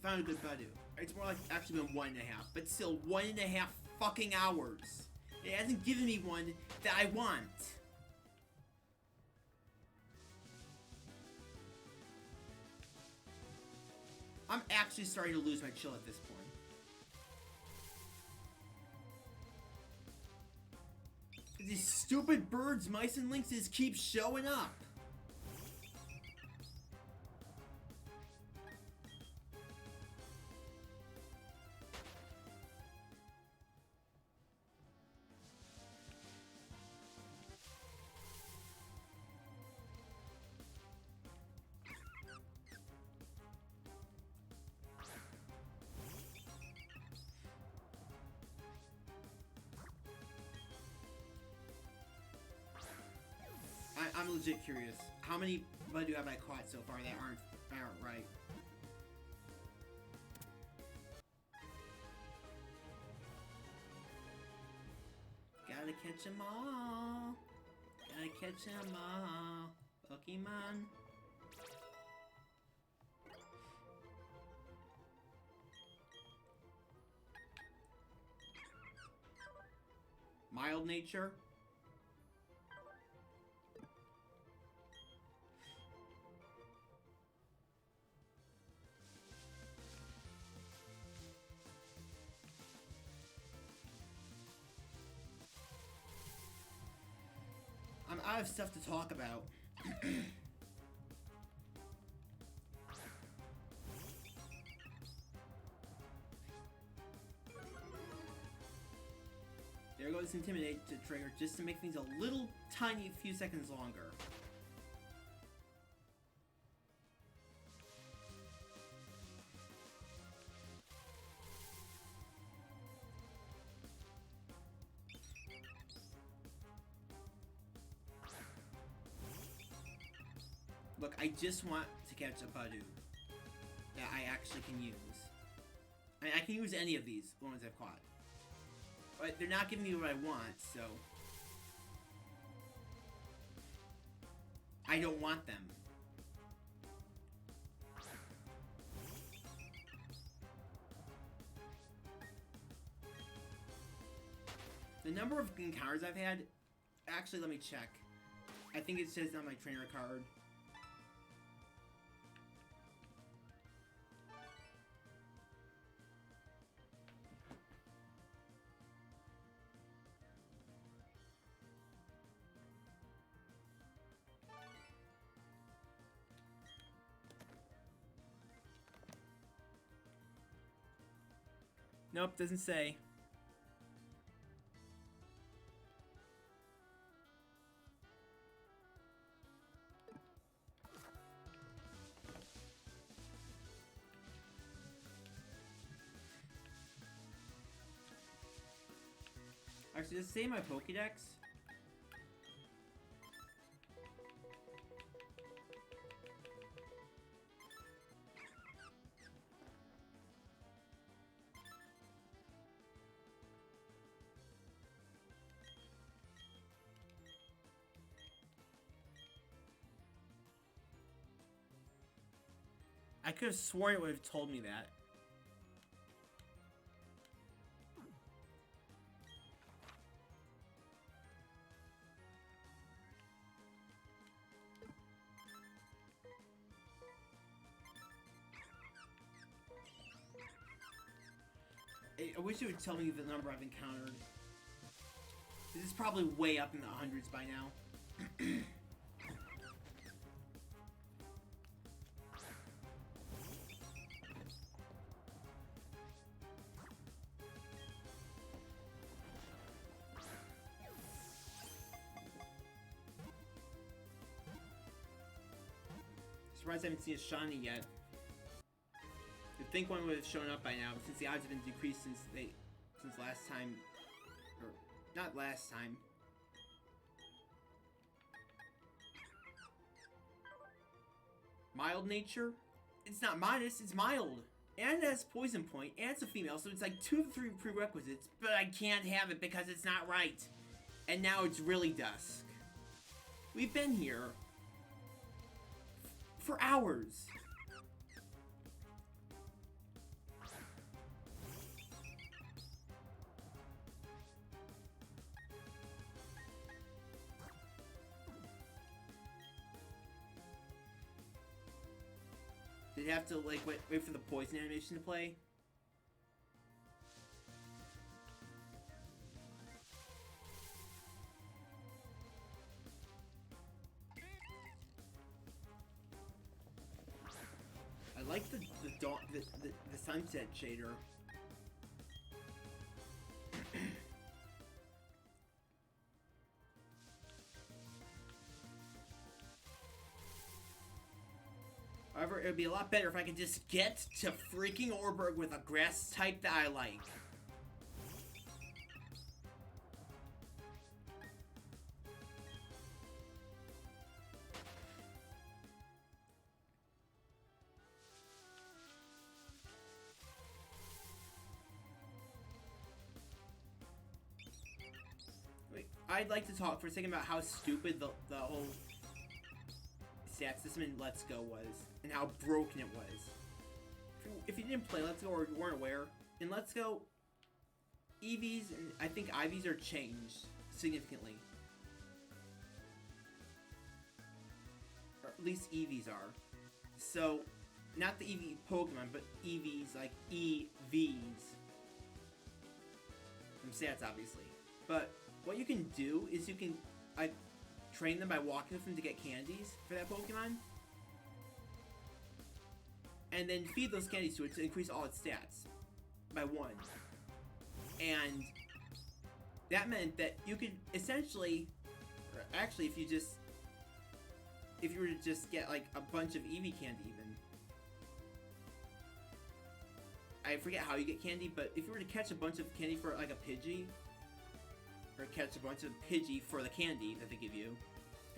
found a good Badu. It's more like actually been 1.5, but still 1.5 fucking hours. It hasn't given me one that I want. I'm actually starting to lose my chill at this point. These stupid birds, mice, and lynxes keep showing up. I'm legit curious. How many Badu have I caught so far that aren't right? Gotta catch 'em all. Gotta catch 'em all. Pokemon. Mild nature. I'm out of stuff to talk about. There goes Intimidate to trigger just to make things a little tiny few seconds longer. Look, I just want to catch a Badu that I actually can use. I mean, I can use any of these, the ones I've caught. But they're not giving me what I want, so... I don't want them. The number of encounters I've had, actually, let me check. I think it says on my trainer card. Nope, doesn't say. Actually, does it say my Pokédex? I could have sworn it would have told me that. I wish it would tell me the number I've encountered. This is probably way up in the hundreds by now. Surprised I haven't seen a shiny yet. You'd think one would have shown up by now, but since the odds have been decreased since last time, or not last time. Mild nature? It's not modest, it's mild. And it has poison point, and it's a female, so it's like 2 of the 3 prerequisites, but I can't have it because it's not right. And now it's really dusk. We've been here for hours. Did you have to like wait for the poison animation to play? I like the sunset shader. However, it would be a lot better if I could just get to freaking Orberg with a grass type that I like. Wait, I'd like to talk for a second about how stupid the whole stat system in Let's Go was, and how broken it was. If you didn't play Let's Go or weren't aware, in Let's Go, EVs and I think IVs are changed significantly. Or at least EVs are. So, not the EV Pokemon, but EVs like EVs. From stats, obviously. But what you can do is you can train them by walking with them to get candies for that Pokemon. And then feed those candies to it to increase all its stats by 1. And that meant that you could essentially, actually if you were to just get like a bunch of Eevee candy even. I forget how you get candy, but if you were to catch a bunch of candy for like a Pidgey, or catch a bunch of Pidgey for the candy that they give you,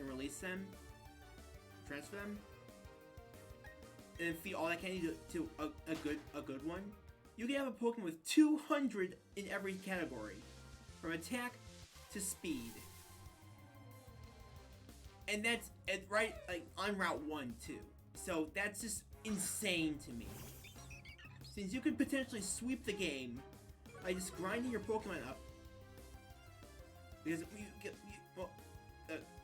and release them, transfer them, and feed all that candy to a good one, you can have a Pokemon with 200 in every category, from attack to speed. And that's right, like, on Route 1, too. So that's just insane to me. Since you could potentially sweep the game by just grinding your Pokemon up. Because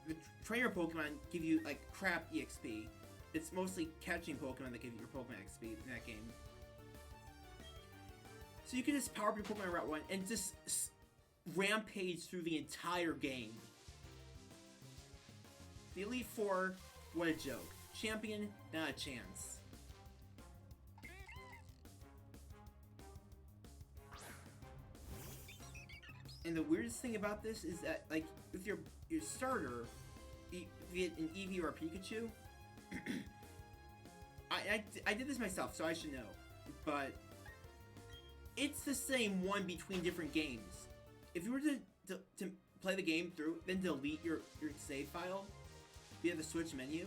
the trainer Pokemon give you, like, crap EXP. It's mostly catching Pokemon that give you your Pokemon XP in that game. So you can just power up your Pokemon Route 1 and just rampage through the entire game. The Elite Four, what a joke. Champion, not a chance. And the weirdest thing about this is that, like, with your starter, be it an Eevee or a Pikachu, I did this myself, so I should know, but it's the same one between different games. If you were to play the game through, then delete your save file via the Switch menu,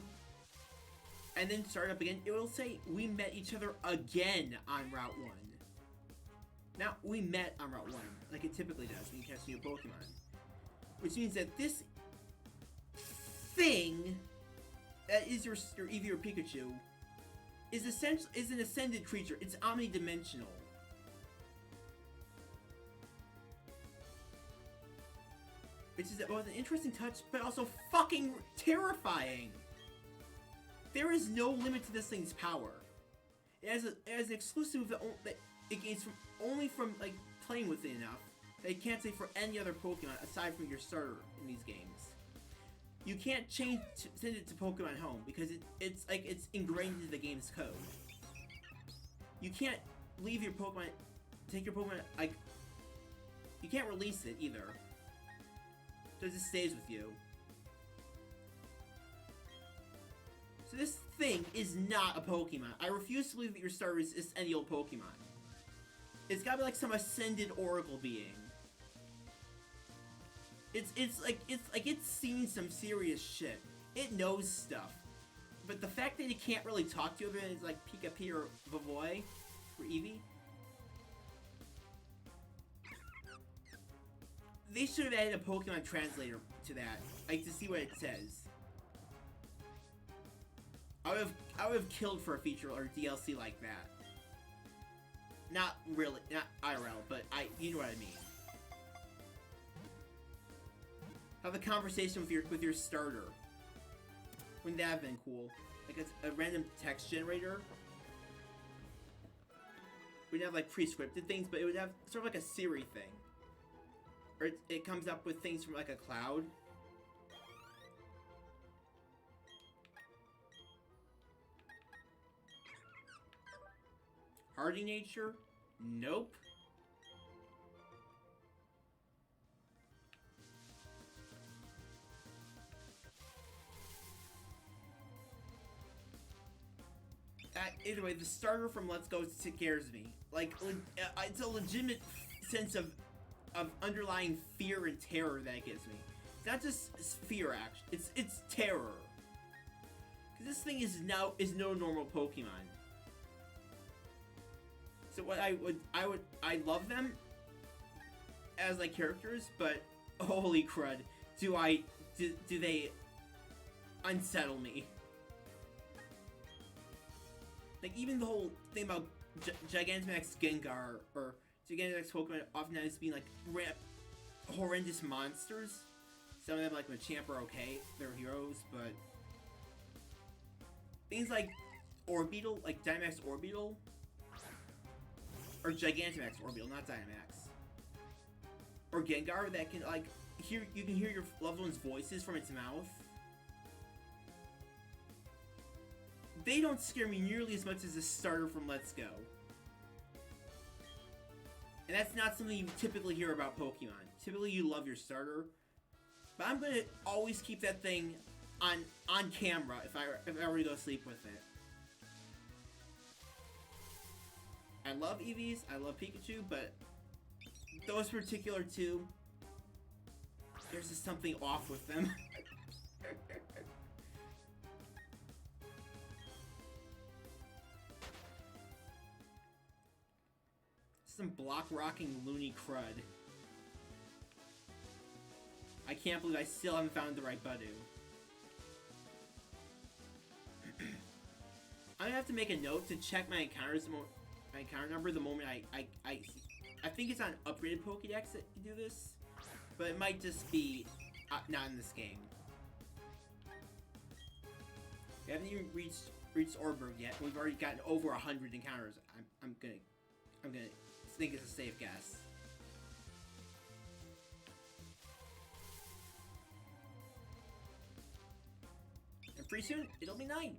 and then start up again, it will say, we met each other again on Route 1. Now, we met on Route 1, like it typically does when you catch new Pokemon. Which means that this thing that is your Eevee or Pikachu is an ascended creature. It's omnidimensional. Which is both an interesting touch, but also fucking terrifying. There is no limit to this thing's power. It has an exclusive that it gains only from like playing with it enough that you can't say for any other Pokemon aside from your starter in these games. You can't send it to Pokemon Home because it's ingrained into the game's code. You can't leave your Pokemon, take your Pokemon, like, you can't release it either. So it just stays with you. So this thing is not a Pokemon. I refuse to believe that your starter is any old Pokemon. It's gotta be like some ascended Oracle being. It's like it's seen some serious shit. It knows stuff. But the fact that it can't really talk to you other than it's like Pika-Pii or Vavoy for Eevee. They should have added a Pokemon translator to that, like to see what it says. I would have killed for a feature or DLC like that. Not really, not IRL, but you know what I mean. Have a conversation with your starter. Wouldn't that have been cool? Like a random text generator. We'd have like pre-scripted things, but it would have sort of like a Siri thing. Or it comes up with things from like a cloud. Hardy nature? Nope. Either way, the starter from Let's Go scares me. Like, it's a legitimate sense of underlying fear and terror that it gives me. It's not just fear, actually. It's terror. Because this thing is no normal Pokemon. So what I love them as like characters, but holy crud, do they unsettle me? Like even the whole thing about Gigantamax Gengar or Gigantamax Pokemon oftentimes being like horrendous monsters. Some of them like Machamp are okay, they're heroes, but things like Orbeetle, like Dynamax Orbeetle. Or Gigantamax Orbeetle, not Dynamax. Or Gengar that can like you can hear your loved one's voices from its mouth. They don't scare me nearly as much as a starter from Let's Go. And that's not something you typically hear about Pokemon. Typically you love your starter. But I'm gonna always keep that thing on camera if I were to go sleep with it. I love Eevees, I love Pikachu, but those particular two, there's just something off with them. Some block-rocking loony crud. I can't believe I still haven't found the right Budew. I'm gonna have to make a note to check my encounters, my encounter number the moment I think it's on upgraded Pokédex that you do this, but it might just be not in this game. We haven't even reached Orberg yet. We've already gotten over 100 encounters. I'm gonna think it's a safe guess. And pretty soon it'll be night,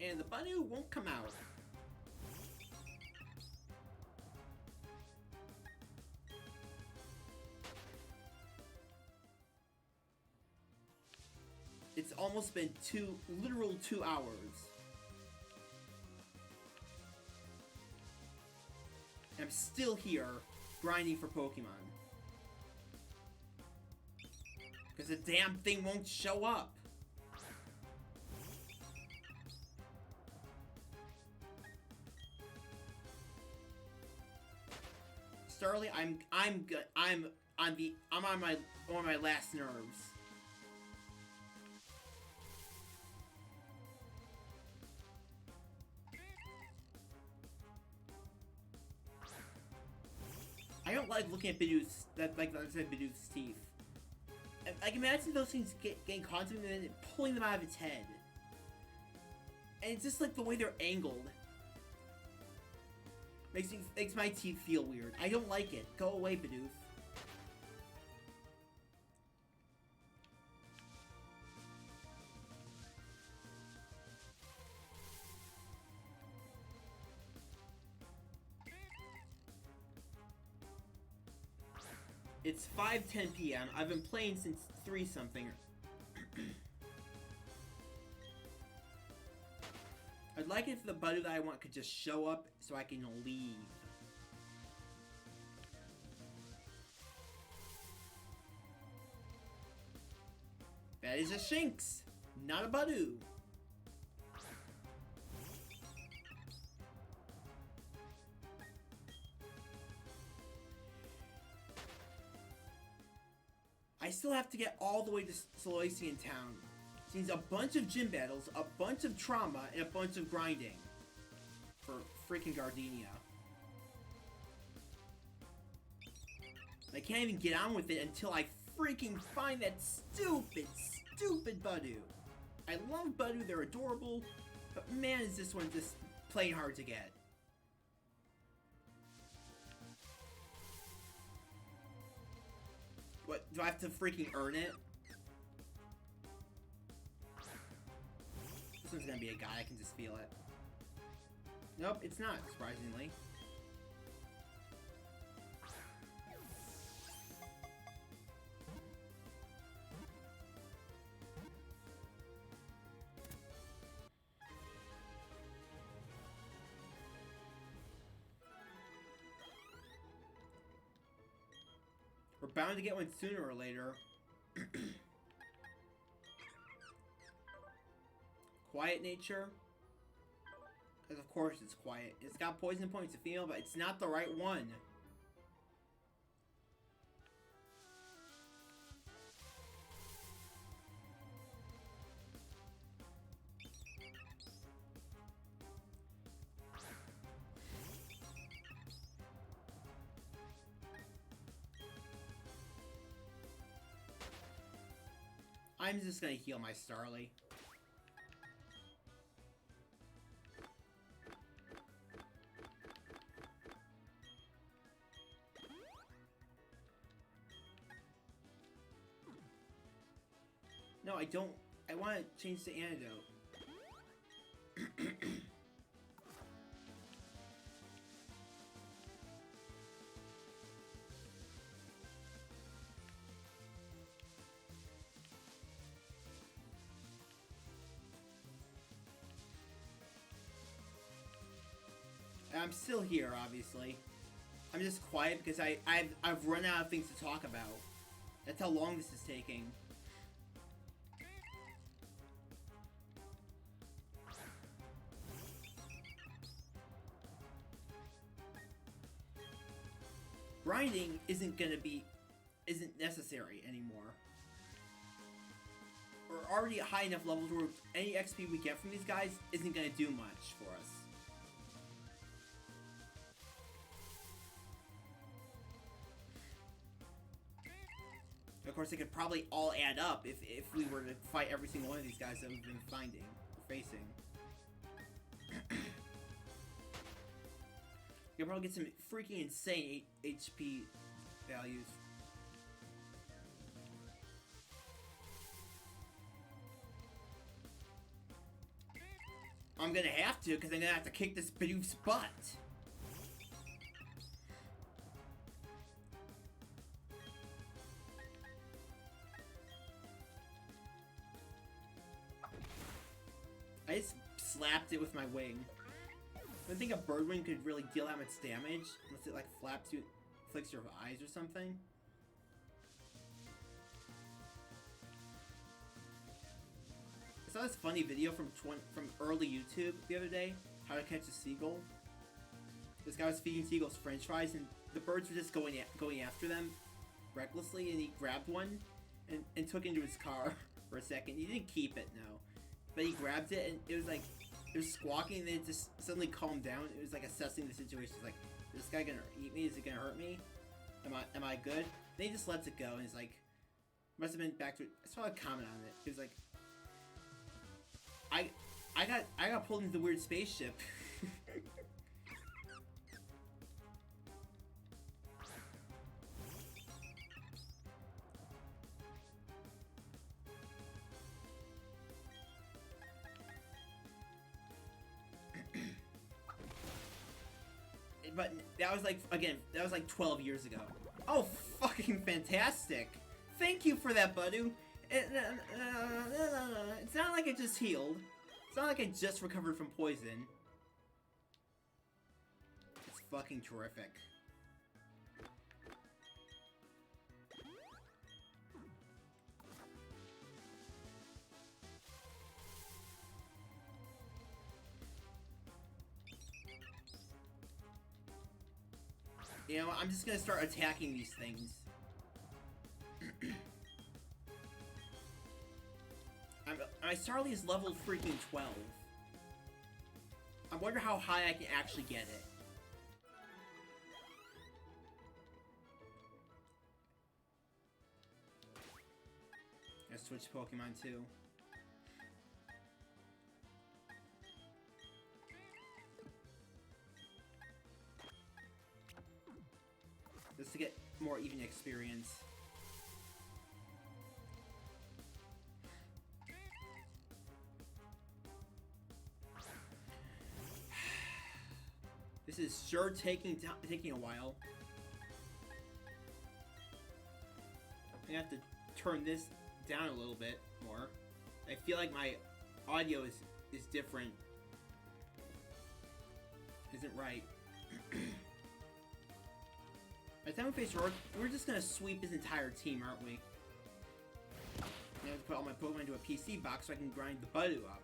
and the Budew won't come out. It's almost been literal 2 hours. And I'm still here, grinding for Pokemon. Because the damn thing won't show up. Starly, I'm on my last nerves. I don't like looking at Bidoo's, like I said, Bidoo's teeth. Like, imagine those things getting caught in him and then pulling them out of its head. And it's just like the way they're angled. Makes my teeth feel weird. I don't like it. Go away, Bidoof. It's 5:10 p.m. I've been playing since 3-something. I'd like it if the Budew that I want could just show up so I can leave. That is a Shinx, not a Budew. I still have to get all the way to Solacean Town. It means a bunch of gym battles, a bunch of trauma, and a bunch of grinding. For freaking Gardenia. I can't even get on with it until I freaking find that stupid Budew. I love Budew, they're adorable, but man is this one just plain hard to get. What, do I have to freaking earn it? This one's gonna be a guy, I can just feel it. Nope, it's not, surprisingly. We're bound to get one sooner or later. Quiet nature. Because of course it's quiet. It's got poison points to feel, but it's not the right one. I'm just gonna heal my Starly. No, I don't. I want to change the antidote. I'm still here, obviously. I'm just quiet because I've run out of things to talk about. That's how long this is taking. Grinding isn't necessary anymore. Or already at high enough levels where any XP we get from these guys isn't gonna do much for us. Of course, it could probably all add up if we were to fight every single one of these guys that we've been facing. You'll probably get some freaking insane HP values. I'm gonna have to, because I'm gonna have to kick this Bidoof's butt. I just slapped it with my wing. I don't think a bird wing could really deal that much damage unless it like flicks your eyes or something. I saw this funny video from early YouTube the other day, how to catch a seagull. This guy was feeding seagulls French fries, and the birds were just going after them recklessly, and he grabbed one and took it into his car for a second. He didn't keep it, no. But he grabbed it, and it was squawking, and then it just suddenly calmed down. It was like assessing the situation. It's like, is this guy gonna eat me? Is it gonna hurt me? Am I good? Then he just lets it go, and he's like, must have been back to it. I saw a comment on it. He was like, I got pulled into the weird spaceship. But that was like, again, that was like 12 years ago. Oh, fucking fantastic. Thank you for that, Budu. It's not like it just healed. It's not like I just recovered from poison. It's fucking terrific. You know, I'm just gonna start attacking these things. My Starly is level freaking 12. I wonder how high I can actually get it. I switch Pokemon too. Just to get more even experience. This is sure taking a while. I have to turn this down a little bit more. I feel like my audio is different. Isn't right. By the time we face Rourke, we're just gonna sweep his entire team, aren't we? I have to put all my Pokemon into a PC box so I can grind the Budu up.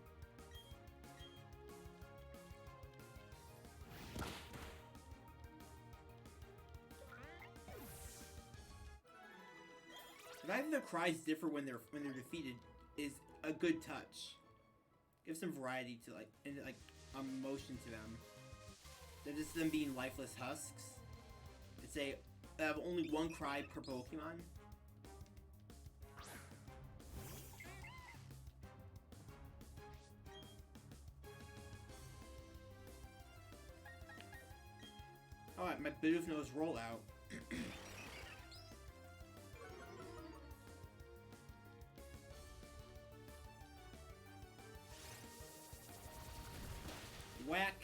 The fact that their cries differ when they're defeated is a good touch. Give some variety to emotion to them. They're just them being lifeless husks. It's a they have only one cry per Pokemon. Alright, my Bidoof knows rollout. Whack.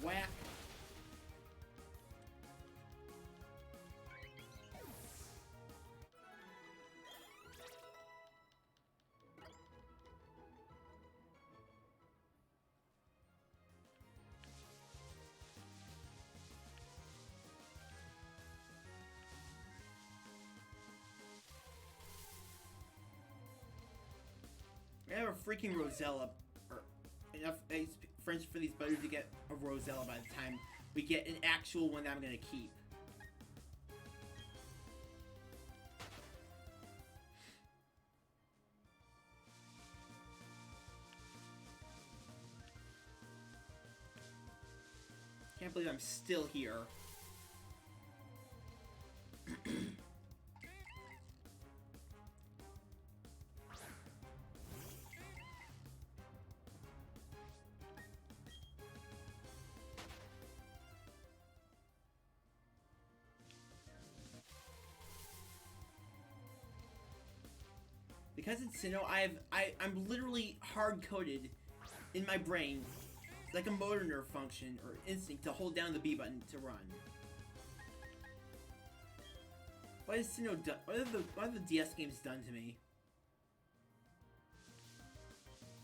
Whack. We have a freaking Rosella, or enough French for these butters to get a Rosella by the time we get an actual one that I'm gonna keep. Can't believe I'm still here. Because it's Sinnoh, I'm literally hard-coded in my brain, like a motor nerve function or instinct to hold down the B button to run. What has Sinnoh done? What have the DS games done to me?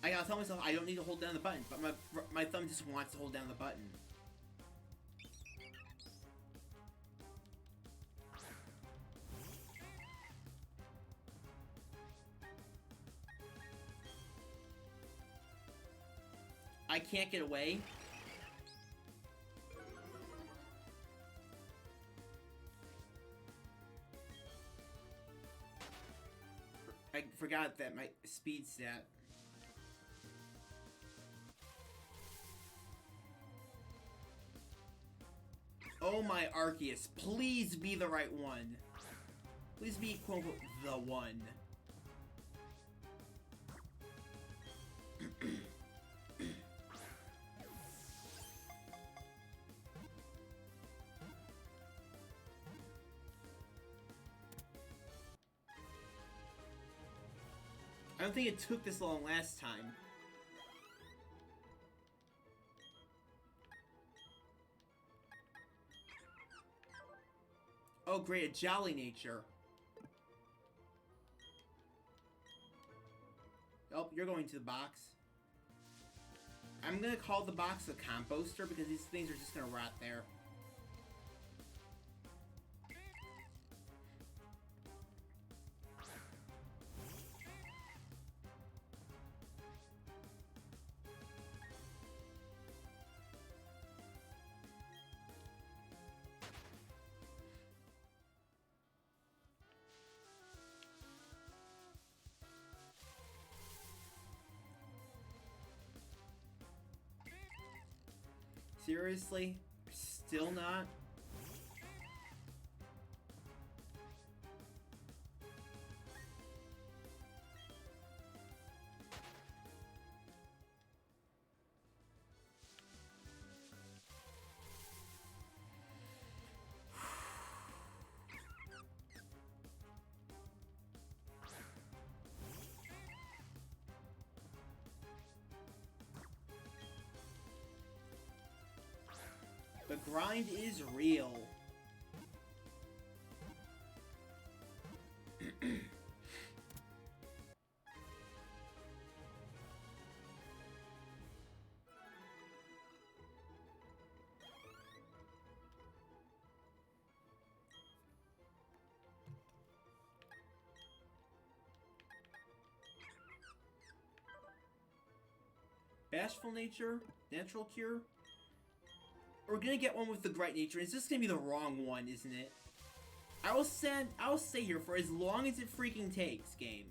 I gotta tell myself I don't need to hold down the button, but my thumb just wants to hold down the button. I can't get away. I forgot that my speed stat. Oh my Arceus, please be the right one. Please be quote unquote the one. I don't think it took this long last time. Oh great, a Jolly Nature. Oh, you're going to the box. I'm gonna call the box a composter because these things are just gonna rot there. Seriously? Still not? The grind is real. Bashful Nature? Natural Cure? We're gonna get one with the Great Nature. It's just gonna be the wrong one, isn't it? I'll stay here for as long as it freaking takes, game.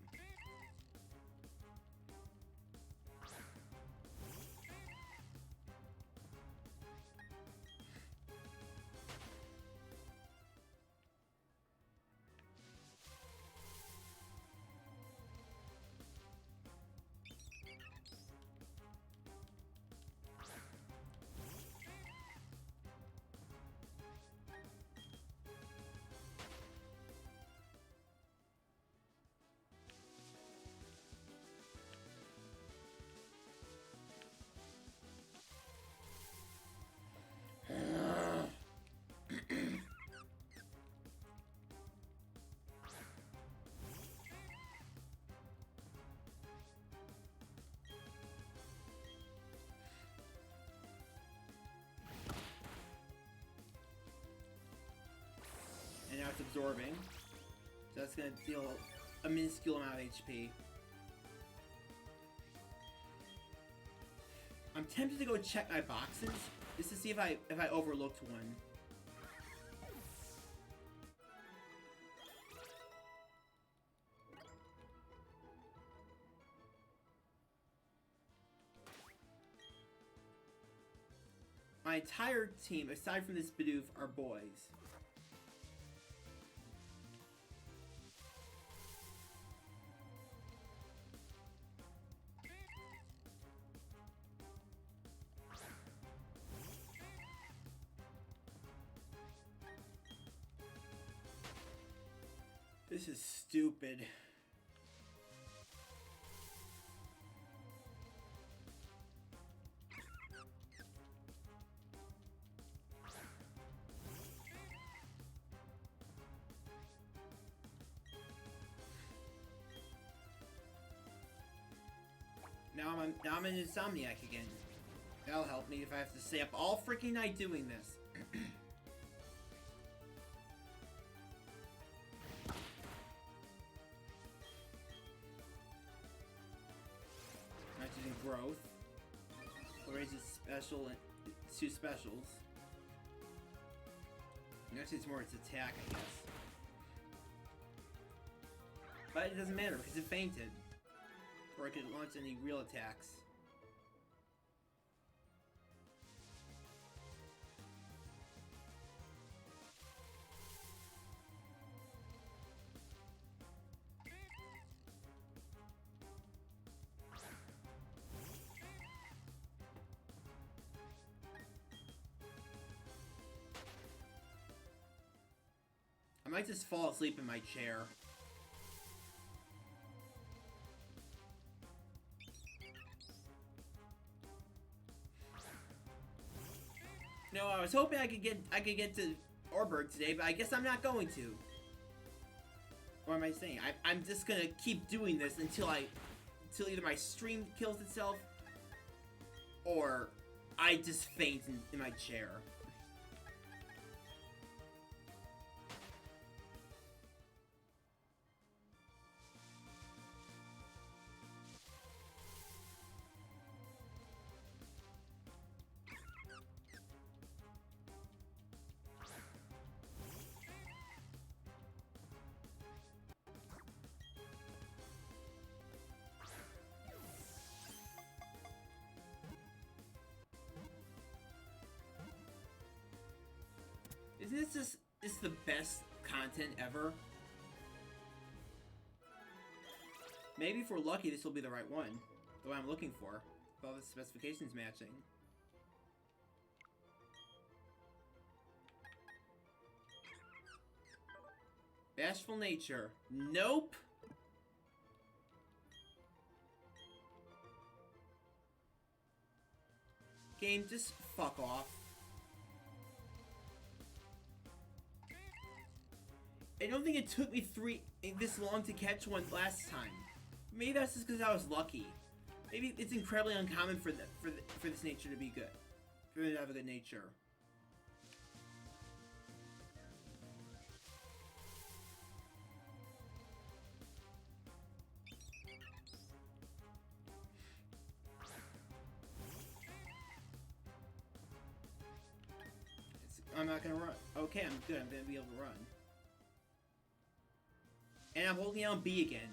And now it's absorbing. So that's gonna deal a minuscule amount of HP. I'm tempted to go check my boxes just to see if I overlooked one. my entire team, aside from this Bidoof, are boys. This is stupid. Now I'm an insomniac again. That'll help me if I have to stay up all freaking night doing this. Not using growth. We'll raise its special and its 2 specials. Actually, it's more its attack, I guess. But it doesn't matter because it fainted. Or I could launch any real attacks. I might just fall asleep in my chair. No, I was hoping I could get to Oreburgh today, but I guess I'm not going to. What am I saying? I'm just gonna keep doing this until either my stream kills itself or I just faint in my chair. Isn't this the best content ever? Maybe if we're lucky, this will be the right one. The one I'm looking for. With all the specifications matching. Bashful nature. Nope. Game, just fuck off. I don't think it took me this long to catch one last time. Maybe that's just because I was lucky. Maybe it's incredibly uncommon for this nature to be good. For it to have a good nature. I'm not gonna run. Okay, I'm good. I'm gonna be able to run. And I'm holding down B again.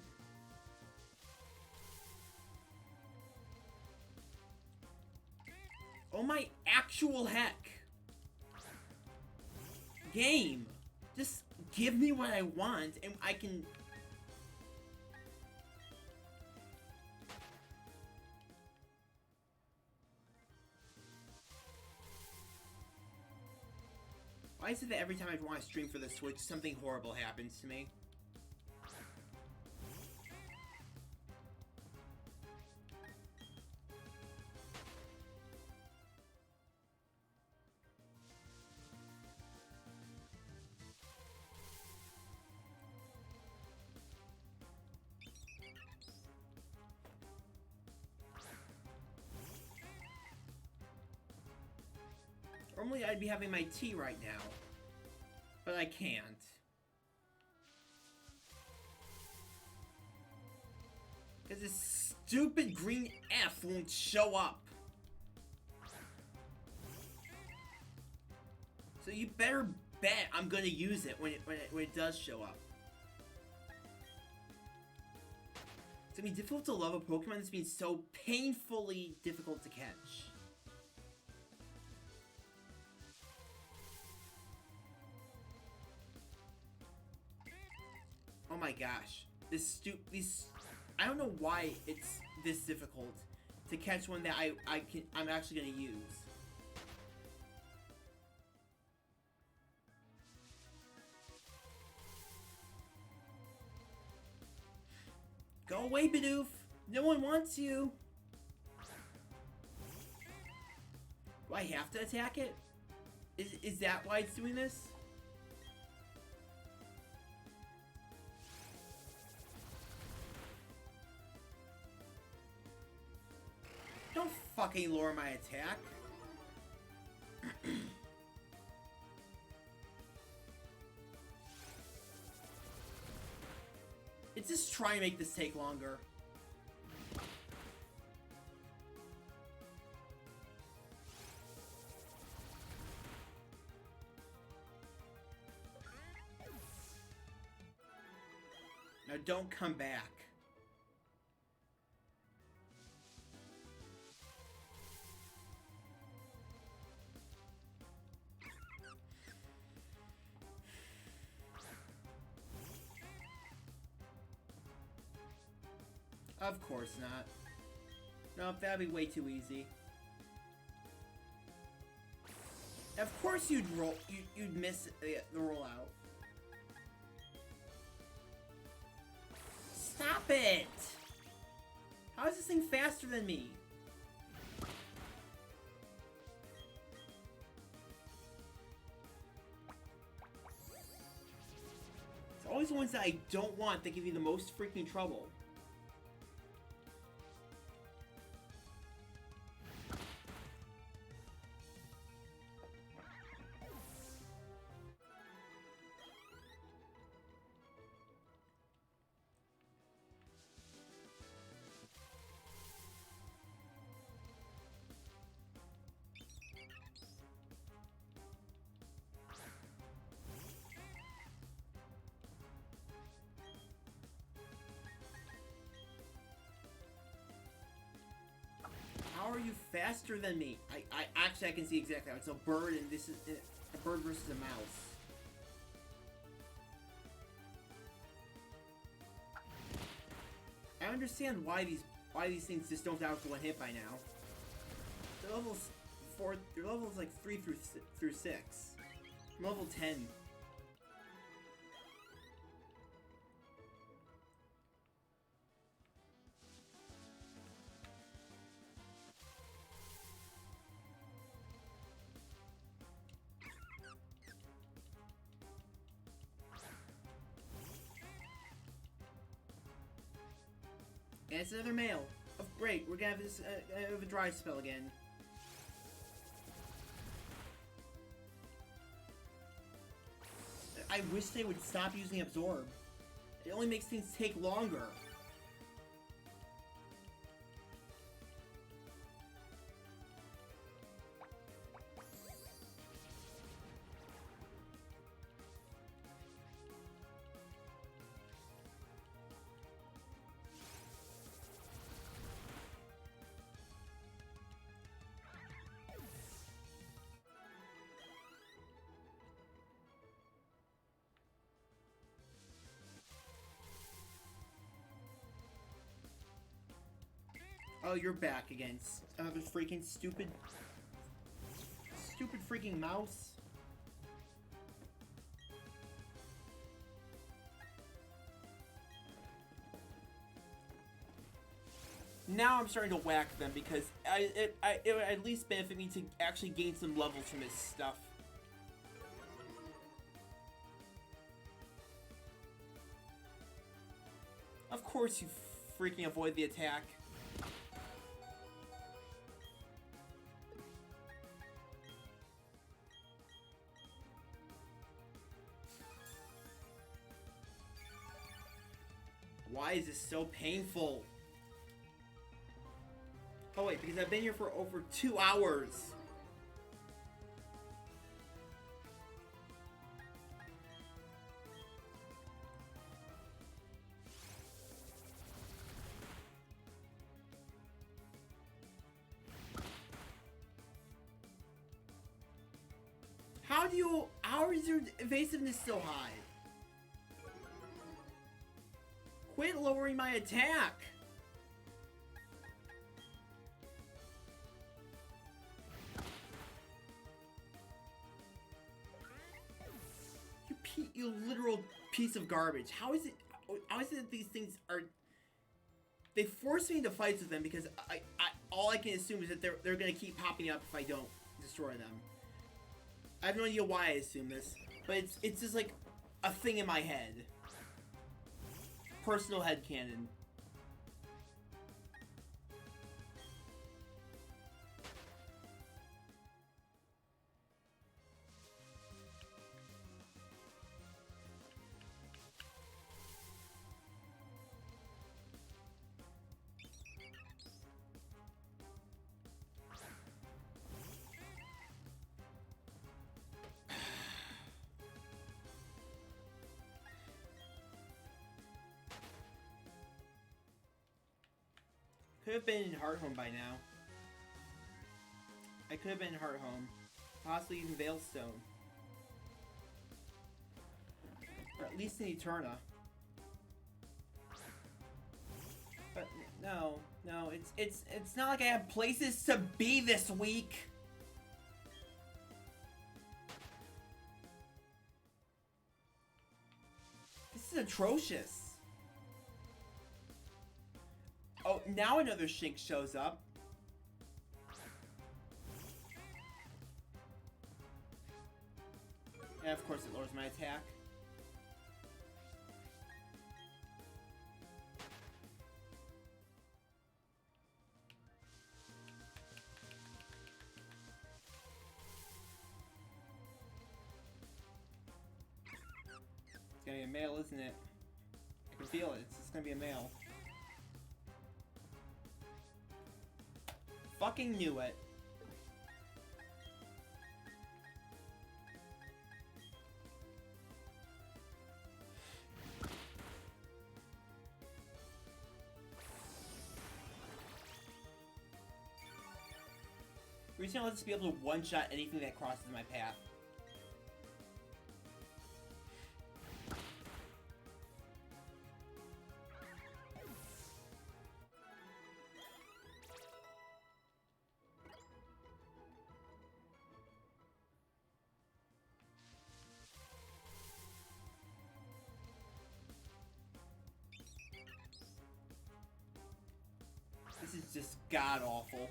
Oh my actual heck. Game. Just give me what I want and I can... Why is it that every time I want to stream for the Switch, something horrible happens to me? Normally I'd be having my tea right now, but I can't. Because this stupid green F won't show up. So you better bet I'm gonna use it when it does show up. It's gonna be difficult to love a Pokemon that's been so painfully difficult to catch. Oh my gosh. These... I don't know why it's this difficult to catch one that I'm actually gonna use. Go away, Bidoof! No one wants you! Do I have to attack it? Is that why it's doing this? Don't fucking lower my attack. It's just trying to make this take longer. Now don't come back. Of course not. Nope, that'd be way too easy. Of course you'd miss the rollout. Stop it! How is this thing faster than me? It's always the ones that I don't want that give you the most freaking trouble. How are you faster than me? I actually I can see exactly how it's a bird and this is a bird versus a mouse. I understand why these things just don't die with one hit by now. They're levels 4. They're levels like 3 through 6. I'm level 10. And it's another male. Oh, great, we're gonna have this have a dry spell again. I wish they would stop using Absorb. It only makes things take longer. Oh, you're back again. Another freaking stupid freaking mouse. Now I'm starting to whack them because it would at least benefit me to actually gain some levels from this stuff. Of course you freaking avoid the attack. Why is this so painful? Oh wait, because I've been here for over 2 hours. How is your evasiveness so high? Quit lowering my attack! You literal piece of garbage. How is it that these things are... They force me into fights with them because all I can assume is that they're gonna keep popping up if I don't destroy them. I have no idea why I assume this, but it's just like a thing in my head. Personal headcanon. Could have been in Hearthome by now. I could have been in Hearthome. Possibly even Veilstone. Or at least in Eterna. But no, it's not like I have places to be this week. This is atrocious. Oh, now another Shinx shows up. And of course it lowers my attack. It's gonna be a male, isn't it? I can feel it. It's just gonna be a male. Fucking knew it. Recently, let's be able to one-shot anything that crosses my path. This is just god-awful.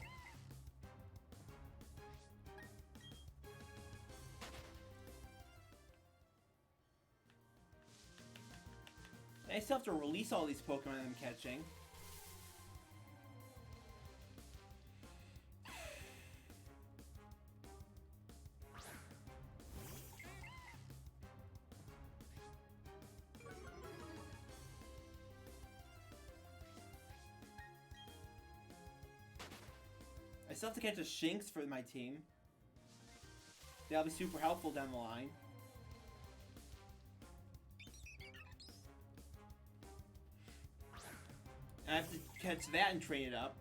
I still have to release all these Pokemon I'm catching. I still have to catch a Shinx for my team. That'll be super helpful down the line. I have to catch that and train it up.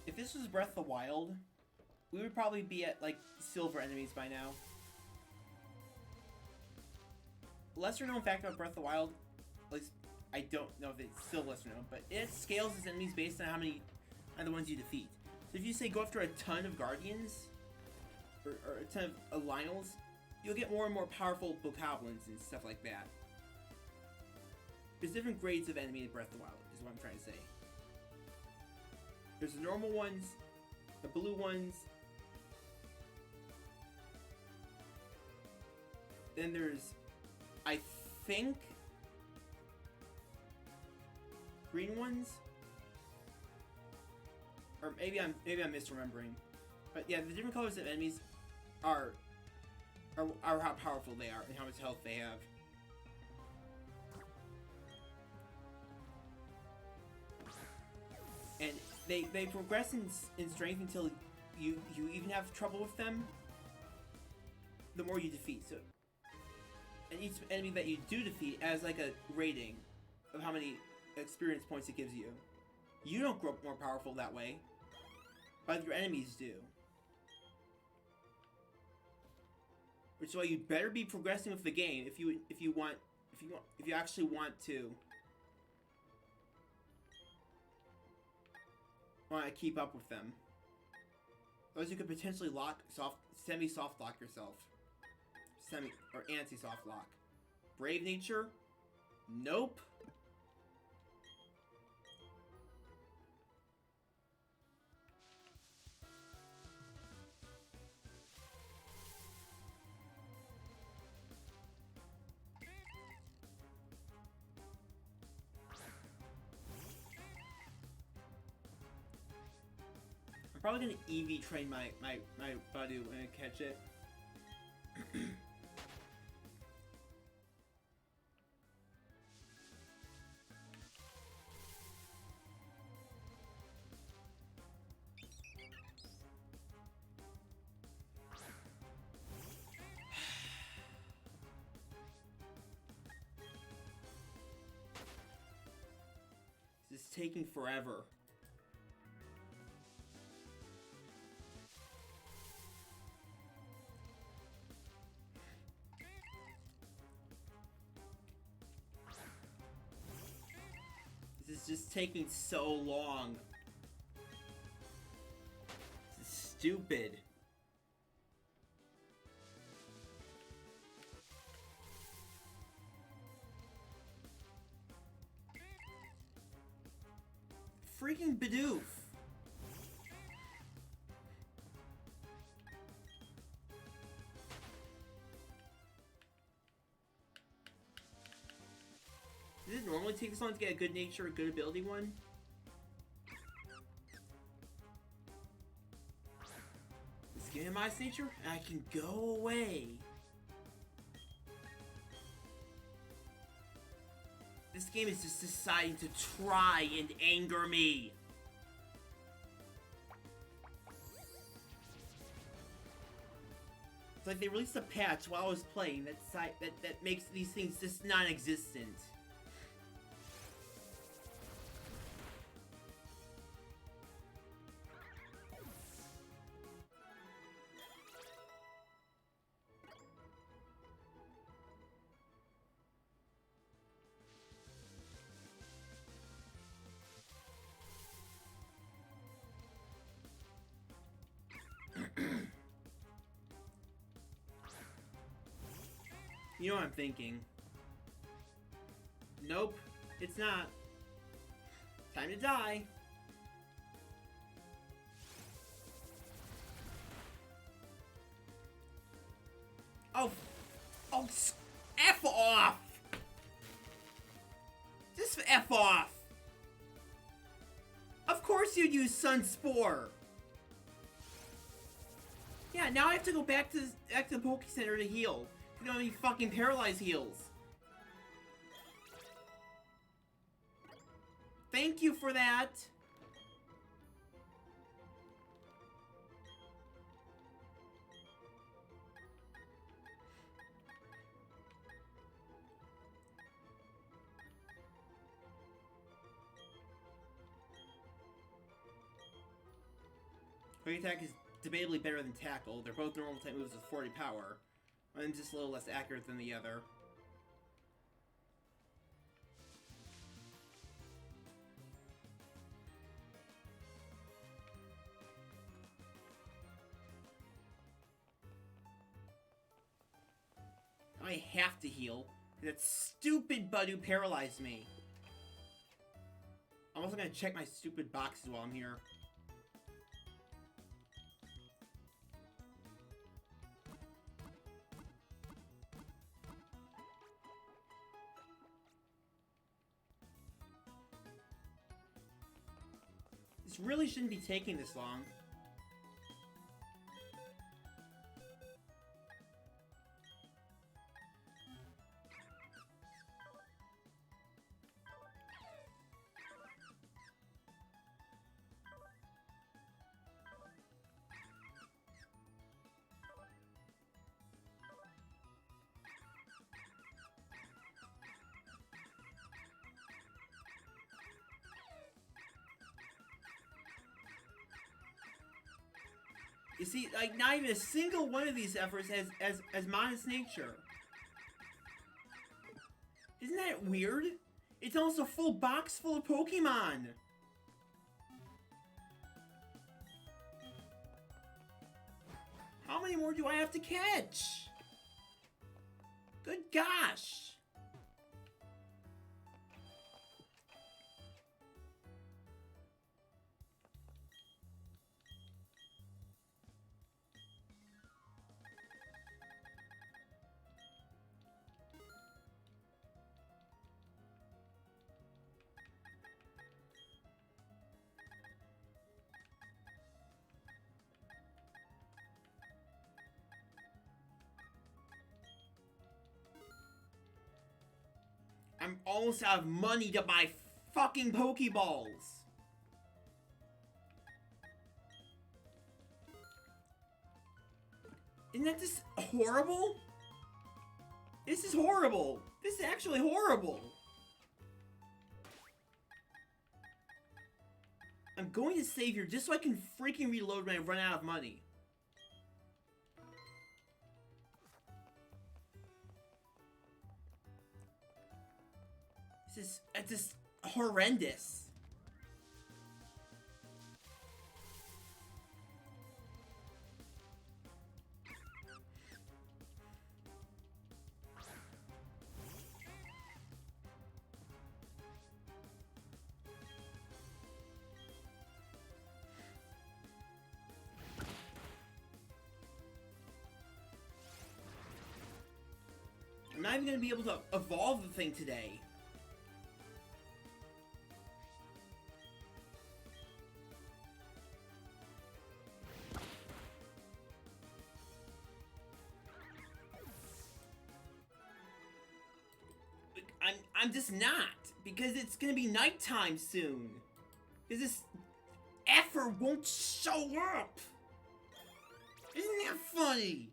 If this was Breath of the Wild, we would probably be at, like, silver enemies by now. Lesser known fact about Breath of the Wild, at least I don't know if it's still lesser known, but it scales its enemies based on how many are the ones you defeat. So if you say go after a ton of Guardians, or a ton of Lionels, you'll get more and more powerful Bokoblins and stuff like that. There's different grades of enemy in Breath of the Wild, is what I'm trying to say. There's the normal ones, the blue ones, then there's, I think, green ones, or maybe I'm misremembering, but yeah, the different colors of enemies are how powerful they are and how much health they have. And they progress in strength until you even have trouble with them the more you defeat. So, and each enemy that you do defeat has like a rating of how many experience points it gives you. You don't grow more powerful that way, but your enemies do. Which is why you better be progressing with the game if you actually want to keep up with them. Otherwise, you could potentially semi-soft lock yourself. Or anti-soft lock. Brave nature? Nope. I'm probably gonna EV train my Budew when I catch it. This is taking forever. This is just taking so long. This is stupid. Freaking Bidoof. Does it normally take this long to get a good nature, a good ability one? Let's give him my nature, and I can go away. This game is just deciding to try and anger me. It's like they released a patch while I was playing that makes these things just non-existent. You know what I'm thinking. Nope, it's not. Time to die. Oh, F off! Just F off! Of course you'd use Sunspore! Yeah, now I have to go back to the Poke Center to heal. You don't have any fucking paralyzed heals. Thank you for that. Quick Attack is debatably better than Tackle. They're both normal type moves with 40 power. One's just a little less accurate than the other. I have to heal. That stupid Budew paralyzed me. I'm also gonna check my stupid boxes while I'm here. this really shouldn't be taking this long. You see, like, not even a single one of these efforts has modest nature. Isn't that weird? It's almost a full box full of Pokemon! How many more do I have to catch? Good gosh! I'm almost out of money to buy fucking Pokeballs. Isn't that just horrible? This is horrible. This is actually horrible. I'm going to save here just so I can freaking reload when I run out of money. It's just horrendous. I'm not even gonna be able to evolve the thing today. I'm just not, because it's gonna be nighttime soon. Because this effer won't show up. Isn't that funny?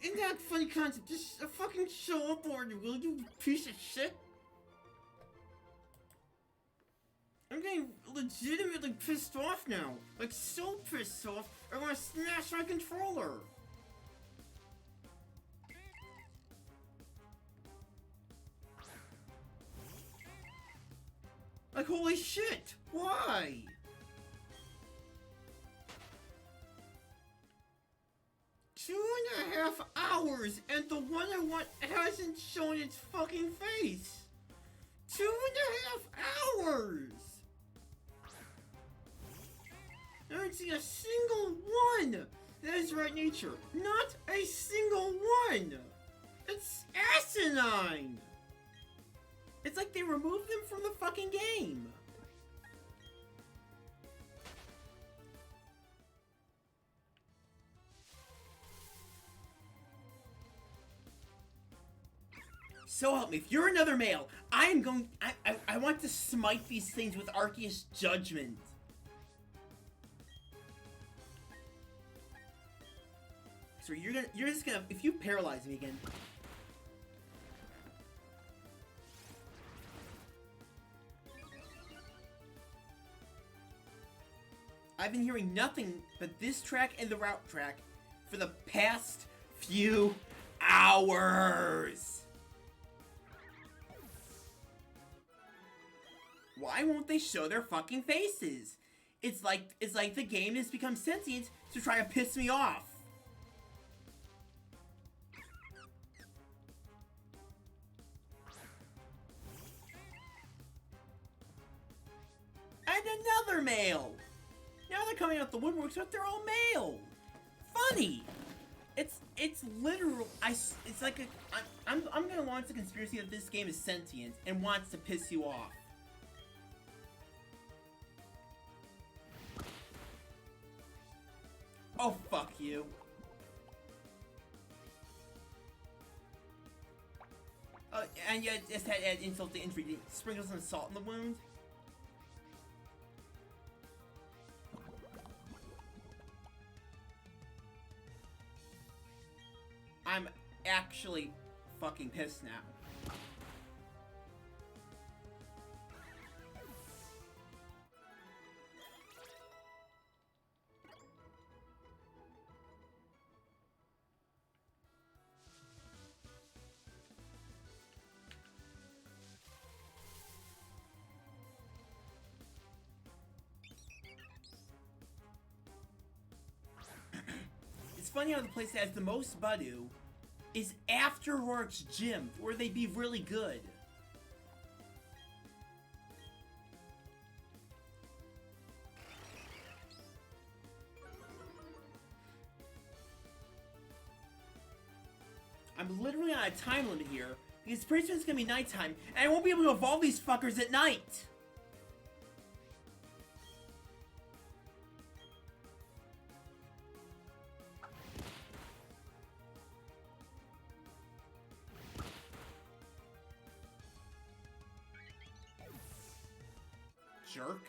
Isn't that a funny concept? Just fucking show up already, will you, piece of shit? I'm getting legitimately pissed off now. Like, so pissed off, I wanna smash my controller. Like, holy shit! Why? Two and a half hours, and the one I want hasn't shown its fucking face! 2.5 hours! I haven't seen a single one! That is right, nature. Not a single one! It's asinine! It's like they removed them from the fucking game! So help me, if you're another male, I want to smite these things with Arceus Judgment. So you're just gonna, if you paralyze me again. I've been hearing nothing but this track and the route track for the past few hours. Why won't they show their fucking faces? It's like the game has become sentient to try to piss me off. And another male! Now they're coming out the woodworks, but they're all male! Funny! It's literal. It's like I'm gonna launch the conspiracy that this game is sentient and wants to piss you off. Oh, fuck you. And yet, just had add insult to injury. Sprinkle some salt in the wound. I'm actually fucking pissed now. It's funny how the place that has the most Badu is after Rourke's gym, where they'd be really good. I'm literally on a time limit here, because pretty soon it's gonna be nighttime, and I won't be able to evolve these fuckers at night! Jerk.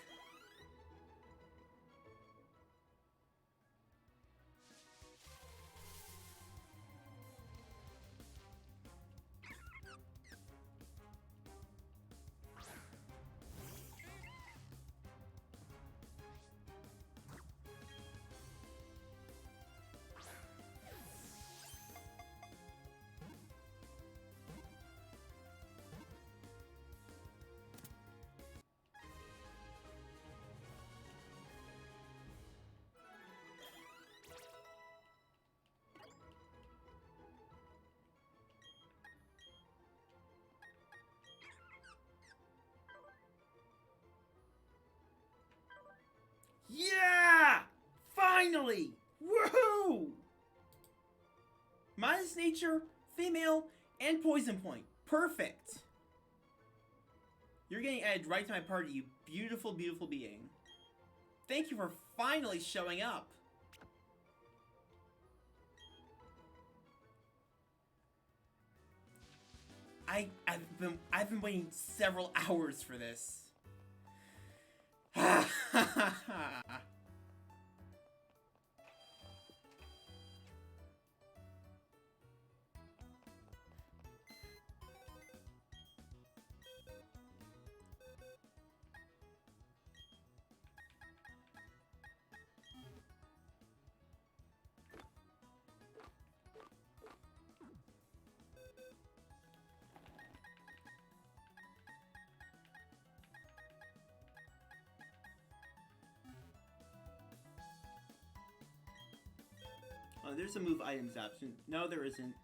Yeah! Finally! Woohoo! Minus nature, female, and poison point. Perfect! You're getting added right to my party, you beautiful, beautiful being. Thank you for finally showing up. I've been waiting several hours for this. Oh, there's a move items option. No, there isn't.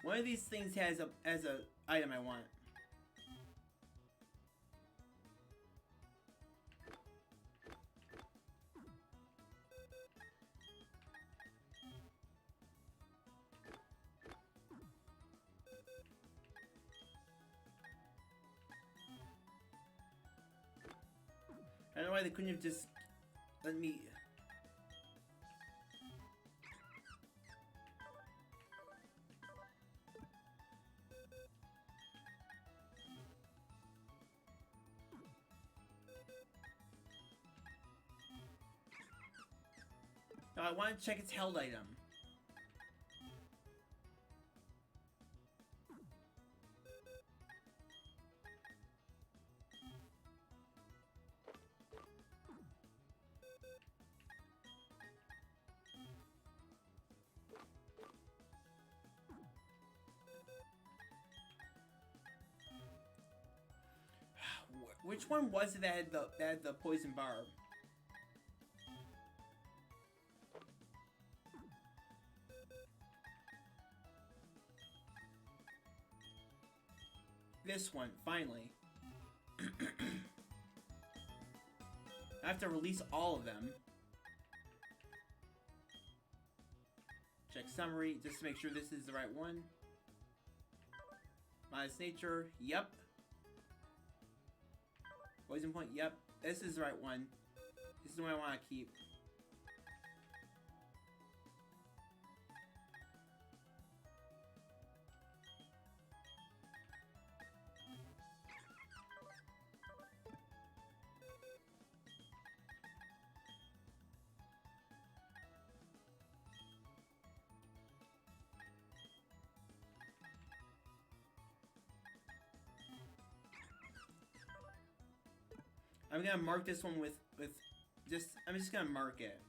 One of these things has a item I want. I don't know why they couldn't have just let me. No, I want to check its held item. Which one was it that had the poison barb? This one, finally. I have to release all of them. Check summary, just to make sure this is the right one. Minus nature, yep. Poison point, yep. This is the right one. This is the one I want to keep. I'm gonna mark this one with just, I'm just gonna mark it.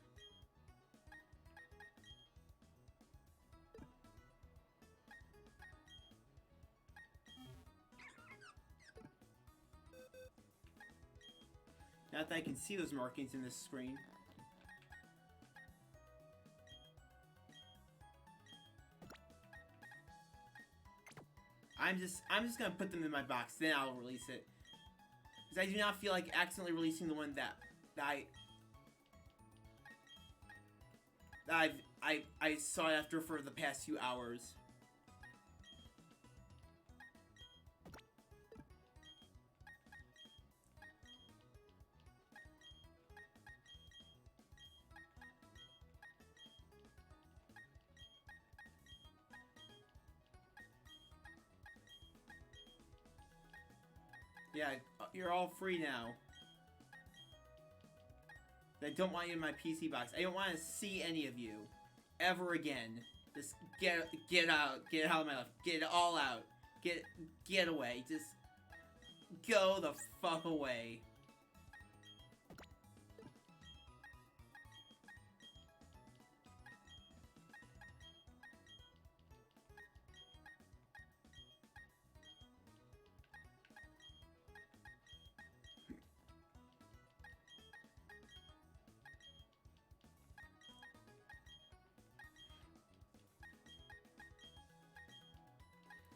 Not that I can see those markings in this screen. I'm just gonna put them in my box, then I'll release it. Because I do not feel like accidentally releasing the one that I sought after for the past few hours. Yeah, you're all free now. I don't want you in my PC box. I don't want to see any of you ever again. Just get out of my life. Get it all out. Get away. Just go the fuck away.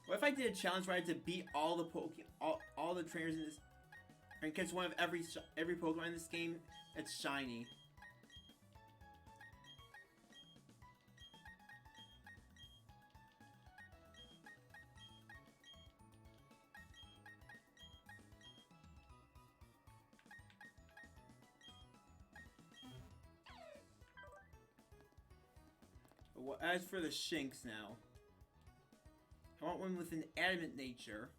What if I did a challenge where I had to beat all the all the trainers in this, and catch one of every Pokemon in this game that's shiny? Well, as for the Shinx now. I want one with an adamant nature.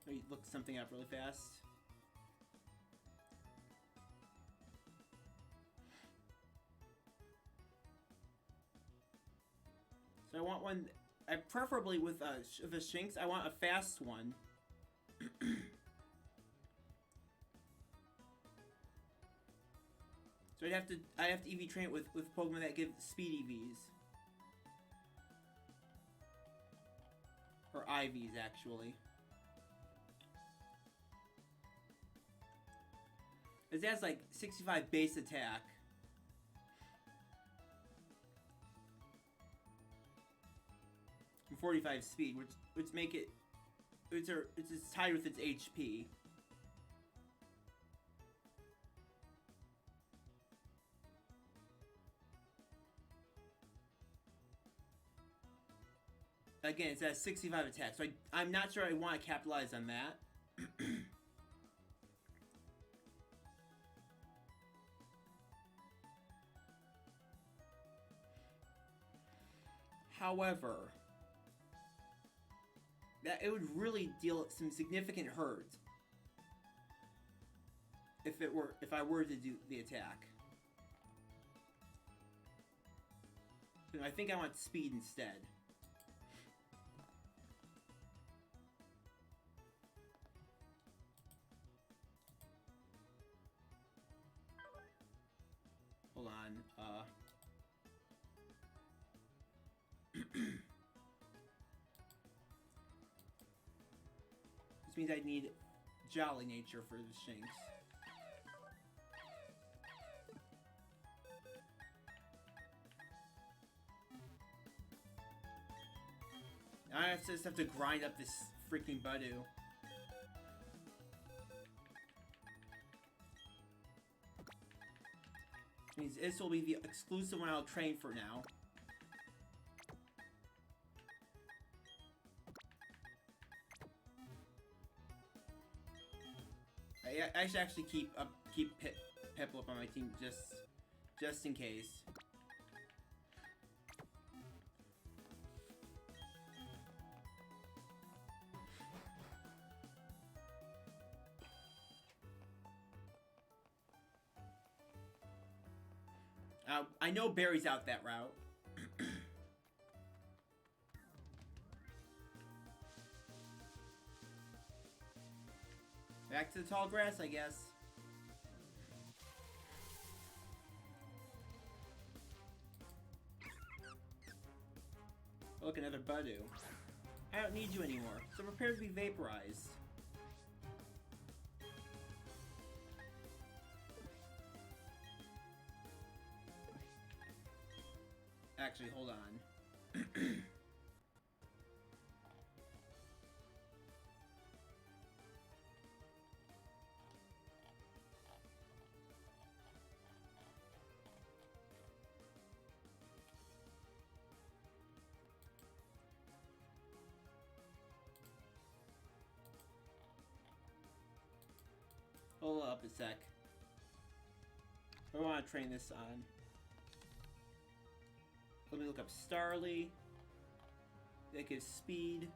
Let me look something up really fast. So I want one, preferably with the Shinx. I want a fast one. So I have to EV train it with Pokemon that give speed EVs. Or IVs, actually. It has like 65 base attack. And 45 speed, which make it it's tied with its HP. Again, it's at 65 attack, so I'm not sure I want to capitalize on that. However, that it would really deal some significant hurt if I were to do the attack. So I think I want speed instead. Hold on. This means I need jolly nature for the Shinx. I just have to grind up this freaking Budew. Means this will be the exclusive one I'll train for now. I should actually keep Piplup on my team just in case. I know Barry's out that route. Back to the tall grass, I guess. Look, another Budew. I don't need you anymore, so prepare to be vaporized. Actually, hold on. Hold up a sec. I want to train this on. Let me look up Starly. That gives speed.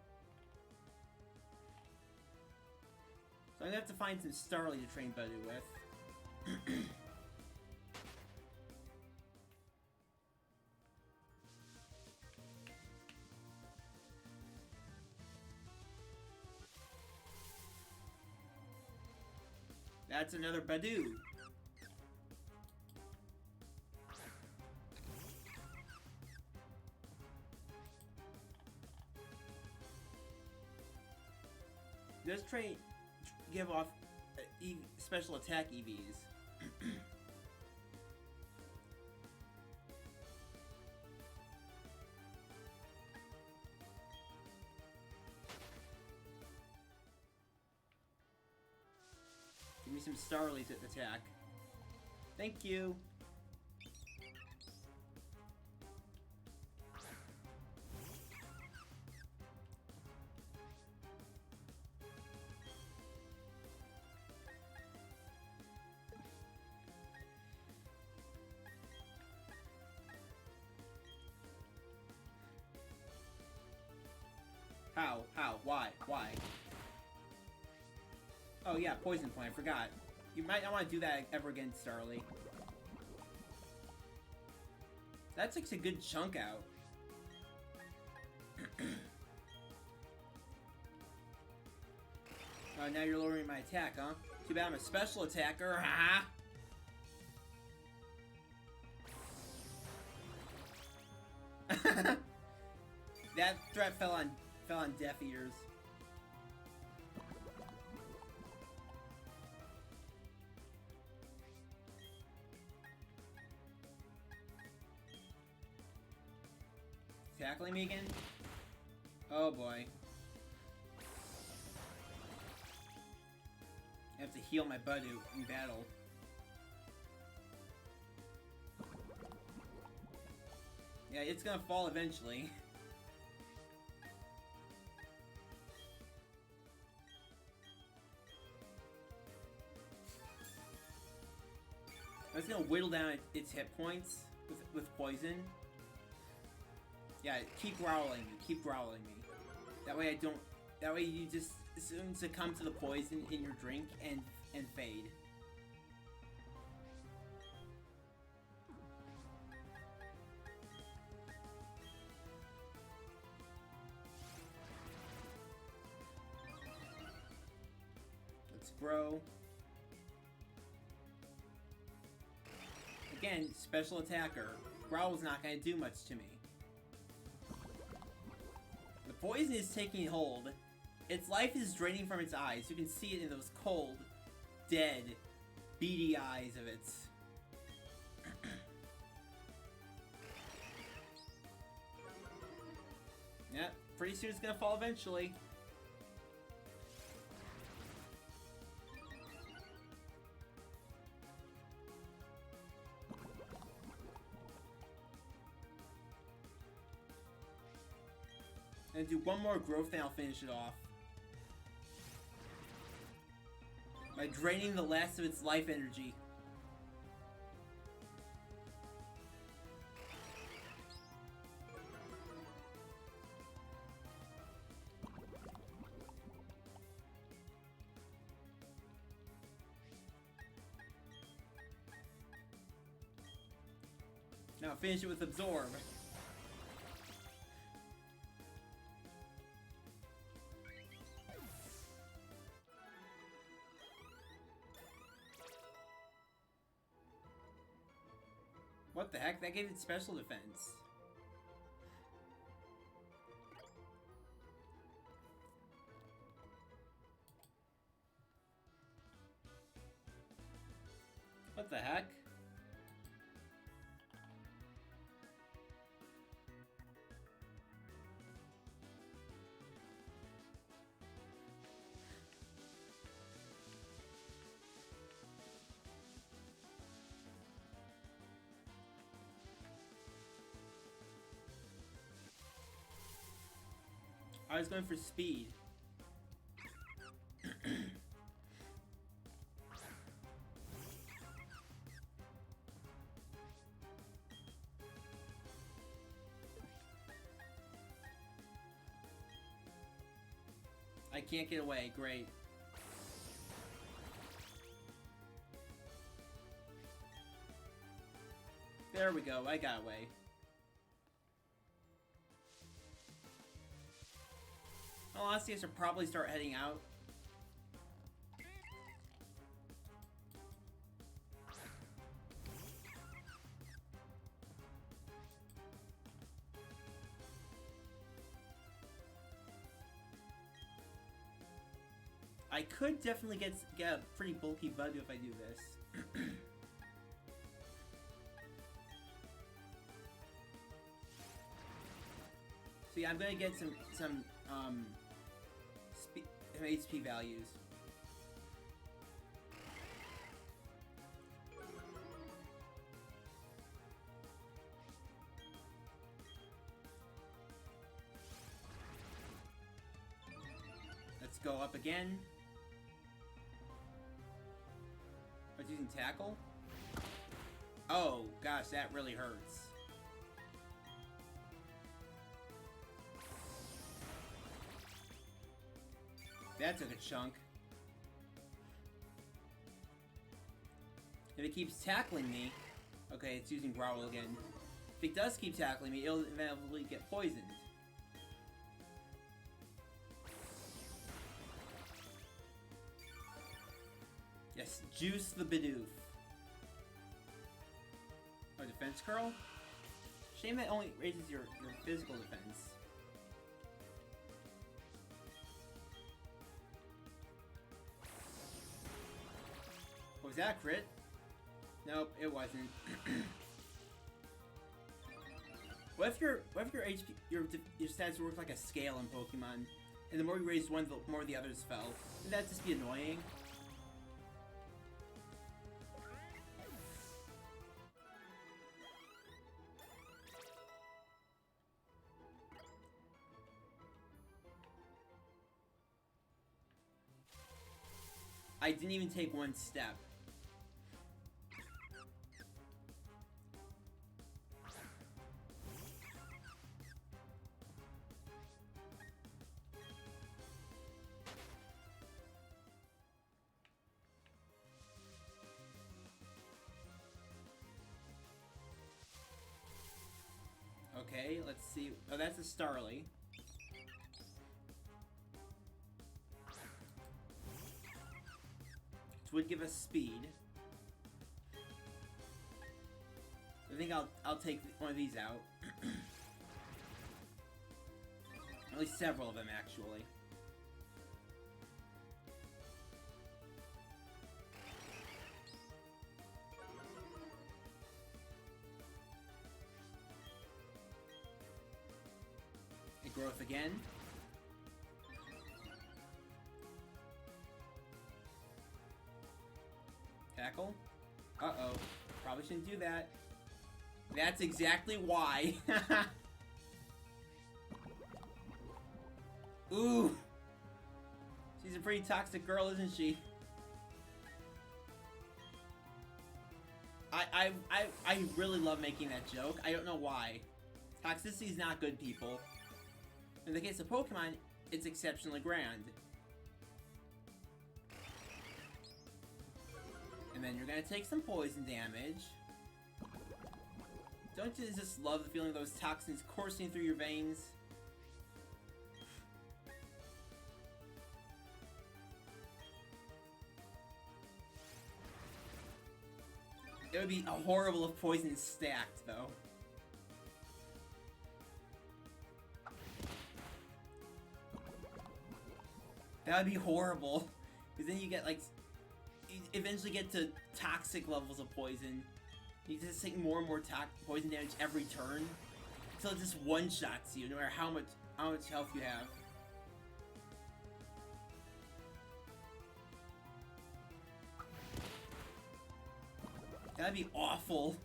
So I'm gonna have to find some Starly to train Budew with. That's another Budew. Does train give off special attack EVs? Give me some Starly to attack. Thank you. How? Why? Oh yeah, Poison Point, I forgot. You might not want to do that ever again, Starly. That takes a good chunk out. Oh, now you're lowering my attack, huh? Too bad I'm a special attacker, haha! That threat fell on deaf ears. Tackling me again? Oh boy. I have to heal my Budew in battle. Yeah, it's gonna fall eventually. I was gonna whittle down its hit points with poison. Yeah, keep growling me. That way I don't. That way you just soon succumb to the poison in your drink and fade. Let's grow. Again, special attacker. Growl's not gonna do much to me. The poison is taking hold. Its life is draining from its eyes. You can see it in those cold, dead, beady eyes of its. Yep, pretty soon it's gonna fall eventually. And do one more growth, then I'll finish it off. By draining the last of its life energy. Now finish it with Absorb. What the heck? That gave it special defense. What the heck? I was going for speed. I can't get away. Great. There we go. I got away. Well, honestly, I should probably start heading out. I could definitely get a pretty bulky bug if I do this. So yeah, I'm gonna get some HP values. Let's go up again. I was using tackle? Oh gosh, that really hurts. That took a chunk. If it keeps tackling me... Okay, it's using Growl again. If it does keep tackling me, it'll inevitably get poisoned. Yes, juice the Bidoof. Oh, defense curl? Shame that only raises your physical defense. Was that a crit? Nope, it wasn't. What if your HP, your stats work like a scale in Pokemon, and the more you raised one, the more the others fell? Wouldn't that just be annoying? I didn't even take one step. Okay, let's see. Oh, that's a Starly. Which would give us speed. I think I'll take one of these out. At least several of them, actually. growth again. Tackle. Uh-oh. Probably shouldn't do that. That's exactly why. Ooh. She's a pretty toxic girl, isn't she? I really love making that joke. I don't know why. Toxicity is not good, people. In the case of Pokemon, it's exceptionally grand. And then you're gonna take some poison damage. Don't you just love the feeling of those toxins coursing through your veins? It would be horrible if poison stacked, though. That would be horrible. Because then you get, like, you eventually get to toxic levels of poison. You just take more and more poison damage every turn. Until it just one-shots you, no matter how much health you have. That'd be awful.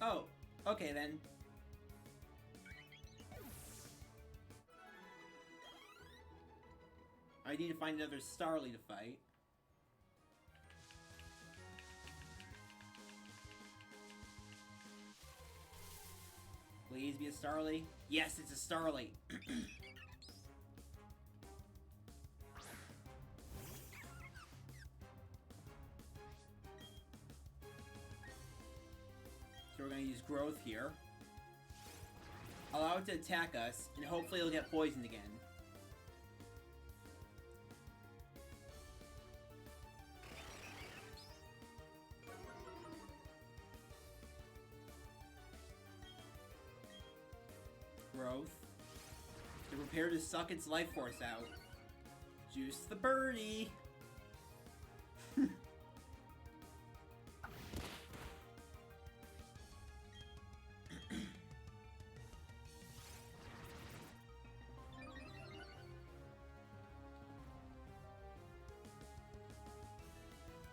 Oh, okay then. I need to find another Starly to fight. Please be a Starly. Yes, it's a Starly. So we're gonna use growth here. Allow it to attack us, and hopefully it'll get poisoned again. Growth. To prepare to suck its life force out. Juice the birdie!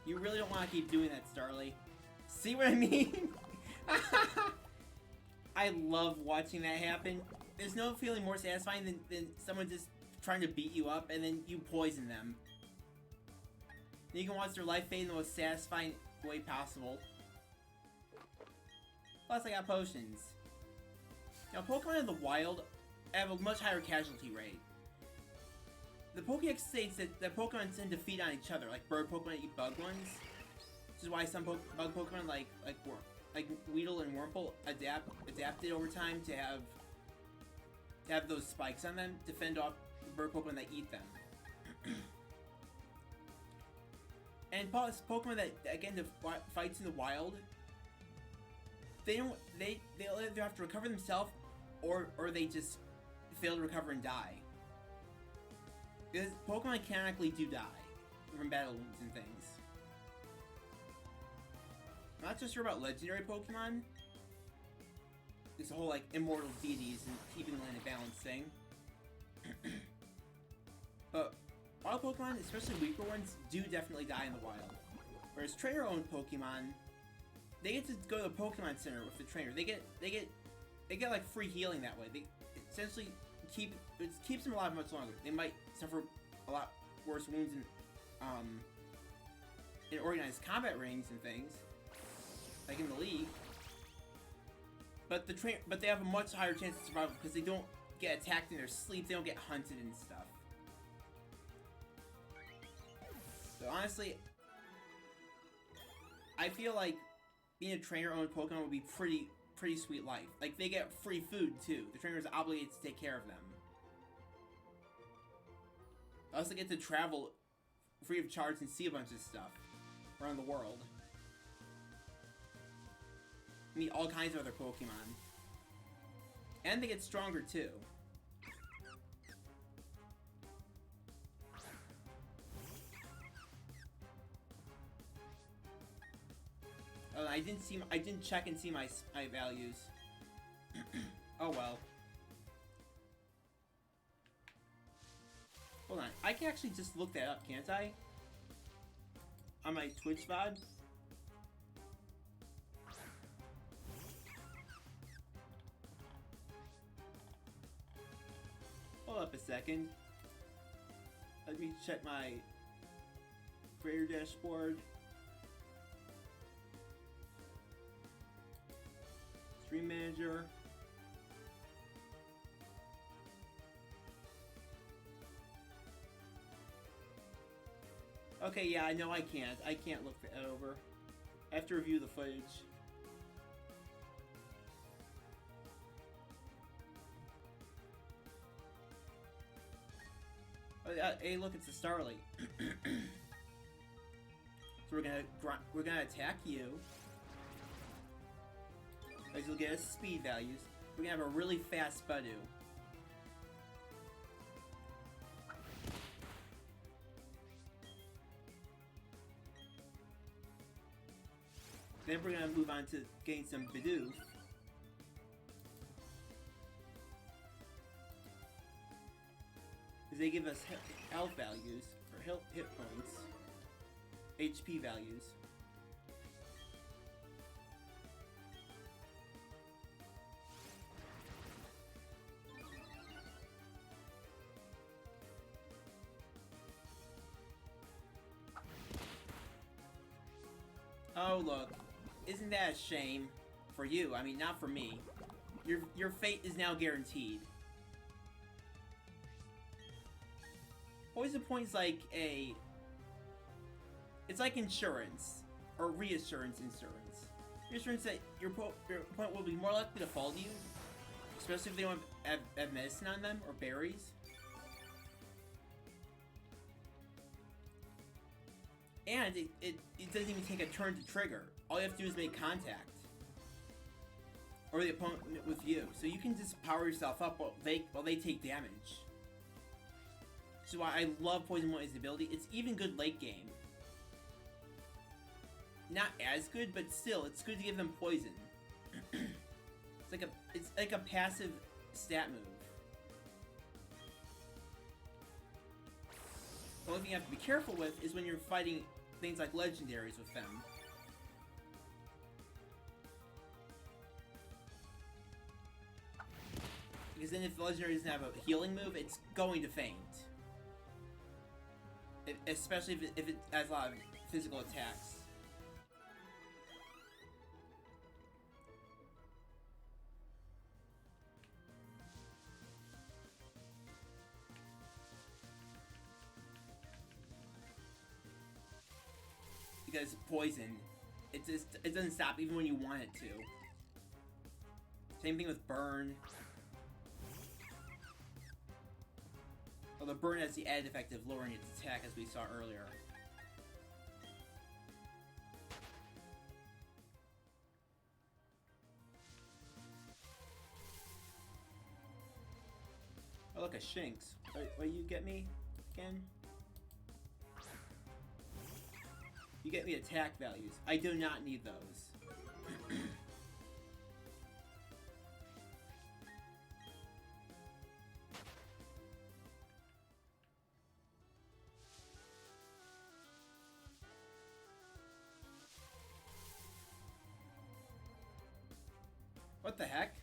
You really don't want to keep doing that, Starly. See what I mean? I love watching that happen. There's no feeling more satisfying than someone just trying to beat you up and then you poison them. Then you can watch their life fade in the most satisfying way possible. Plus, I got potions. Now, Pokemon in the wild have a much higher casualty rate. The Pokédex states that Pokemon tend to feed on each other, like bird Pokemon eat bug ones. Which is why some bug Pokemon like Weedle and Wurmple adapted over time to have those spikes on them to fend off the bird Pokemon that eat them. And plus, Pokemon that get into fights in the wild, they either have to recover themselves or they just fail to recover and die. Because Pokemon canonically do die from battle wounds and things. I'm not so sure about legendary Pokemon. This whole like immortal deities and keeping the land in balance thing. But wild Pokemon, especially weaker ones, do definitely die in the wild. Whereas trainer-owned Pokemon, they get to go to the Pokemon Center with the trainer. They get like free healing that way. They essentially keeps them alive much longer. They might suffer a lot worse wounds in organized combat rings and things, like in the league. But they have a much higher chance of survival because they don't get attacked in their sleep. They don't get hunted and stuff. So honestly, I feel like being a trainer-owned Pokemon would be pretty sweet life. Like, they get free food too. The trainer is obligated to take care of them. They also get to travel free of charge and see a bunch of stuff around the world. Meet all kinds of other Pokemon. And they get stronger too. Oh, I didn't check and see my values. Oh well. I can actually just look that up, can't I? On my Twitch VOD? Hold up a second. Let me check my creator dashboard. Stream manager. Okay, yeah, I know I can't. I can't look that over. I have to review the footage. Oh, hey, look, it's a Starlight. So we're gonna attack you. As you'll get us speed values. We're gonna have a really fast Budew. Then we're gonna move on to getting some Bidoof. Because they give us health values, or hit points, HP values. Oh look, isn't that a shame for you? I mean, not for me. Your fate is now guaranteed. Poison Point's like it's like insurance or reassurance insurance. Reassurance that your opponent will be more likely to fall to you, especially if they don't have medicine on them or berries. And it doesn't even take a turn to trigger. All you have to do is make contact. Or the opponent with you. So you can just power yourself up while they take damage. So why I love Poison Point's ability. It's even good late game. Not as good, but still, it's good to give them poison. It's like a passive stat move. The only thing you have to be careful with is when you're fighting things like legendaries with them. Because then if the legendary doesn't have a healing move, it's going to faint. Especially if it has a lot of physical attacks. Because poison, it doesn't stop even when you want it to. Same thing with burn. Although burn has the added effect of lowering its attack, as we saw earlier. Oh look, a Shinx. Will you get me again? You get me attack values. I do not need those. What the heck?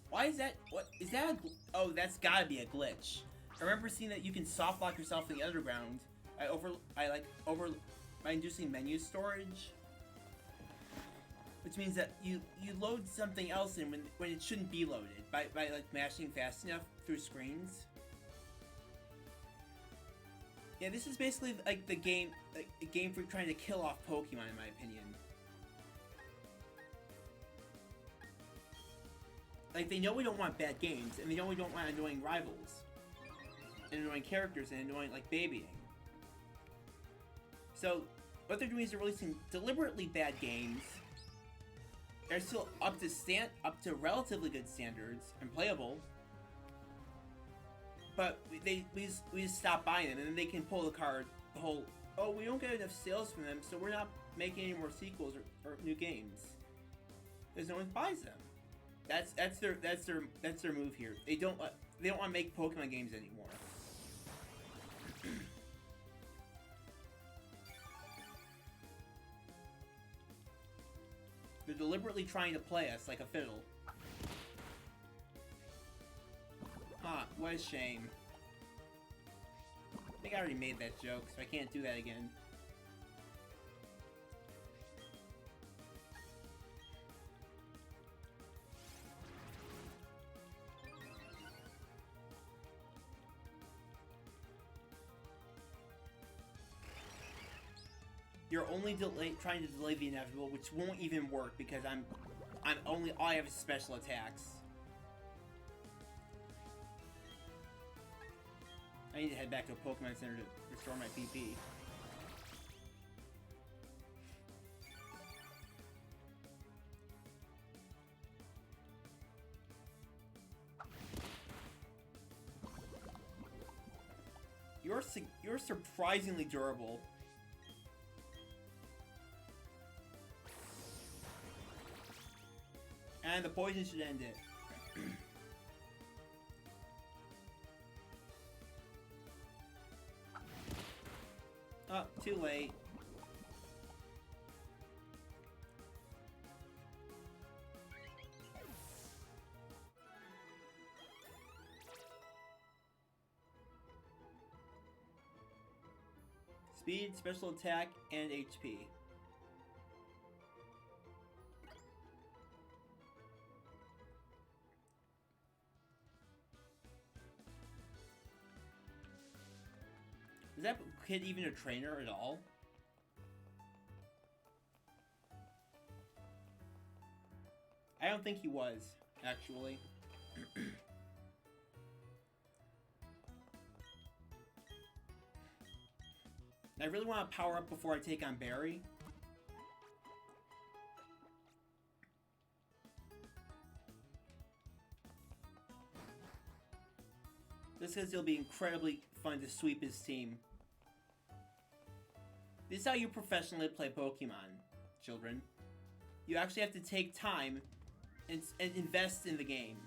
Why is that? What is that? Oh, that's gotta be a glitch. I remember seeing that you can soft lock yourself in the underground. By inducing menu storage, which means that you load something else in when it shouldn't be loaded by like mashing fast enough through screens. Yeah, this is basically like the game, like a Game Freak trying to kill off Pokemon, in my opinion. Like, they know we don't want bad games, and they know we don't want annoying rivals, and annoying characters, and annoying, like, babying. So, what they're doing is they're releasing deliberately bad games. They're still up to relatively good standards and playable. But we just stop buying them, and then they can pull the card, the whole, oh, we don't get enough sales from them, so we're not making any more sequels or new games. Because no one buys them. That's their move here. They don't want to make Pokemon games anymore. They're deliberately trying to play us like a fiddle. Huh, what a shame. I think I already made that joke, so I can't do that again. You're only trying to delay the inevitable, which won't even work because all I have is special attacks. I need to head back to a Pokemon Center to restore my PP. You're surprisingly durable. And the poison should end it. Oh, too late. Speed, special attack, and HP. Is that kid even a trainer at all? I don't think he was, actually. I really want to power up before I take on Barry. Just because it'll be incredibly fun to sweep his team. This is how you professionally play Pokemon, children. You actually have to take time and invest in the game.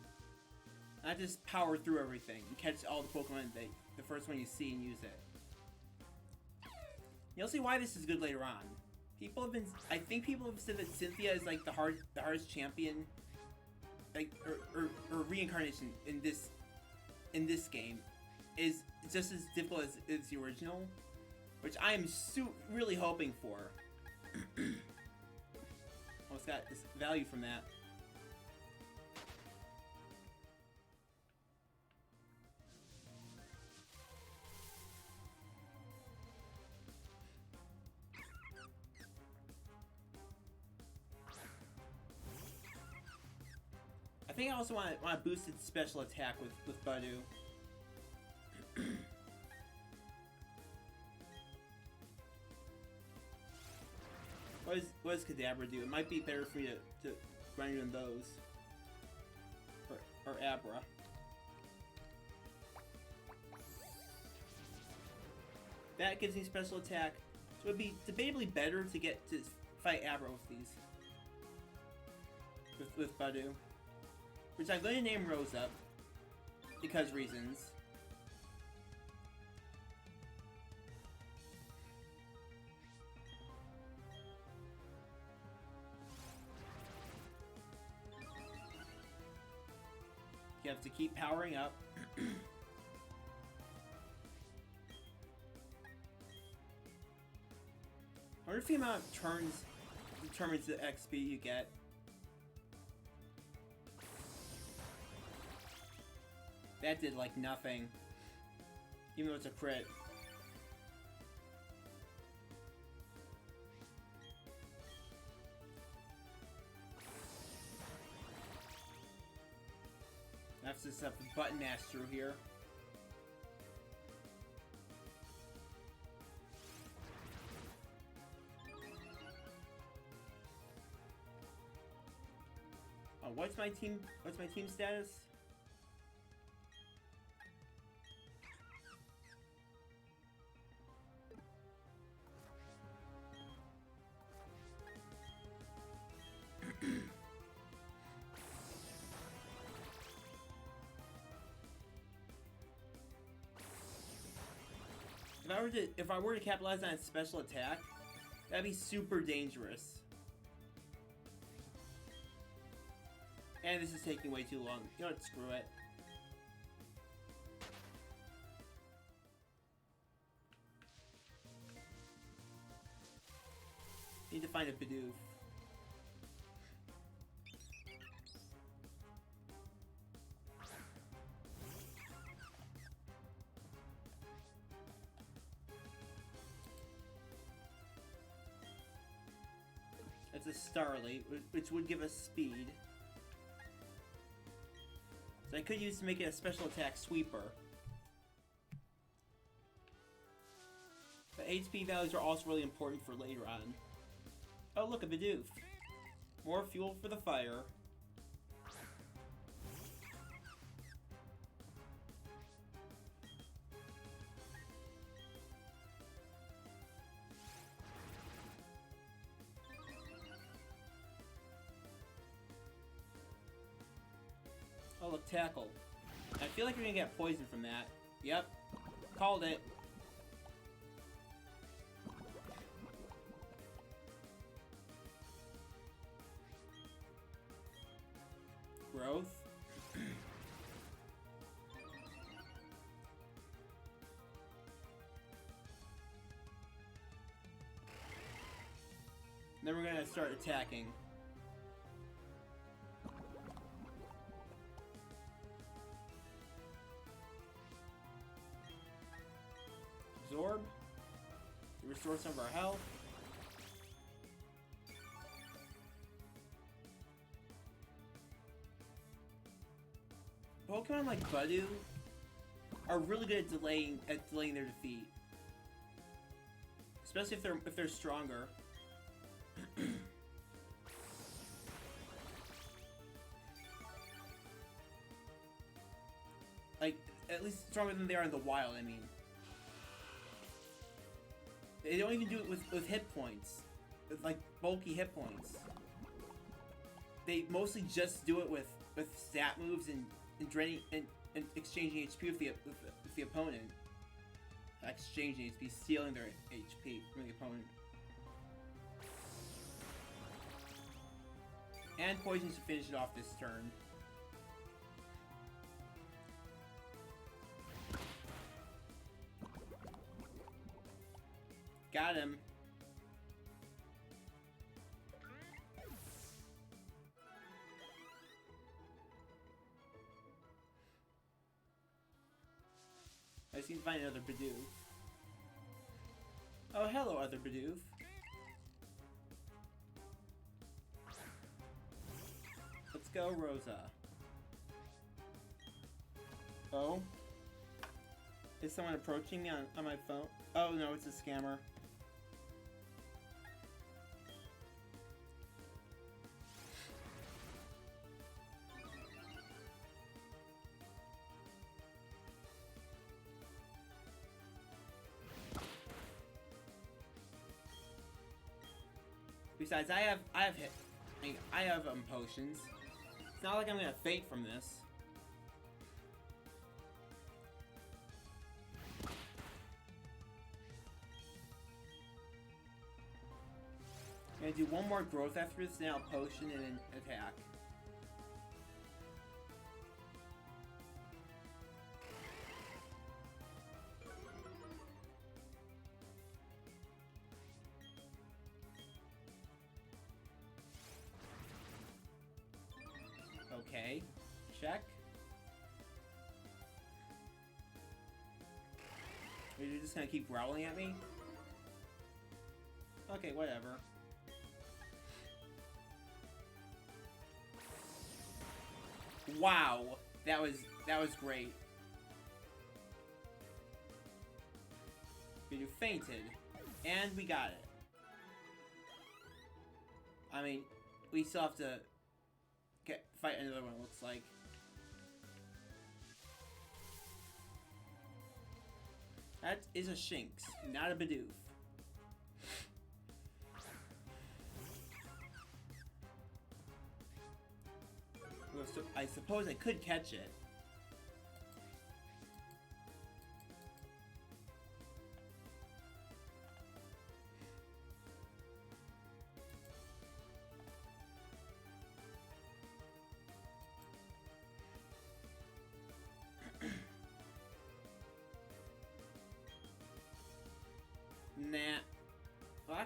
Not just power through everything and catch all the Pokemon that the first one you see and use it. You'll see why this is good later on. I think people have said that Cynthia is like the hardest champion, like or reincarnation in this game is just as difficult as the original, which I am really hoping for. It's got this value from that. I think I also want a boosted special attack with Budew. What does Kadabra do? It might be better for you to grind in those. Or Abra. That gives me special attack. So it would be debatably better to get to fight Abra with these. With Budew. Which I'm going to name Rose up. Because reasons. You have to keep powering up. I wonder if the amount of turns determines the XP you get. That did like nothing. Even though it's a crit. That's just a button mash through here. Oh, what's my team status? If I were to capitalize on its special attack, that'd be super dangerous. And this is taking way too long. You know what? Screw it. Need to find a Bidoof. It's a Starly, which would give us speed. So I could use to make it a special attack sweeper. But HP values are also really important for later on. Oh look, a Bidoof. More fuel for the fire. Oh look, tackle. I feel like we're gonna get poison from that. Yep. Called it. Growth. Then we're gonna start attacking. Absorb. To restore some of our health. Pokemon like Budew are really good at delaying their defeat, especially if they're stronger. Like at least stronger than they are in the wild. I mean, they don't even do it with hit points, with like bulky hit points. They mostly just do it with stat moves and draining and exchanging HP with the opponent. Exchanging HP, stealing their HP from the opponent. And poison to finish it off this turn. Got him. I just need to find another Bidoof. Oh, hello, other Bidoof. Let's go, Rosa. Oh? Is someone approaching me on my phone? Oh, no, it's a scammer. Besides, I have potions. It's not like I'm gonna faint from this. I'm gonna do one more growth after this, now potion and then attack. Okay, check. Are you just gonna keep growling at me? Okay, whatever. Wow, that was great. You fainted, and we got it. I mean, we still have to fight another one, it looks like. That is a Shinx, not a Bidoof. Well, so I suppose I could catch it.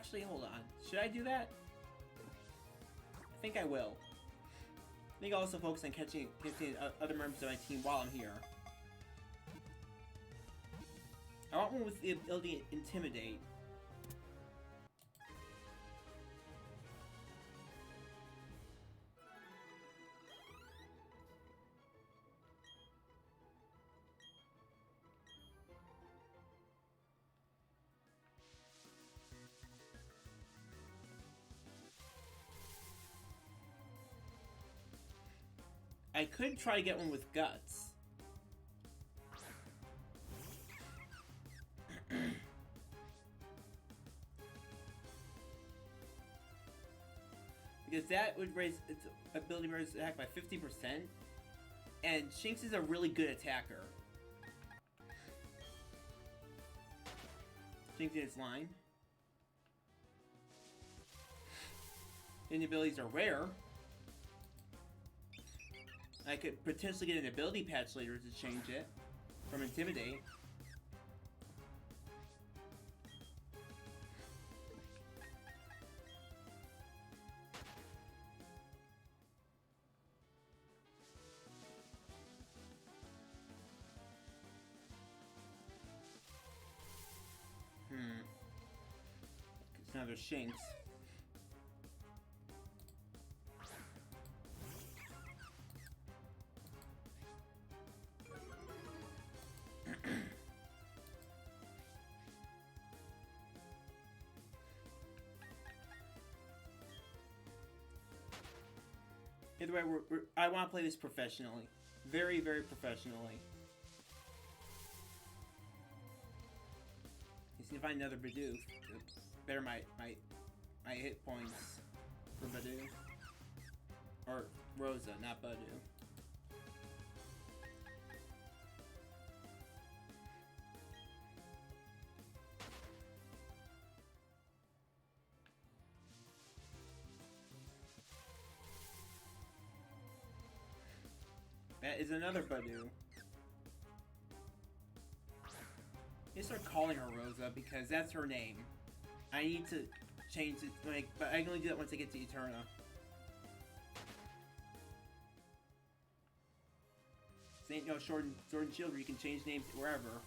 actually, hold on. Should I do that? I think I will. I think I'll also focus on catching other members of my team while I'm here. I want one with the ability to Intimidate. I could try to get one with Guts. Because that would raise its ability to raise attack by 50%. And Shinx is a really good attacker. Shinx in its line. And the abilities are rare. I could potentially get an ability patch later to change it from Intimidate. Because now there's Shinx. Either way, I want to play this professionally. Very, very professionally. Just need to find another Bidoof to better my hit points for Bidoof. Or Rosa, not Bidoof. That is another Bidoof. I start calling her Rosa because that's her name. I need to change it, but I can only do that once I get to Eterna. This ain't no Sword and Shield where you can change names wherever.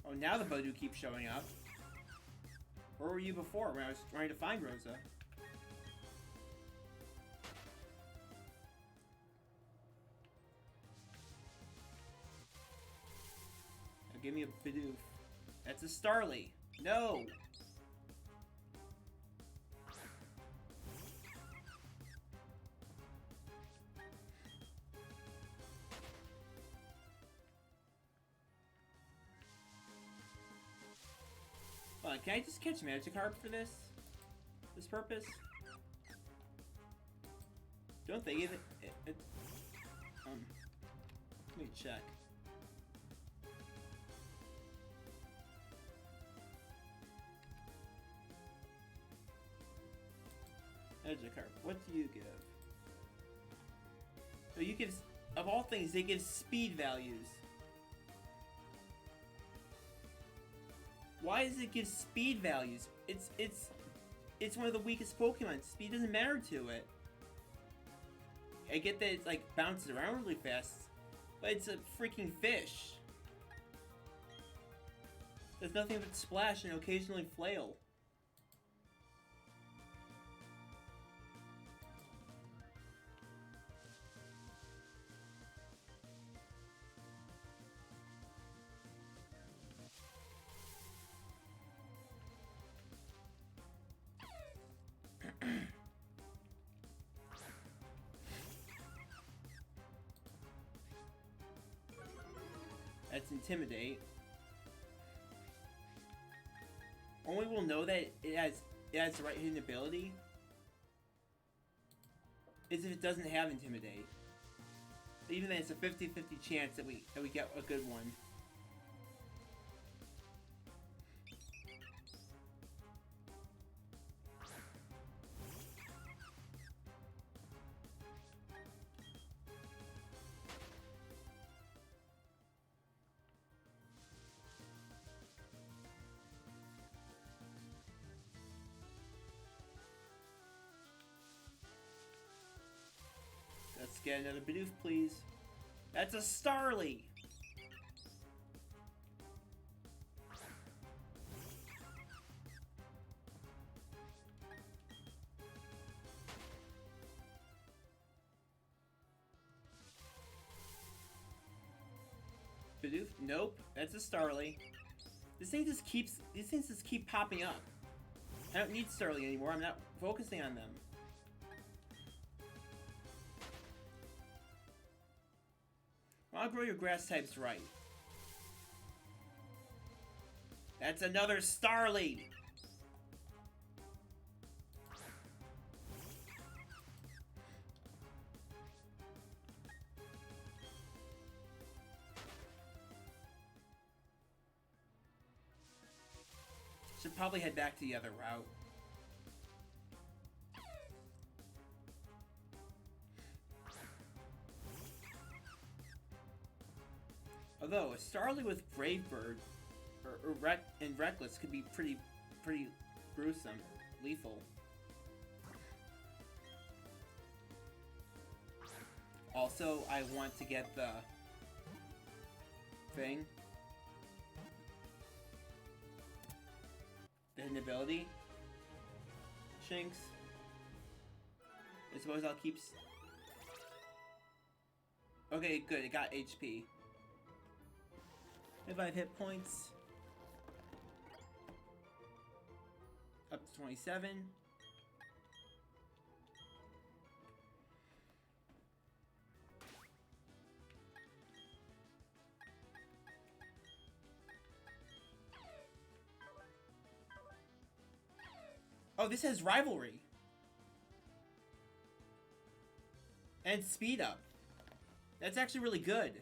Oh, now the Bidoof keeps showing up. Where were you before when I was trying to find Rosa? Give me a Bidoof. That's a Starly. No! Hold on, can I just catch Magikarp for this? This purpose? Don't they give it let me check. Magikarp, what do you give? So you give, of all things, they give speed values. Why does it give speed values? It's one of the weakest Pokemon. Speed doesn't matter to it. I get that it like bounces around really fast, but it's a freaking fish. There's nothing but splash and occasionally flail. That's Intimidate. Only we'll know that it has the right hidden ability is if it doesn't have Intimidate. Even then, it's a 50-50 chance that we get a good one. get another Bidoof, please. That's a Starly! Bidoof? Nope. That's a Starly. These things just keep popping up. I don't need Starly anymore. I'm not focusing on them. I'll grow your grass types right. That's another Starly! Should probably head back to the other route. Although, a Starly with Brave Bird and Reckless could be pretty gruesome, lethal. Also, I want to get the thing. The hidden ability. Shinx. I suppose I'll keep... Okay, good, it got HP. 5 hit points. Up to 27. Oh, this has rivalry. And speed up. That's actually really good.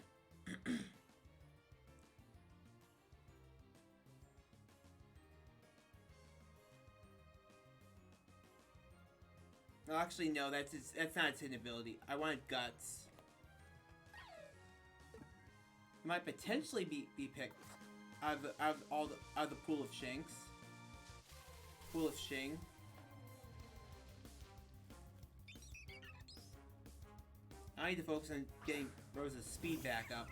Well, actually, no, that's not its hidden ability. I wanted Guts. It might potentially be picked out of the pool of Shinx. Pool of Shing. I need to focus on getting Rosa's speed back up.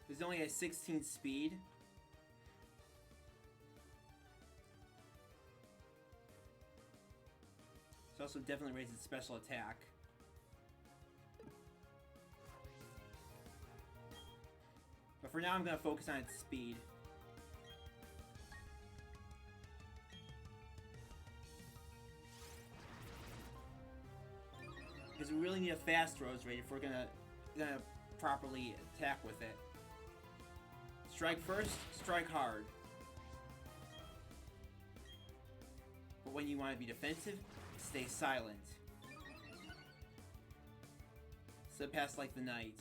There's only a 16 speed. It also definitely raises special attack. But for now, I'm going to focus on its speed. Because we really need a fast Roserade if we're gonna properly attack with it. Strike first, strike hard. But when you want to be defensive, stay silent. Slip past like the night.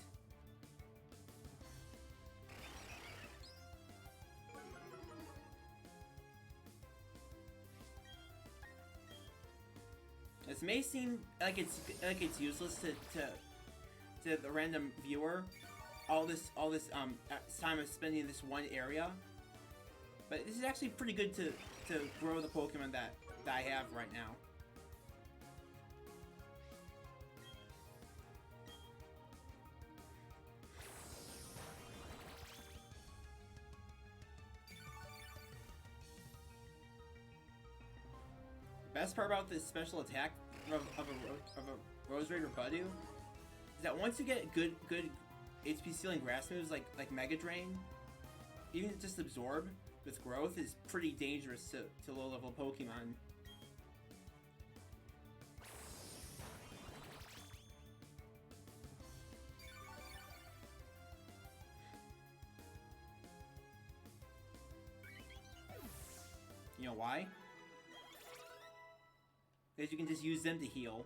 This may seem like it's useless to the random viewer. All this time of spending in this one area, but this is actually pretty good to grow the Pokemon that I have right now. The best part about this special attack of a Roserade or Budew is that once you get good HP stealing grass moves like Mega Drain, even just Absorb with growth is pretty dangerous to low level Pokemon. You know why? Because you can just use them to heal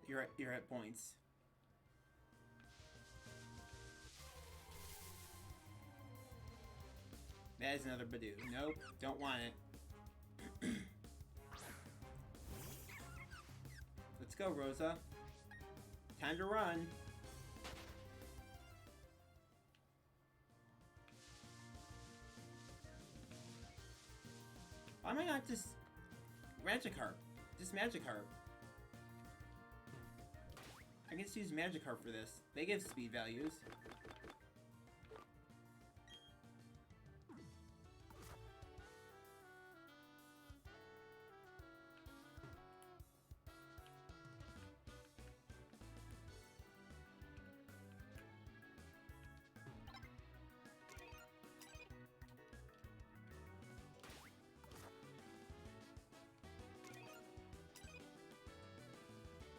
your hit points. That is another Budew. Nope, don't want it. Let's go, Rosa. Time to run. Why am I not just Magikarp? Just Magikarp. I can just use Magikarp for this. They give speed values.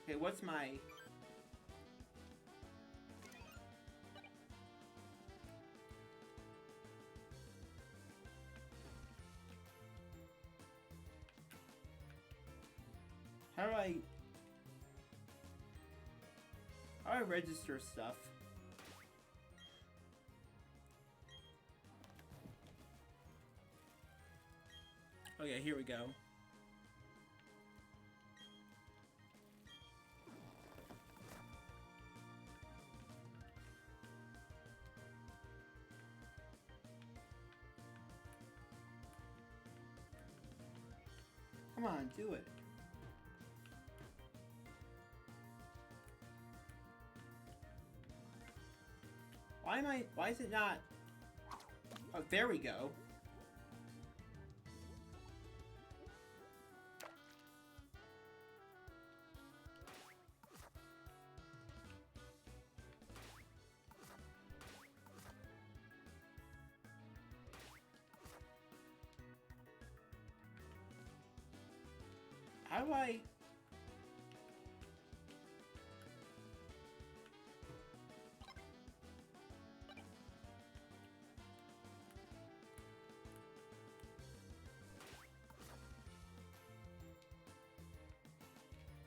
Okay, what's my... How do I register stuff? Oh yeah, here we go. Come on, do it. Why is it not? Oh, there we go. How do I...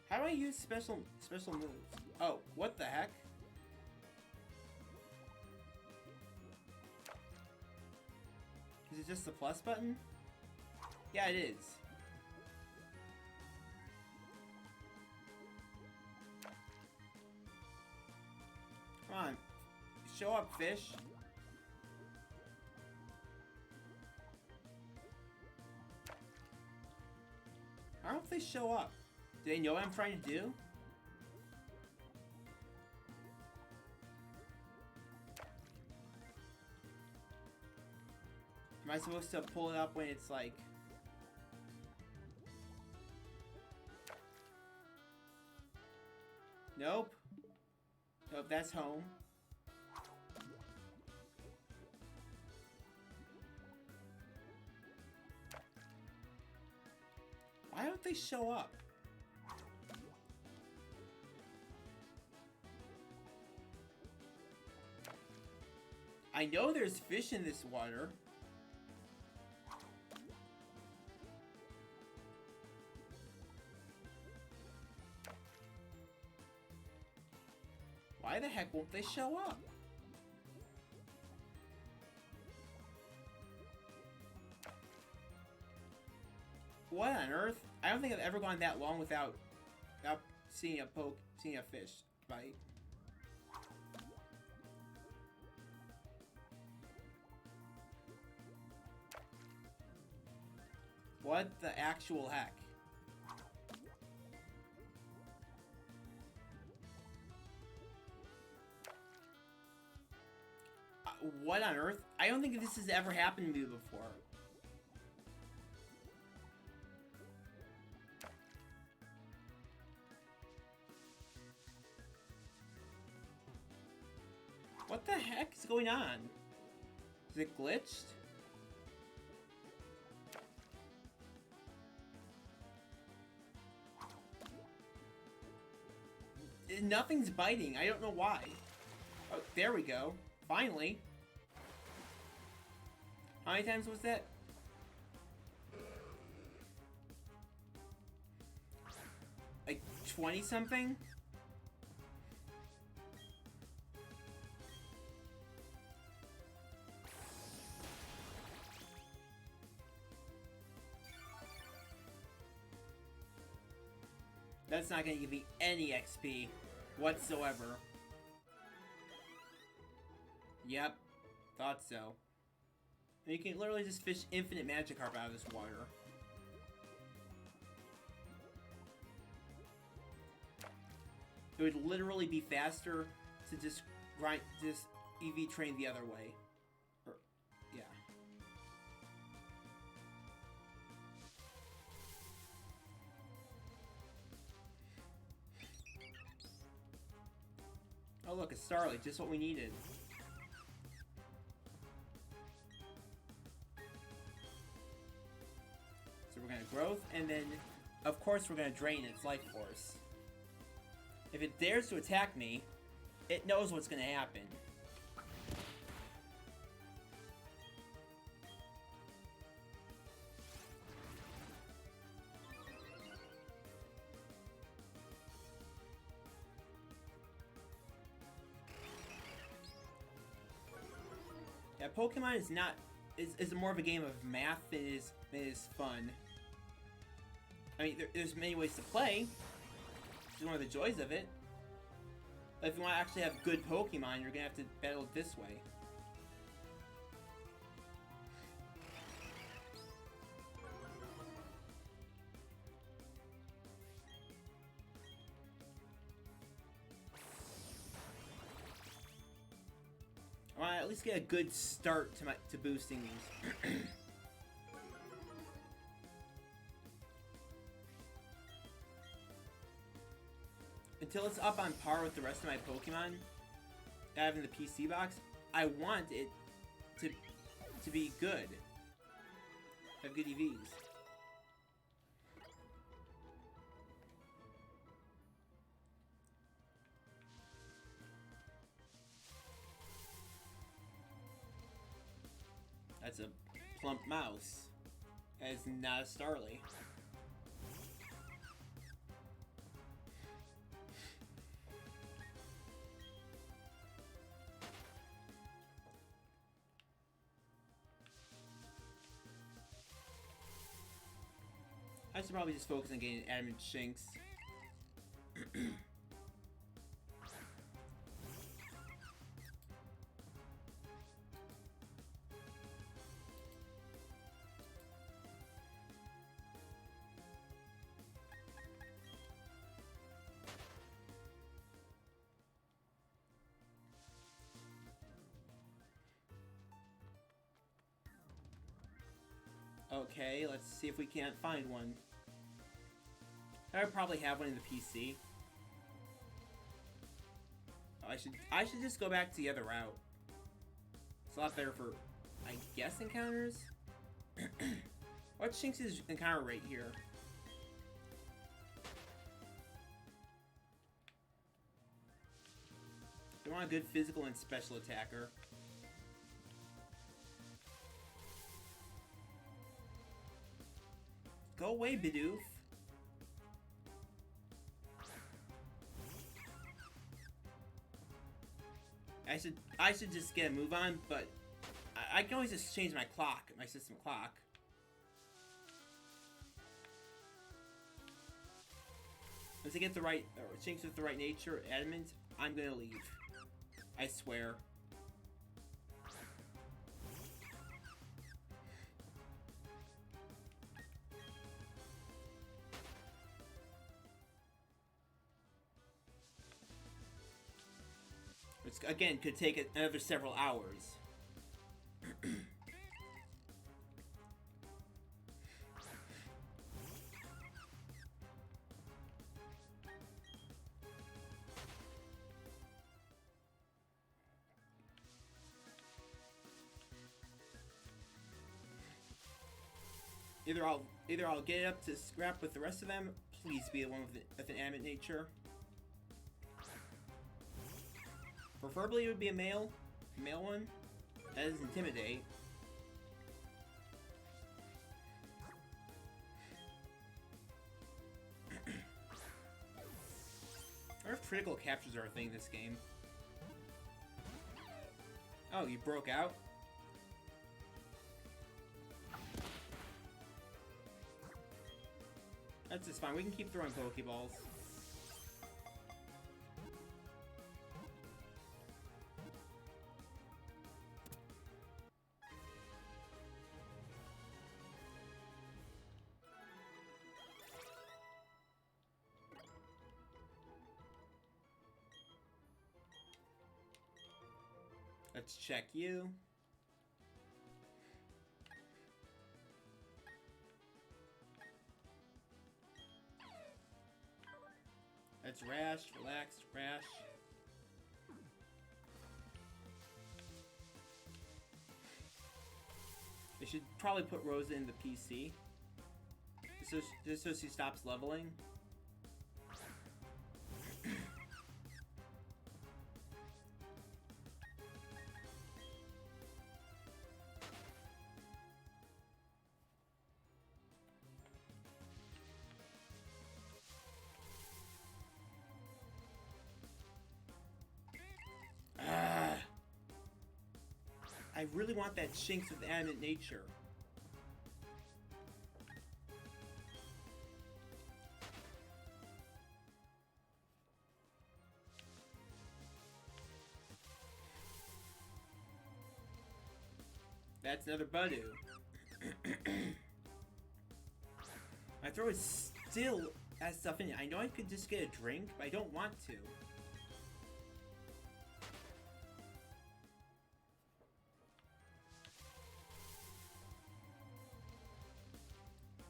How do I use special moves? Oh, what the heck? Is it just the plus button? Yeah, it is. Come on. Show up, fish. I don't know if they show up. Do they know what I'm trying to do? Am I supposed to pull it up when it's like... Nope. Nope, that's home. Why don't they show up? I know there's fish in this water. Why the heck won't they show up? What on earth? I don't think I've ever gone that long without seeing a fish bite. What the actual heck? What on earth? I don't think this has ever happened to me before. What the heck is going on? Is it glitched? Nothing's biting. I don't know why. Oh, there we go. Finally. How many times was that? Like 20 something? That's not gonna give me any XP. whatsoever. Yep, thought so. And you can literally just fish infinite Magikarp out of this water. It would literally be faster to just EV train the other way. Or, yeah. Oh look, a Starlight, just what we needed. So we're gonna growth, and then, of course, we're gonna drain its life force. If it dares to attack me, it knows what's gonna happen. Yeah, Pokemon is more of a game of math than it is fun. I mean, there's many ways to play. It's one of the joys of it. But if you want to actually have good Pokemon, you're gonna have to battle it this way. I want to at least get a good start to boosting these. Until it's up on par with the rest of my Pokemon I have in the PC box, I want it to be good. Have good EVs. That's a plump mouse. That is not a Starly. I should probably just focus on getting Adamant Shinx. Okay, let's see if we can't find one. I would probably have one in the PC. Oh, I should just go back to the other route. It's a lot better for, I guess, encounters? What's Shinx's encounter rate here? I want a good physical and special attacker. Go away, Bidoof. I should just get a move on, but I can always just change my clock, my system clock. Once I get the right Shinx with the right nature, Adamant, I'm gonna leave. I swear. Which, again, could take another several hours. Either I'll get it up to scrap with the rest of them. Please be the one with an animate nature. Preferably it would be a male one. That is Intimidate. I wonder if critical captures are a thing in this game. Oh, you broke out? That's just fine. We can keep throwing Pokeballs. Let's check you. Let's rash, relax, rash. They should probably put Rosa in the PC. Just so she stops leveling. I really want that Shinx with animate nature. That's another Budu. My throat is still has stuff in it. I know I could just get a drink, but I don't want to.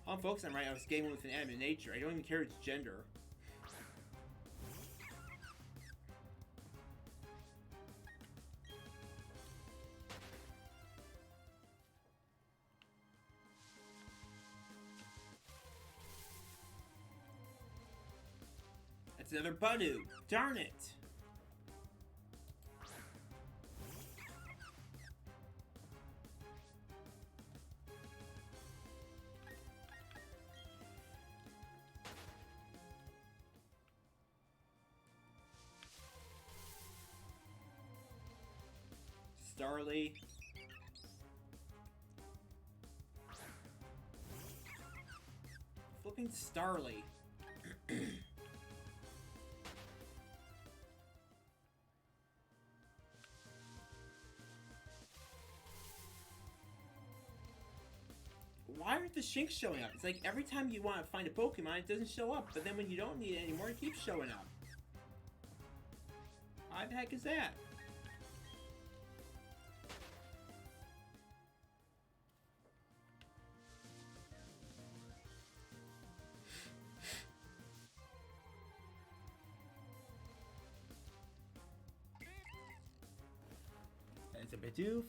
Oh, folks, I'm right. I was gaming with an animate nature. I don't even care its gender. That's another Budu. Darn it. Starly. Flipping Starly. Why aren't the Shinx showing up? It's like every time you want to find a Pokemon, it doesn't show up. But then when you don't need it anymore, it keeps showing up. Why the heck is that? That's a Bidoof.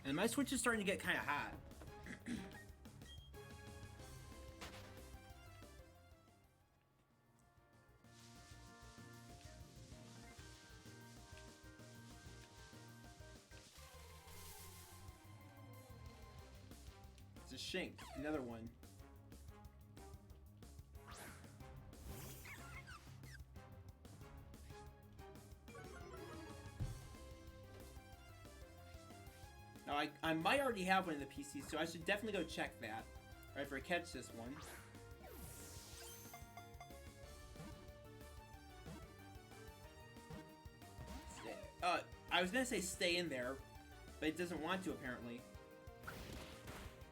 And my Switch is starting to get kind of hot. It's a Shinx, another one. Now, I might already have one in the PC, so I should definitely go check that. Right, if I catch this one. I was gonna say stay in there, but it doesn't want to apparently.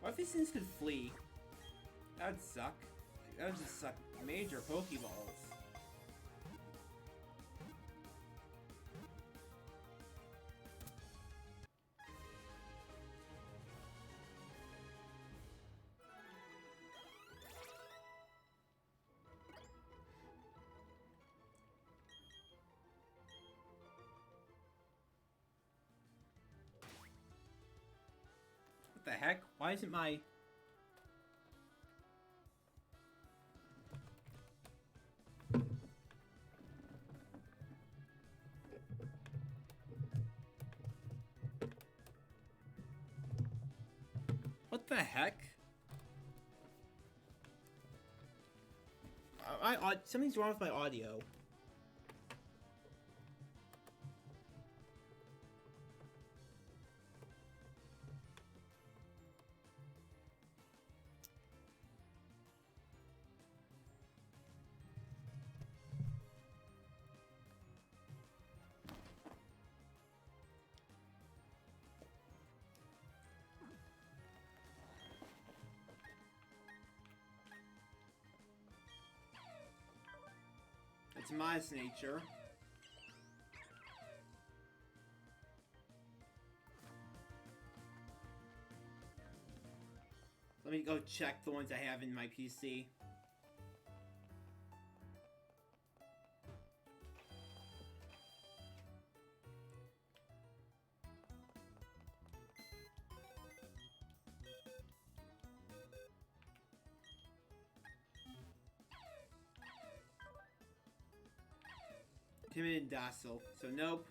What if these things could flee? That would suck. That would just suck major Pokeballs. What the heck? Why isn't my... What the heck? Something's wrong with my audio. It's my nature. Let me go check the ones I have in my PC. Timid and docile. So nope.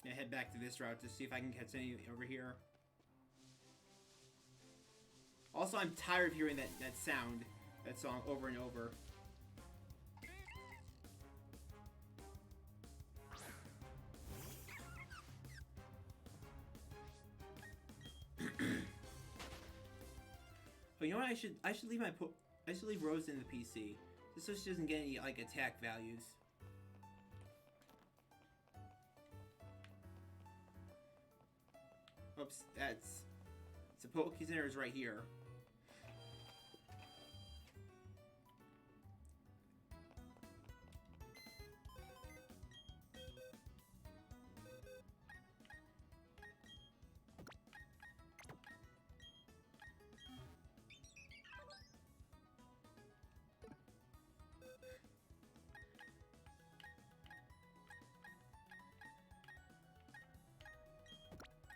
Gonna head back to this route to see if I can catch any over here. Also, I'm tired of hearing that sound, that song over and over. But you know what? I should leave I should leave Rose in the PC, just so she doesn't get any like attack values. Oops, that's the Poke Center is right here.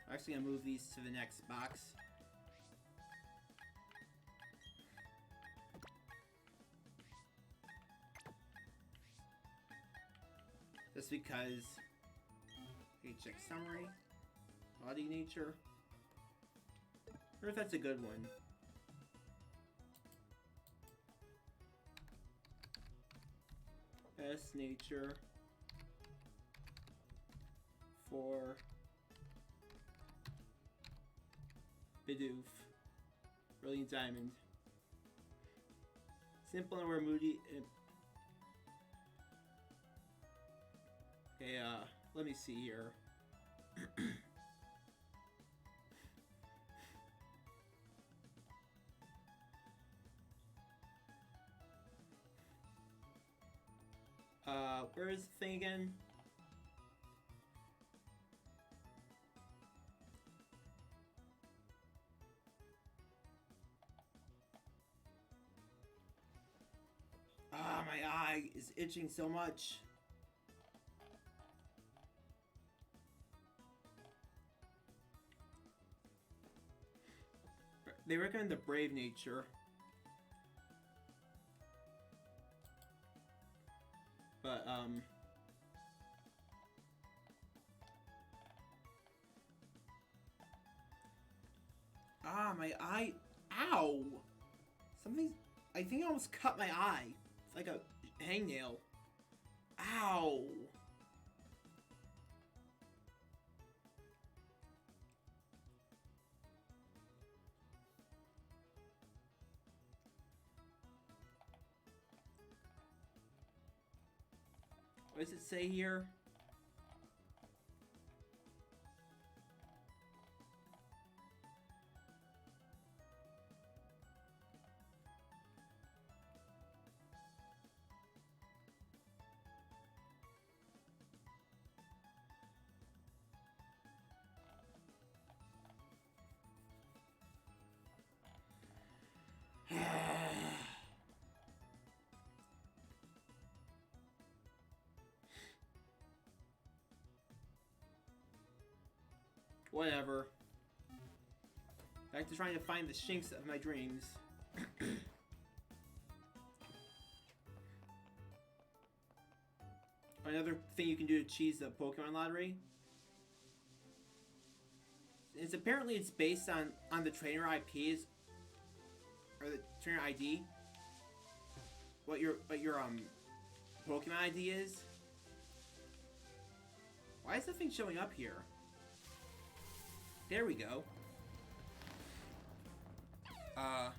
I'm actually gonna move these to the next box. Just because. Okay, check summary. Body nature. Or if that's a good one. S nature. For Bidoof. Brilliant Diamond. Simple and where moody. Okay, let me see here. Where is the thing again? Ah, my eye is itching so much. They recommend the Brave Nature. But, ah, my eye. Ow! Something. I think I almost cut my eye. It's like a hangnail. Ow! What does it say here? Whatever. Back to trying to find the Shinx of my dreams. Another thing you can do to cheese the Pokemon lottery is apparently it's based on the trainer IPs or the trainer ID. What your Pokemon ID is. Why is nothing showing up here? There we go. What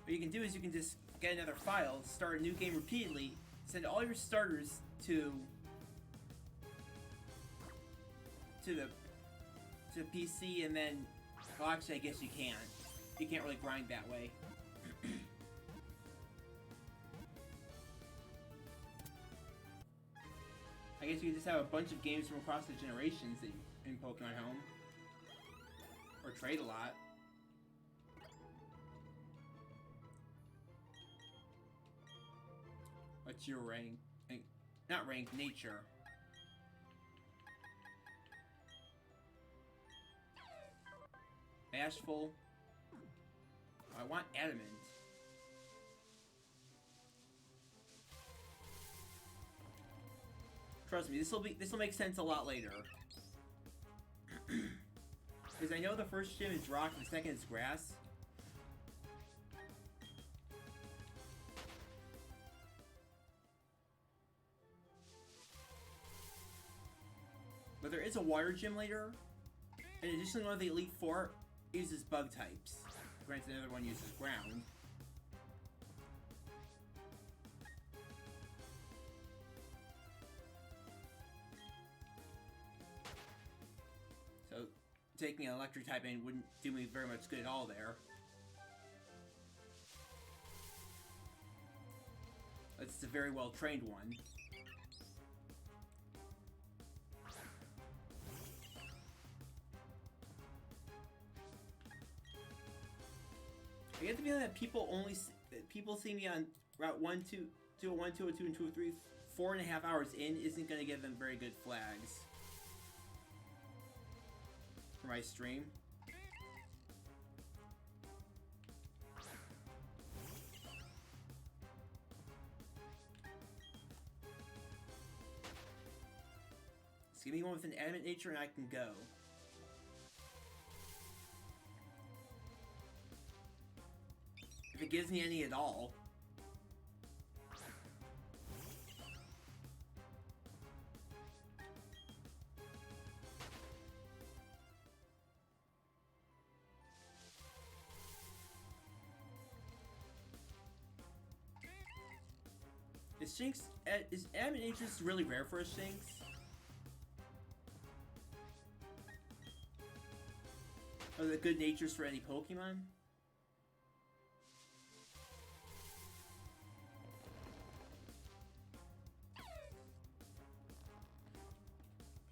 you can do is you can just get another file, start a new game repeatedly, send all your starters to the PC, and then, well, actually, I guess you can. You can't really grind that way. I guess you could just have a bunch of games from across the generations that in Pokemon Home. Or trade a lot. What's your rank? Not rank, nature. Bashful. I want adamant. Trust me, this will make sense a lot later. Because I know the first gym is rock and the second is grass. But there is a water gym later. And additionally, one of the Elite Four uses bug types. Granted, another one uses ground. So, taking an electric type in wouldn't do me very much good at all there. It's a very well trained one. I get the feeling that people see me on Route 1, 2, 201, 202, and 203 4.5 hours in isn't going to give them very good flags for my stream. Just give me one with an adamant nature and I can go. If it gives me any at all. Is adamant nature really rare for a Shinx? Are the good natures for any Pokemon?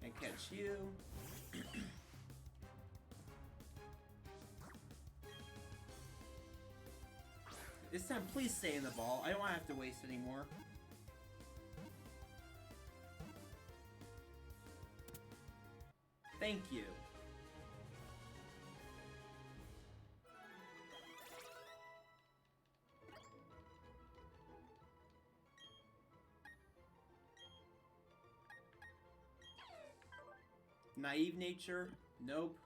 Can't catch you. This time, please stay in the ball. I don't want to have to waste anymore. Thank you. Naive nature? Nope.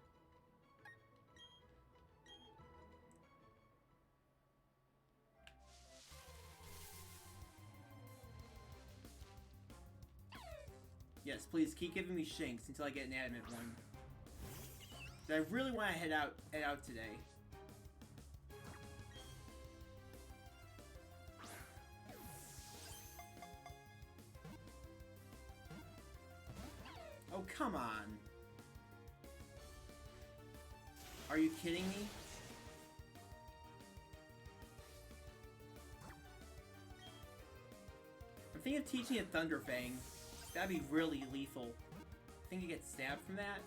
Yes, please keep giving me Shinx until I get an adamant one. I really want to head out today. Oh, come on. Are you kidding me? I'm thinking of teaching a Thunder Fang. That'd be really lethal. Think you get stabbed from that?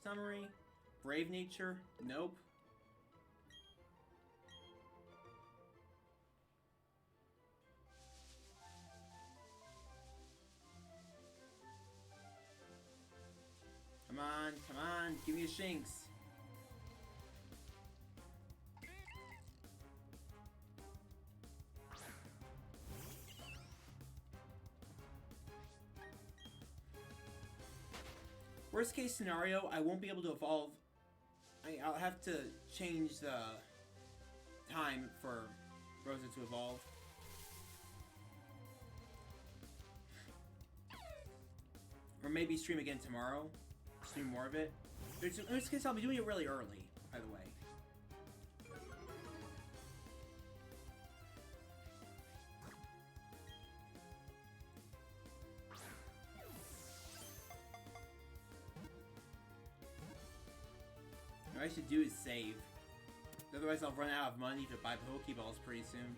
Summary. Brave nature? Nope. Come on, give me a Shinx. Worst case scenario, I won't be able to evolve. I'll have to change the time for Rosa to evolve. Or maybe stream again tomorrow. Stream more of it. In this case, I'll be doing it really early, by the way. What I should do is save. Otherwise I'll run out of money to buy Pokeballs pretty soon.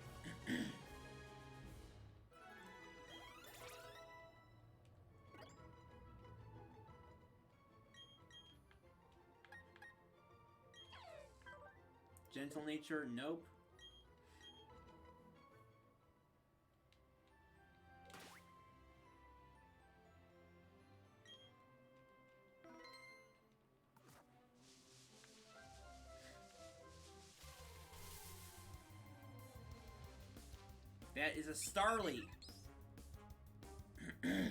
Gentle nature, nope. That is a Starly. I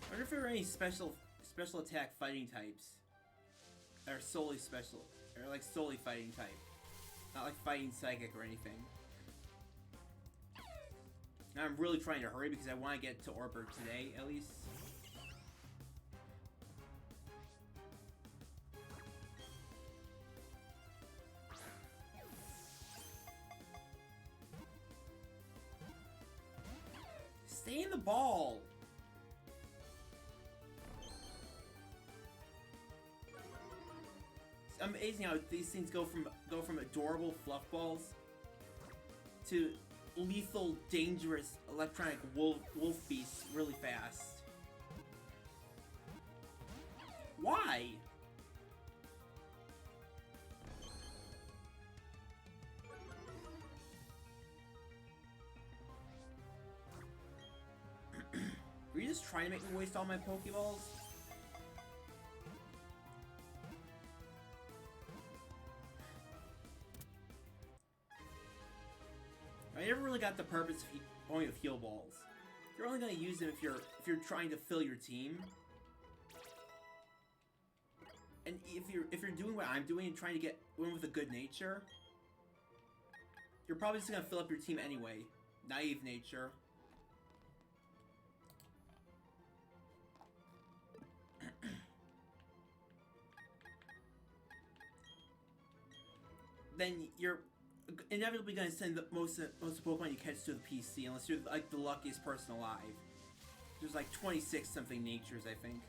wonder if there are any special attack fighting types that are solely special, or like solely fighting type, not like fighting psychic or anything. Now I'm really trying to hurry because I want to get to Orberg today, at least. Stay in the ball. It's amazing how these things go from adorable fluff balls to lethal, dangerous electronic wolf beasts really fast. Why? Were you just trying to make me waste all my Pokeballs? I never really got the purpose of heal balls. You're only going to use them if you're trying to fill your team. And if you're doing what I'm doing and trying to win with a good nature, you're probably just going to fill up your team anyway. Naive nature. Then you're inevitably going to send most of the Pokemon you catch to the PC, unless you're like the luckiest person alive. There's like 26 something natures, I think.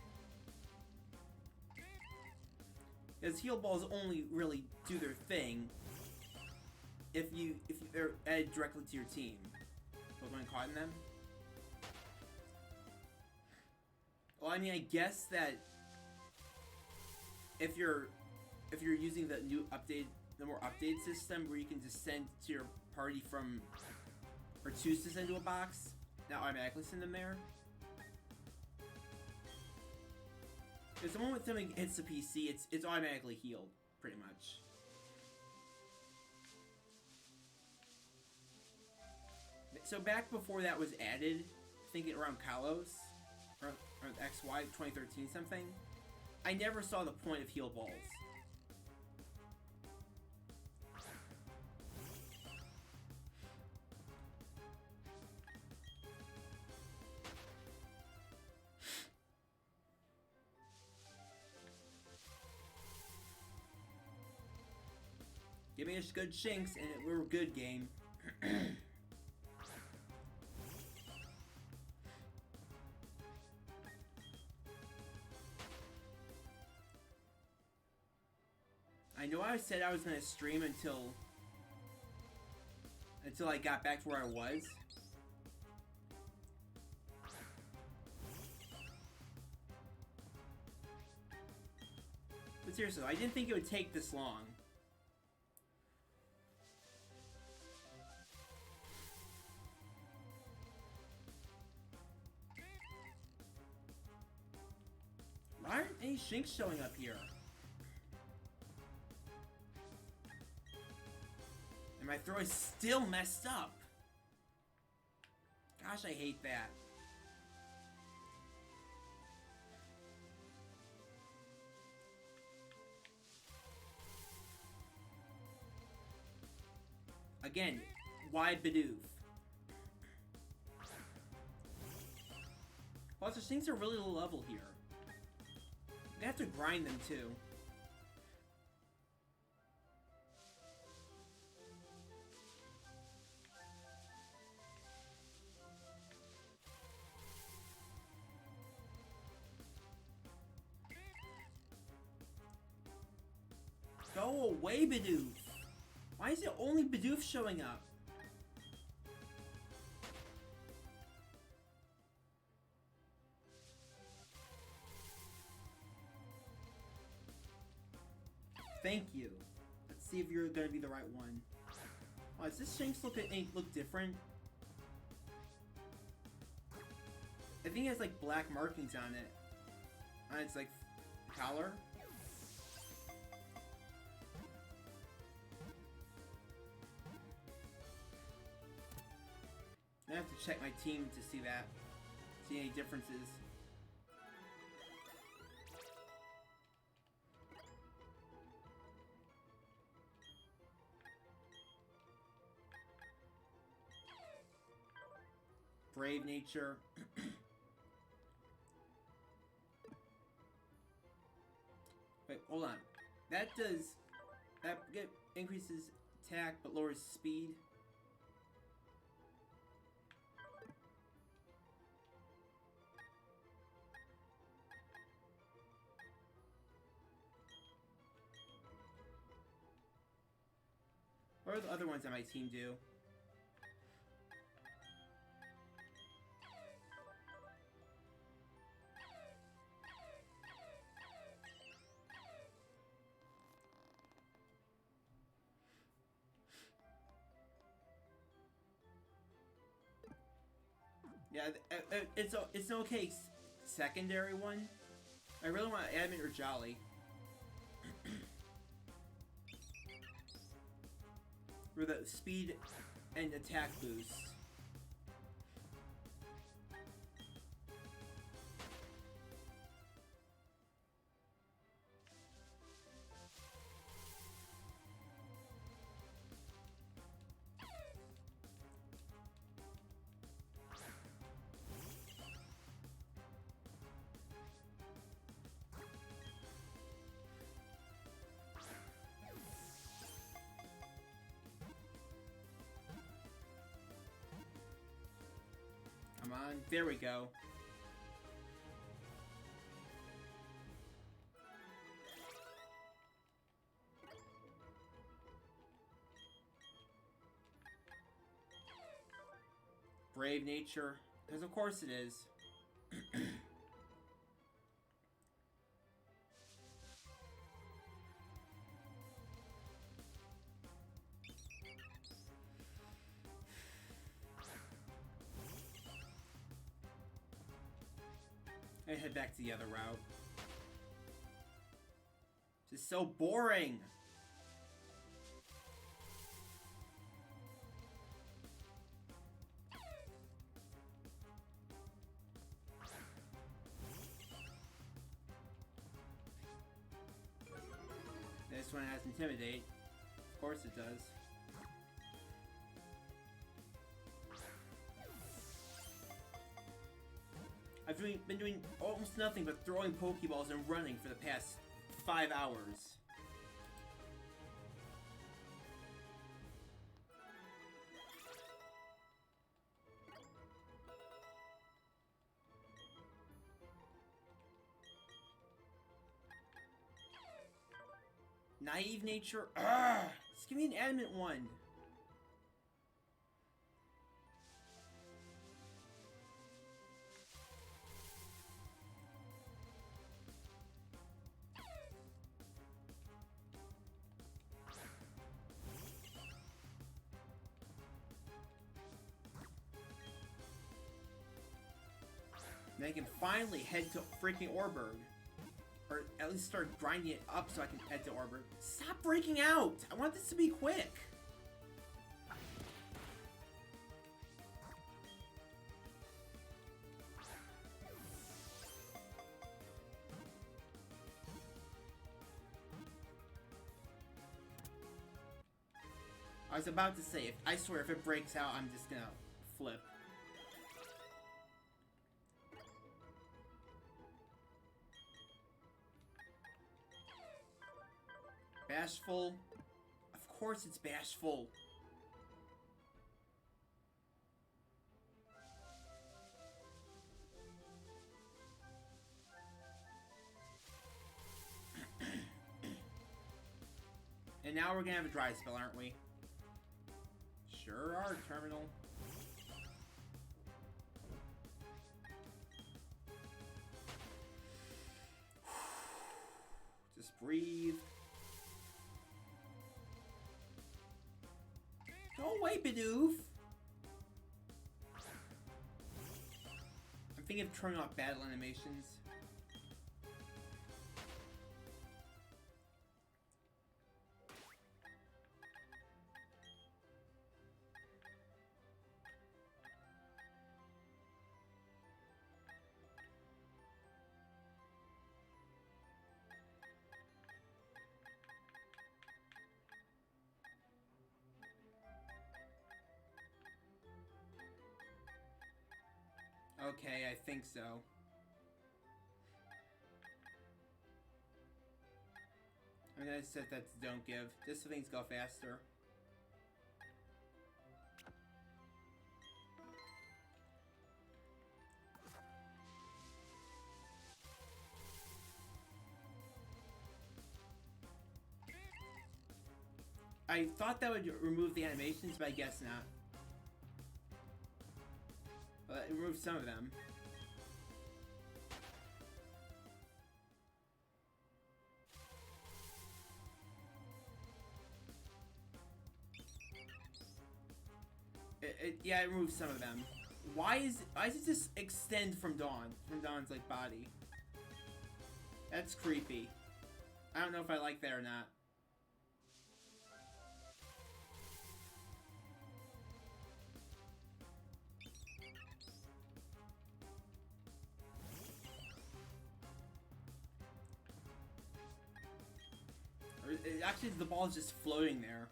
Because heal balls only really do their thing if they're added directly to your team. Pokemon caught in them. Well, I mean, I guess that if you're using the more updated system where you can just send to your party or choose to send to a box, now automatically send them there. Because the moment something hits the PC, it's automatically healed, pretty much. So back before that was added, thinking around Kalos, around XY 2013 something, I never saw the point of heal balls. Give me a good Shinx and we're good, game. I know I said I was gonna stream until I got back to where I was. But seriously, I didn't think it would take this long. Why aren't any Shinx showing up here? And my throw is still messed up. Gosh, I hate that. Again, why Bidoof? Plus, there's things are really low level here. You have to grind them too. Go away, Bidoof! Why is it only Bidoof showing up? Thank you. Let's see if you're gonna be the right one. Oh, does this Shanks look different? I think it has like black markings on it. On its like collar. I have to check my team to see that. See any differences. Brave nature. Wait, hold on. That increases attack but lowers speed. What are the other ones that my team do? Yeah, it's an okay secondary one. I really want Adamant or Jolly. For the speed and attack boost. Come on, there we go. Brave nature, because of course it is. I head back to the other route. This is so boring. This one has Intimidate. Of course it does. I've been doing almost nothing but throwing Pokeballs and running for the past 5 hours. Naive nature. Ugh! Just give me an adamant one. Then I can finally head to freaking Orberg. Or at least start grinding it up so I can head to Orberg. Stop breaking out! I want this to be quick! I was about to say, I swear if it breaks out, I'm just gonna flip. Bashful. Of course it's Bashful. And now we're gonna have a dry spell, aren't we? Sure are, Terminal. Just breathe. Go away, Bidoof! I'm thinking of turning off battle animations. Okay, I think so. I'm gonna set that to don't give, just so things go faster. I thought that would remove the animations, but I guess not. It removed some of them. Yeah, it removed some of them. Why is it just extend from Dawn? From Dawn's like body. That's creepy. I don't know if I like that or not. Actually, the ball is just floating there.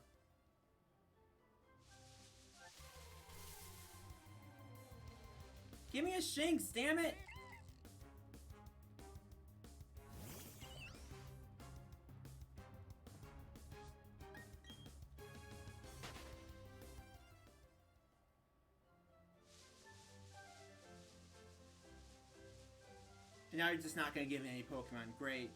Give me a Shinx, damn it! And now you're just not gonna give me any Pokemon. Great.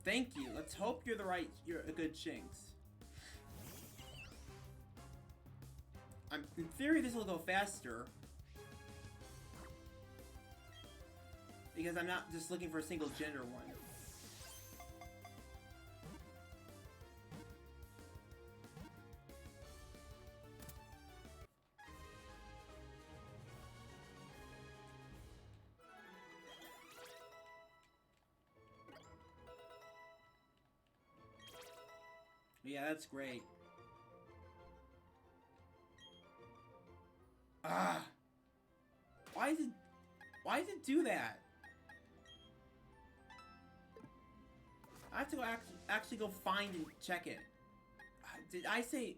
Thank you. Let's hope you're a good Shinx. In theory, this will go faster. Because I'm not just looking for a single gender one. Yeah, that's great. Ah! Why does it do that? I have to actually go find and check it. Did I say...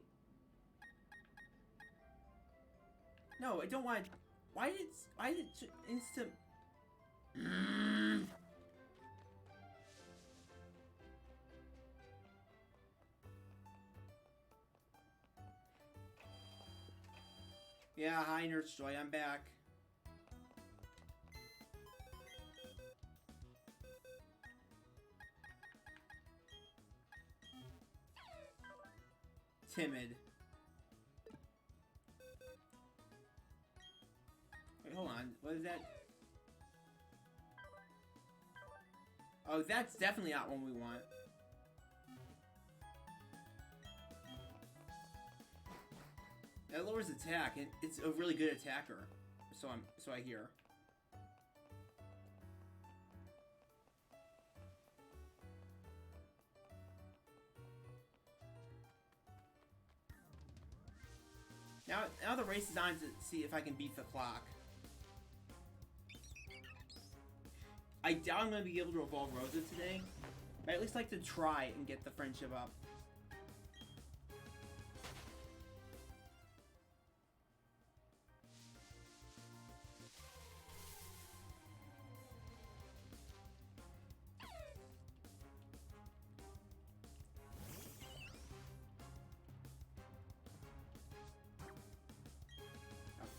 No, I don't want... Why did it instant... Yeah, hi Nurse Joy, I'm back. Timid. Wait, hold on. What is that? Oh, that's definitely not one we want. That lowers attack, and it's a really good attacker. So I hear. Now the race is on to see if I can beat the clock. I doubt I'm gonna be able to evolve Rosa today, but I at least like to try and get the friendship up.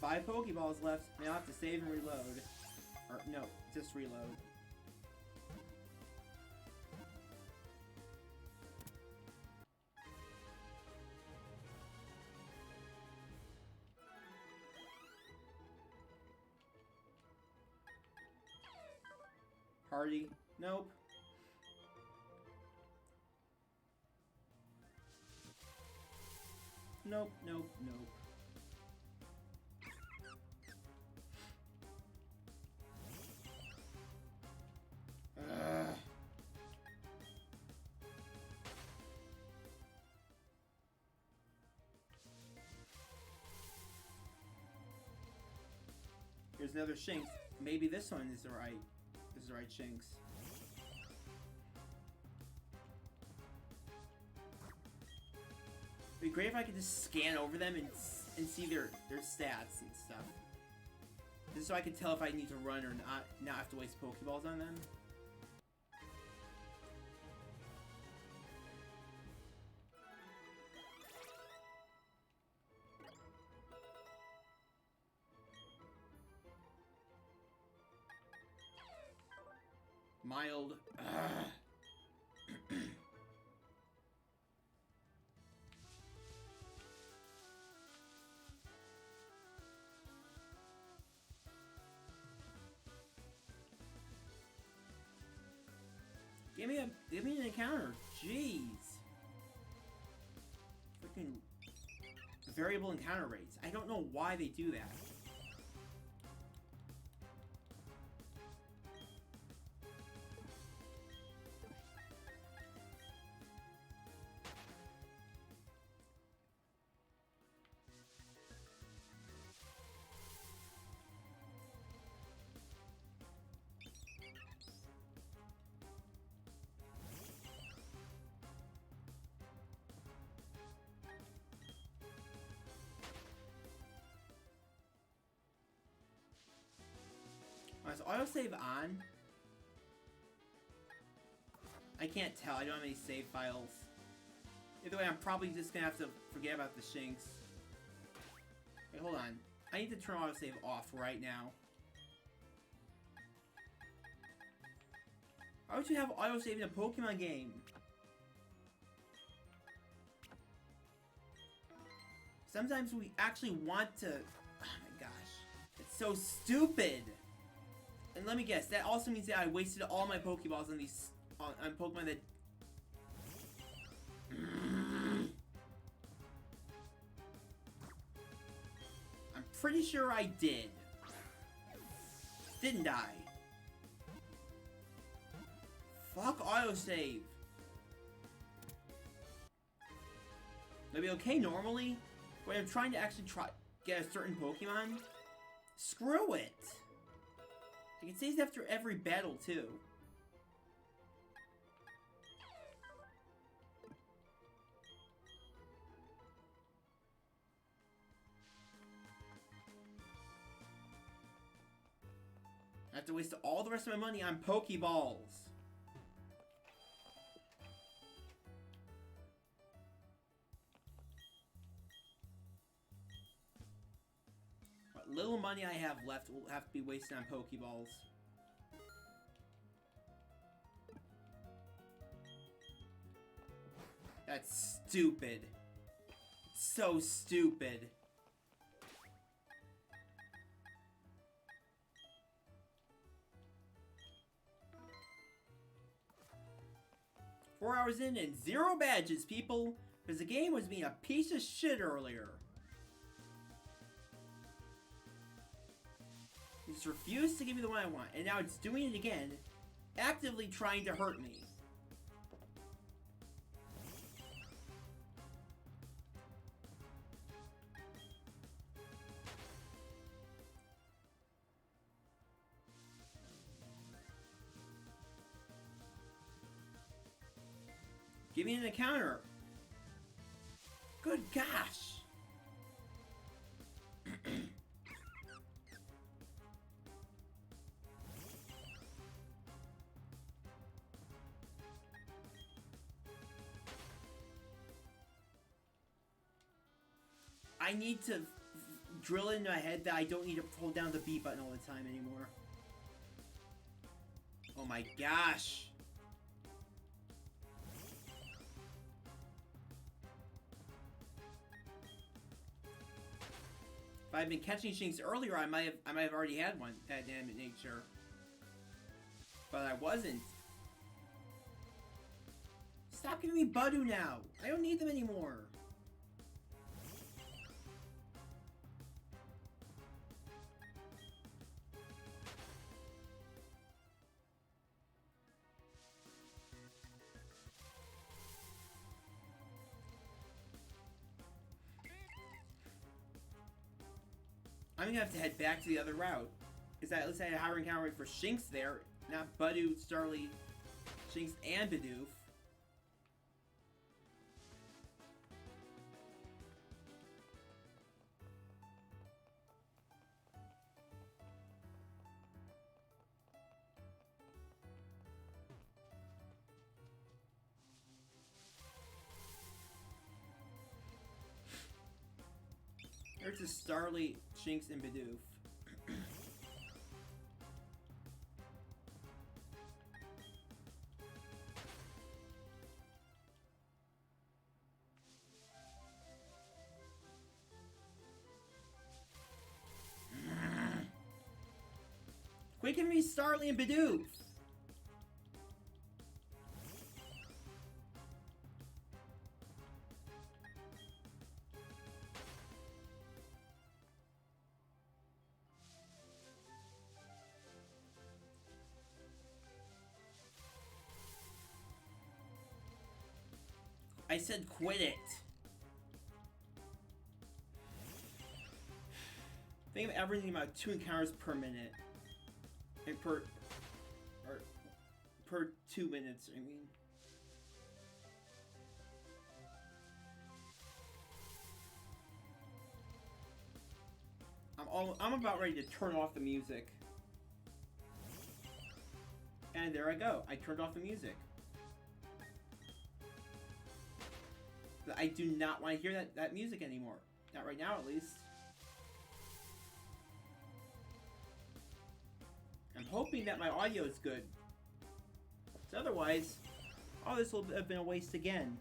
5 Pokeballs left. Now I'll have to save and reload. Or, no, just reload. Hardy. Nope. Nope, nope, nope. Here's another Shinx. Maybe this one is the right Shinx. It'd be great if I could just scan over them and see their stats and stuff. Just so I could tell if I need to run or not have to waste Pokeballs on them. Mild. Give me an encounter. Jeez. Freaking variable encounter rates. I don't know why they do that. Is autosave on? I can't tell. I don't have any save files. Either way, I'm probably just gonna have to forget about the Shinx. Wait, hold on. I need to turn autosave off right now. Why would you have autosave in a Pokemon game? Sometimes we actually want to... Oh my gosh. It's so stupid! And let me guess, that also means that I wasted all my Pokeballs on these... on Pokemon that... I'm pretty sure I did. Didn't I? Fuck autosave. That'd be okay normally, when I'm trying to actually get a certain Pokemon. Screw it. You can save after every battle too. I have to waste all the rest of my money on Pokeballs. What little money I have left will have to be wasted on Pokeballs. That's stupid. So stupid. Four hours in and 0 badges, people, because the game was being a piece of shit earlier. It just refused to give me the one I want, and now it's doing it again, actively trying to hurt me. Give me an encounter. Good gosh. I need to drill it in my head that I don't need to hold down the B button all the time anymore. Oh my gosh. If I'd been catching Shinx earlier, I might have already had one that damn nature. But I wasn't. Stop giving me Budu now. I don't need them anymore. I'm gonna have to head back to the other route. Is that at least I had a higher encounter rate for Shinx there, not Budu, Starly, Shinx, and Bidoof. There's a Starly, Shinx, and Bidoof. Quit giving me Starly and Bidoof! I said quit it. Think of everything about 2 encounters per minute. And per 2 minutes, I mean. I'm about ready to turn off the music. And there I go. I turned off the music. I do not want to hear that music anymore. Not right now, at least. I'm hoping that my audio is good. Because otherwise, all this will have been a waste again.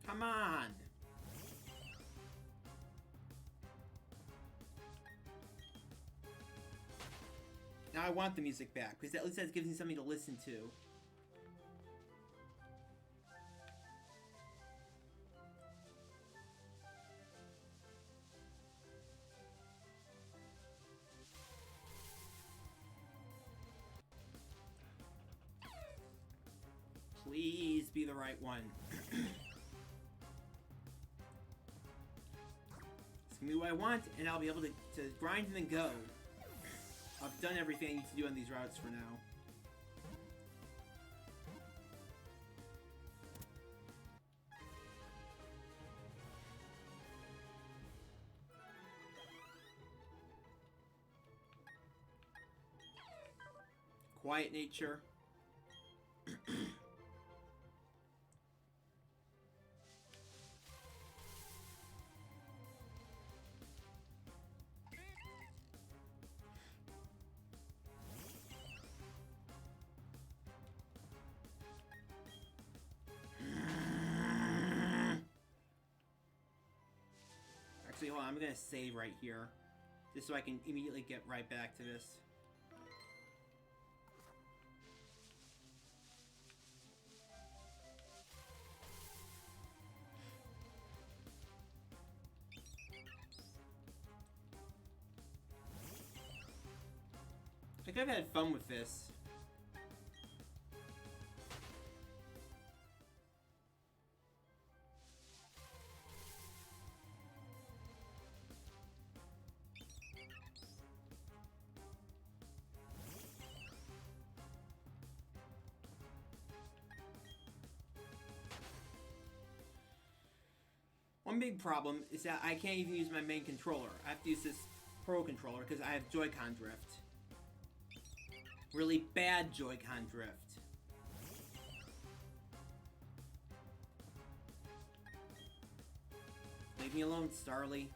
Come on! Now I want the music back, because at least that gives me something to listen to. Please be the right one. It's gonna be what I want, and I'll be able to grind and then go. I've done everything I need to do on these routes for now. Quiet nature. Actually, hold on, I'm gonna save right here. Just so I can immediately get right back to this. I think I've had fun with this. One big problem is that I can't even use my main controller. I have to use this Pro controller because I have Joy-Con drift. Really bad Joy-Con drift. Leave me alone, Starly.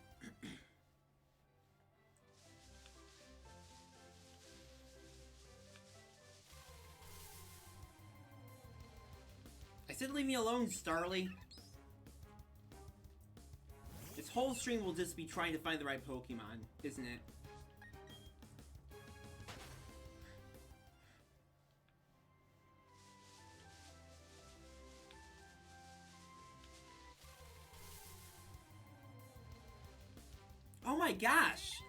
I said leave me alone, Starly. This whole stream will just be trying to find the right Pokemon, isn't it? Oh my gosh!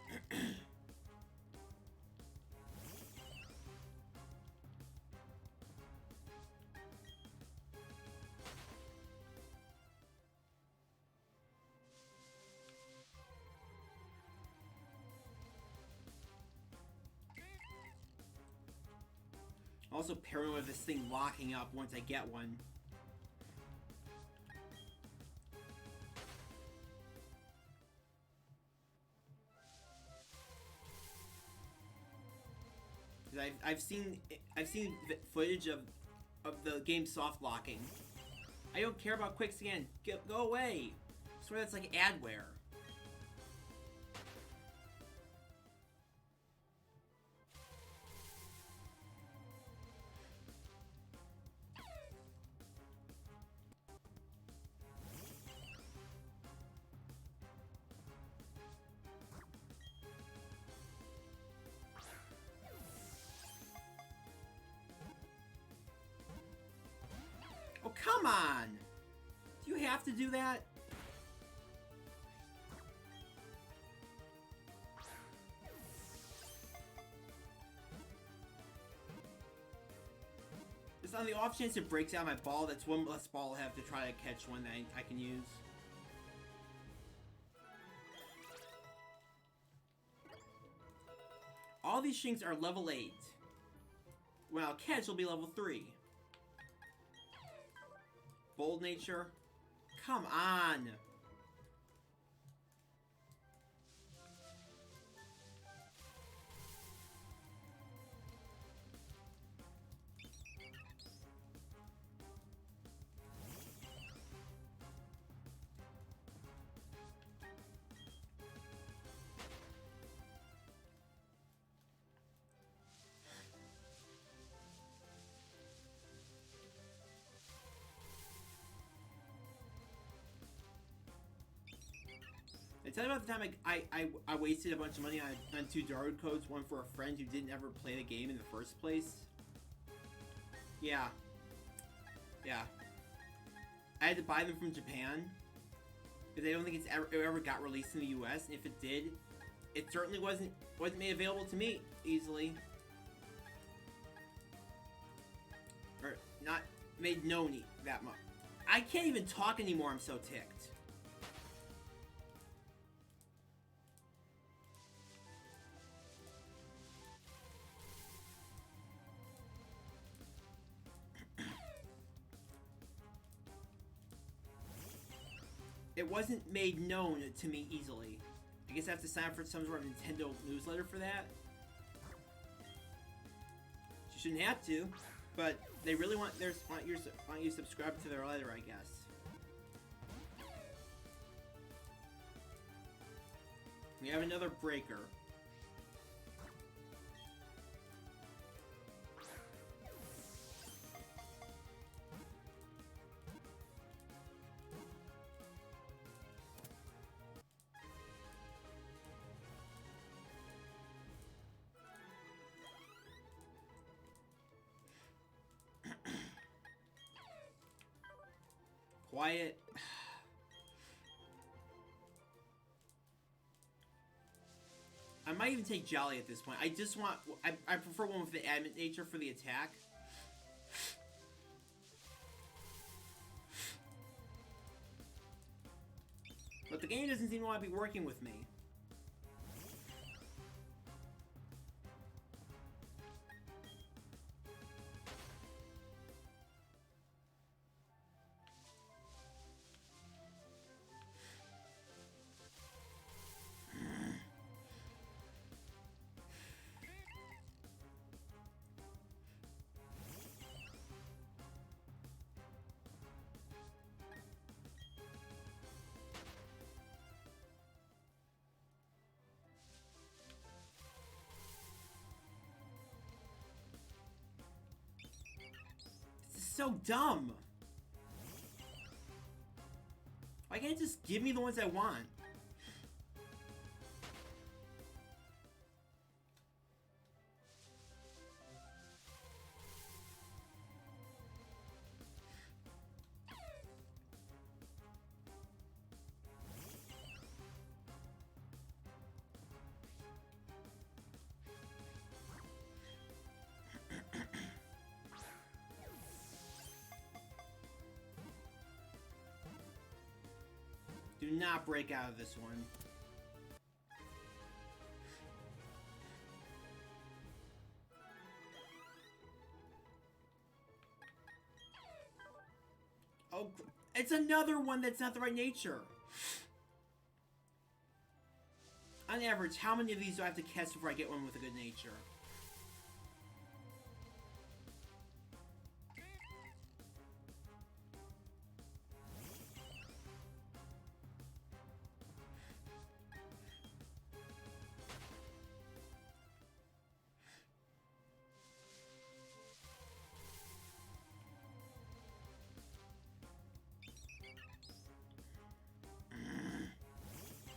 Also paranoid of this thing locking up once I get one. I've seen footage of the game soft locking. I don't care about quick scan. Go away. I swear that's like adware. Oh, come on! Do you have to do that? Just on the off chance it breaks out my ball, that's one less ball I have to try to catch one that I can use. All these Shinx are level 8. When I'll catch, will be level 3. Bold nature? Come on! Tell you about the time I wasted a bunch of money on 2 Dark codes, one for a friend who didn't ever play the game in the first place. Yeah. Yeah. I had to buy them from Japan because I don't think it ever got released in the US, and if it did, it certainly wasn't made available to me easily. Or not made known that much. I can't even talk anymore, I'm so ticked. It wasn't made known to me easily. I guess I have to sign up for some sort of Nintendo newsletter for that. You shouldn't have to, but they really want you to subscribe to their letter, I guess. We have another breaker. Quiet. I might even take Jolly at this point. I just want... I prefer one with the adamant nature for the attack. But the game doesn't seem to want to be working with me. so dumb. Why can't it just give me the ones I want? Do not break out of this one. Oh, it's another one that's not the right nature. On average, how many of these do I have to catch before I get one with a good nature?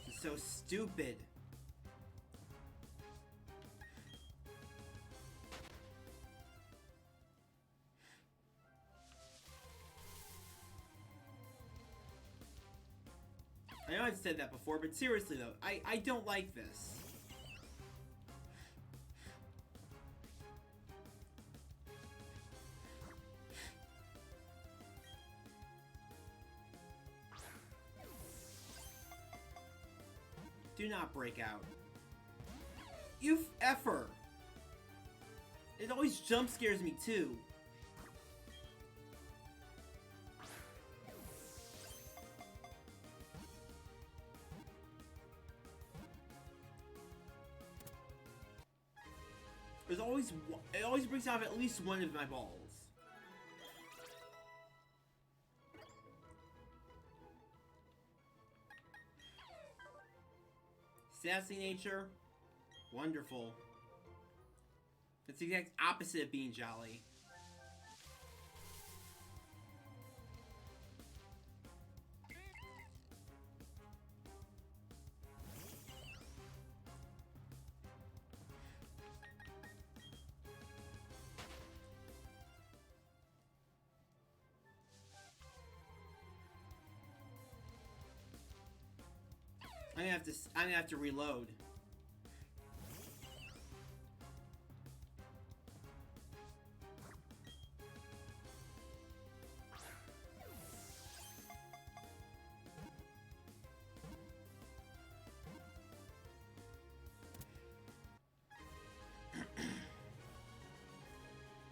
This is so stupid. I know I've said that before, but seriously though, I don't like this. Do not break out. You effer! It always jump scares me too. There's always it always brings out at least one of my balls. Sassy nature, wonderful. It's the exact opposite of being jolly. I'm gonna have to reload.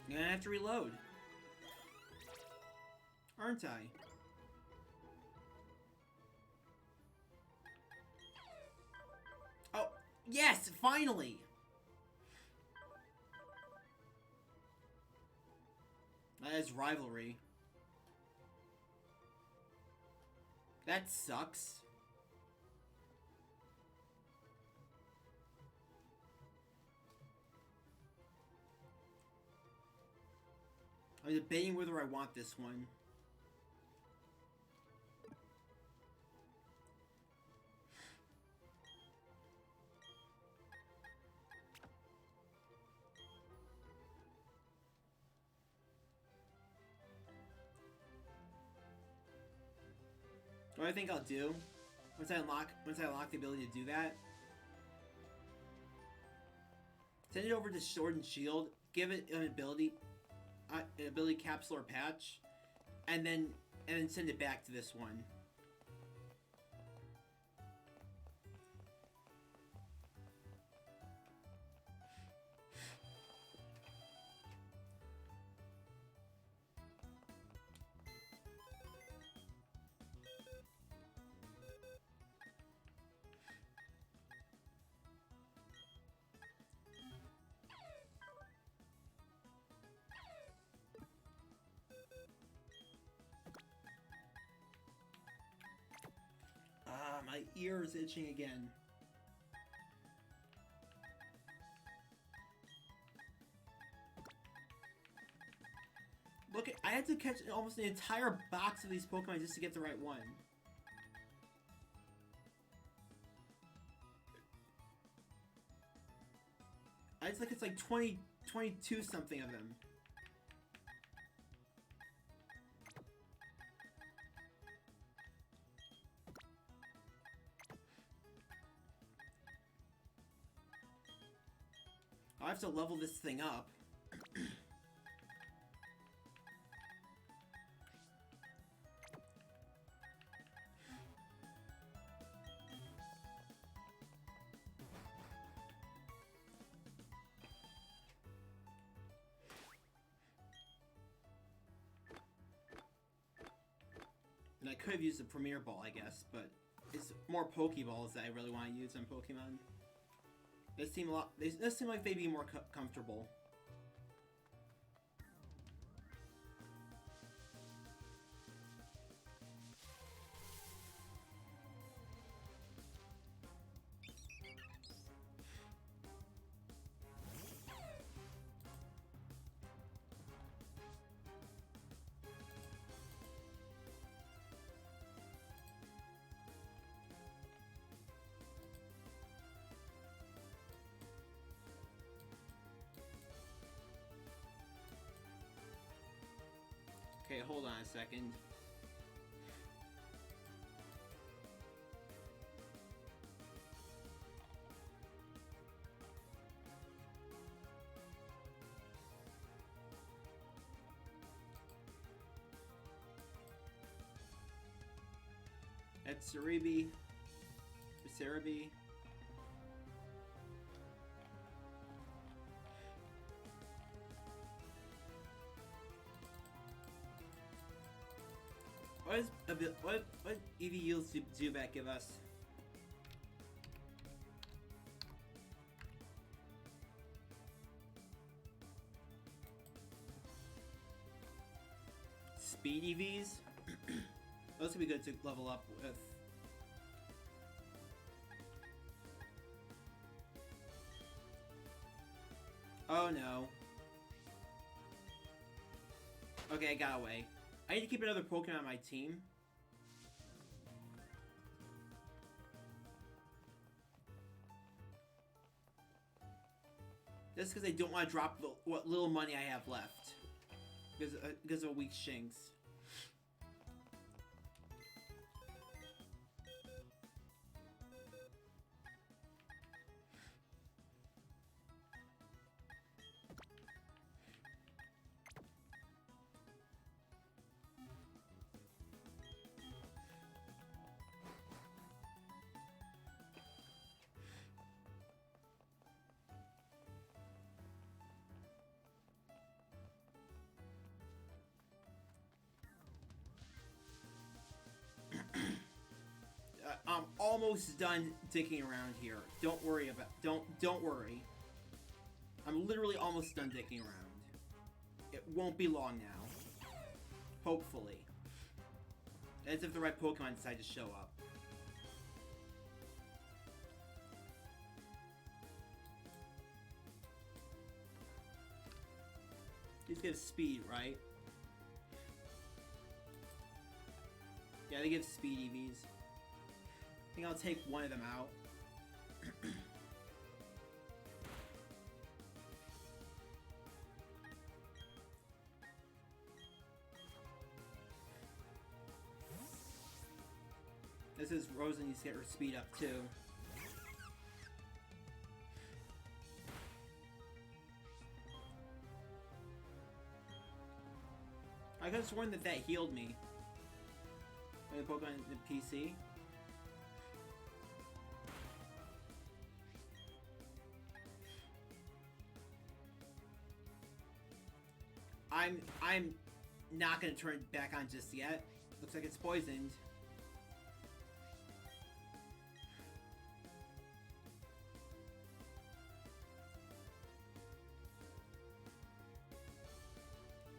I'm gonna have to reload. Aren't I? Oh, yes, finally! That is rivalry. That sucks. I'm debating whether I want this one. What I think I'll do once I unlock the ability to do that, send it over to Sword and Shield, give it an ability capsule or patch, and then send it back to this one. My ear is itching again. I had to catch almost an entire box of these Pokemon just to get the right one. It's like 20, 22 something of them. I have to level this thing up. And I could have used the Premier Ball, I guess, but it's more Pokeballs that I really want to use on Pokemon. They seem like they'd be more comfortable. Okay, hold on a second. That's Cerebi. Cerebi. What EV yields do Zubat give us? Speed EVs? Those could be good to level up with. Oh no. Okay, I got away. I need to keep another Pokemon on my team. Just because I don't want to drop what little money I have left. Because of a weak Shinx. I'm almost done dicking around here. Don't worry. I'm literally almost done dicking around. It won't be long now. Hopefully. As if the right Pokemon decide to show up. These give speed, right? Yeah, they give speed EVs. I think I'll take one of them out. This is Rosa needs to get her speed up too. I could have sworn that healed me. The Pokemon the PC. I'm not gonna turn it back on just yet. Looks like it's poisoned.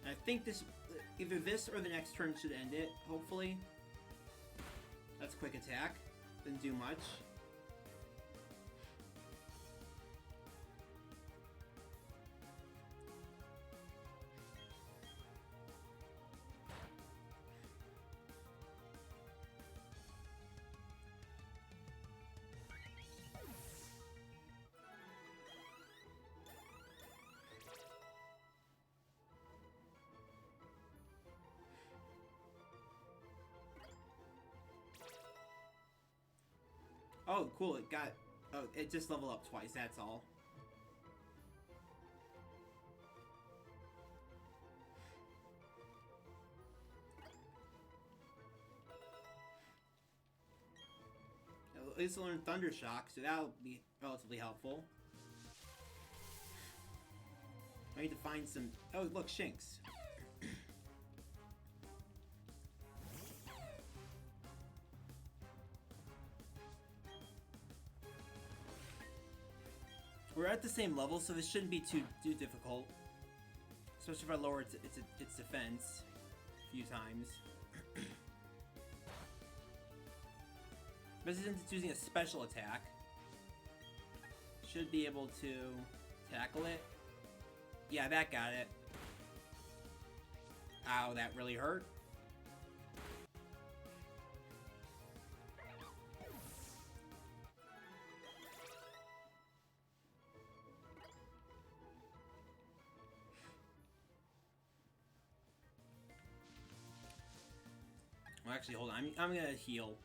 I think either this or the next turn should end it, hopefully. That's quick attack. Didn't do much. Oh, cool, it got... Oh, it just leveled up twice, that's all. At least learn Thunder Shock, so that'll be relatively helpful. I need to find some... Oh, look, Shinx. We're at the same level, so this shouldn't be too difficult. Especially if I lower its defense a few times. But since it's using a special attack, should be able to tackle it. Yeah, that got it. Ow, that really hurt. Well, actually, hold on. I'm gonna heal.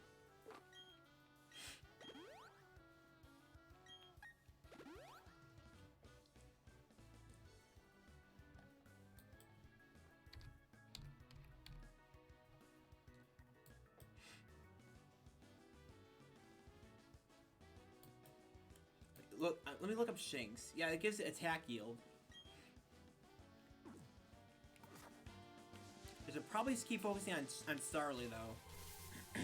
Look, let me look up Shinx. Yeah, it gives it attack yield. I should probably just keep focusing on Starly, though.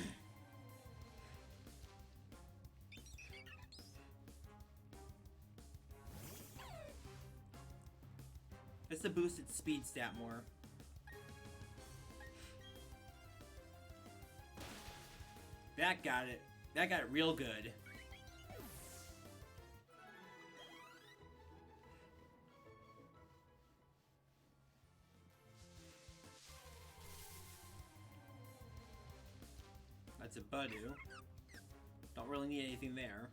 It's to boost its speed stat more. That got it. That got it real good. That's a Budu. Don't really need anything there.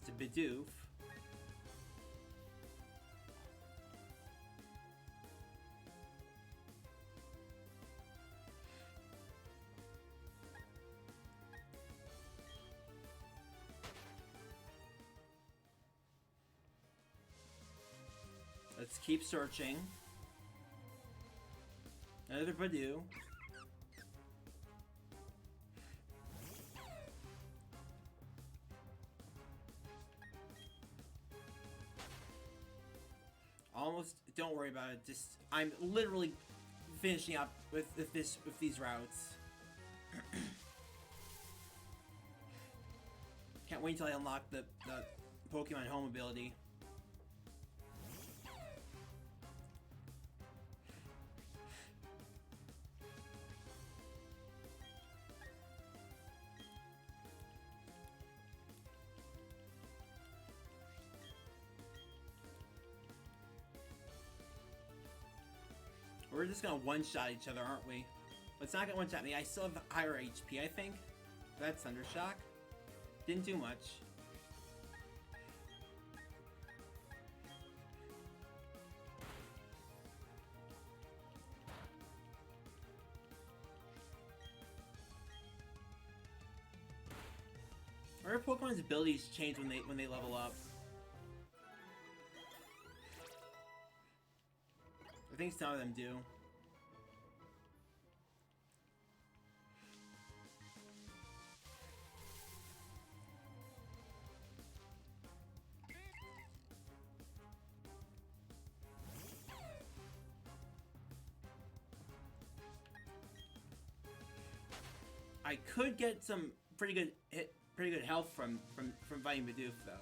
It's a Bidoof. Let's keep searching. Another Budu. Almost. Don't worry about it. Just I'm literally finishing up with these routes. Can't wait until I unlock the Pokemon Home ability. We're just gonna one-shot each other, aren't we? Let's not get one-shot me. I still have higher HP, I think. That's Thunder Shock. Didn't do much. Our Pokemon's abilities change when they level up. I think some of them do. I could get some pretty good health from fighting Bidoof though.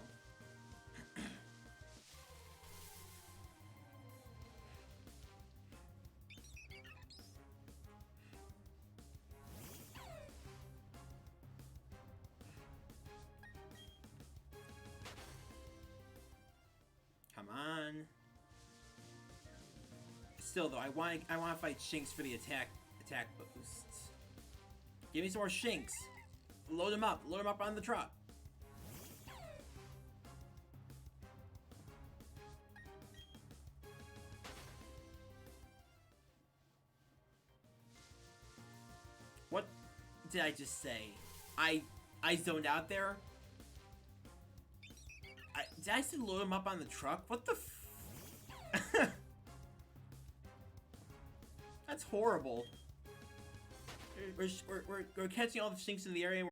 still though, I want to fight Shinx for the attack boosts. Give me some more Shinx. Load him up on the truck. What did I just say? I zoned out there. Did I say load him up on the truck? What the f- That's horrible. We're catching all the Shinx in the area.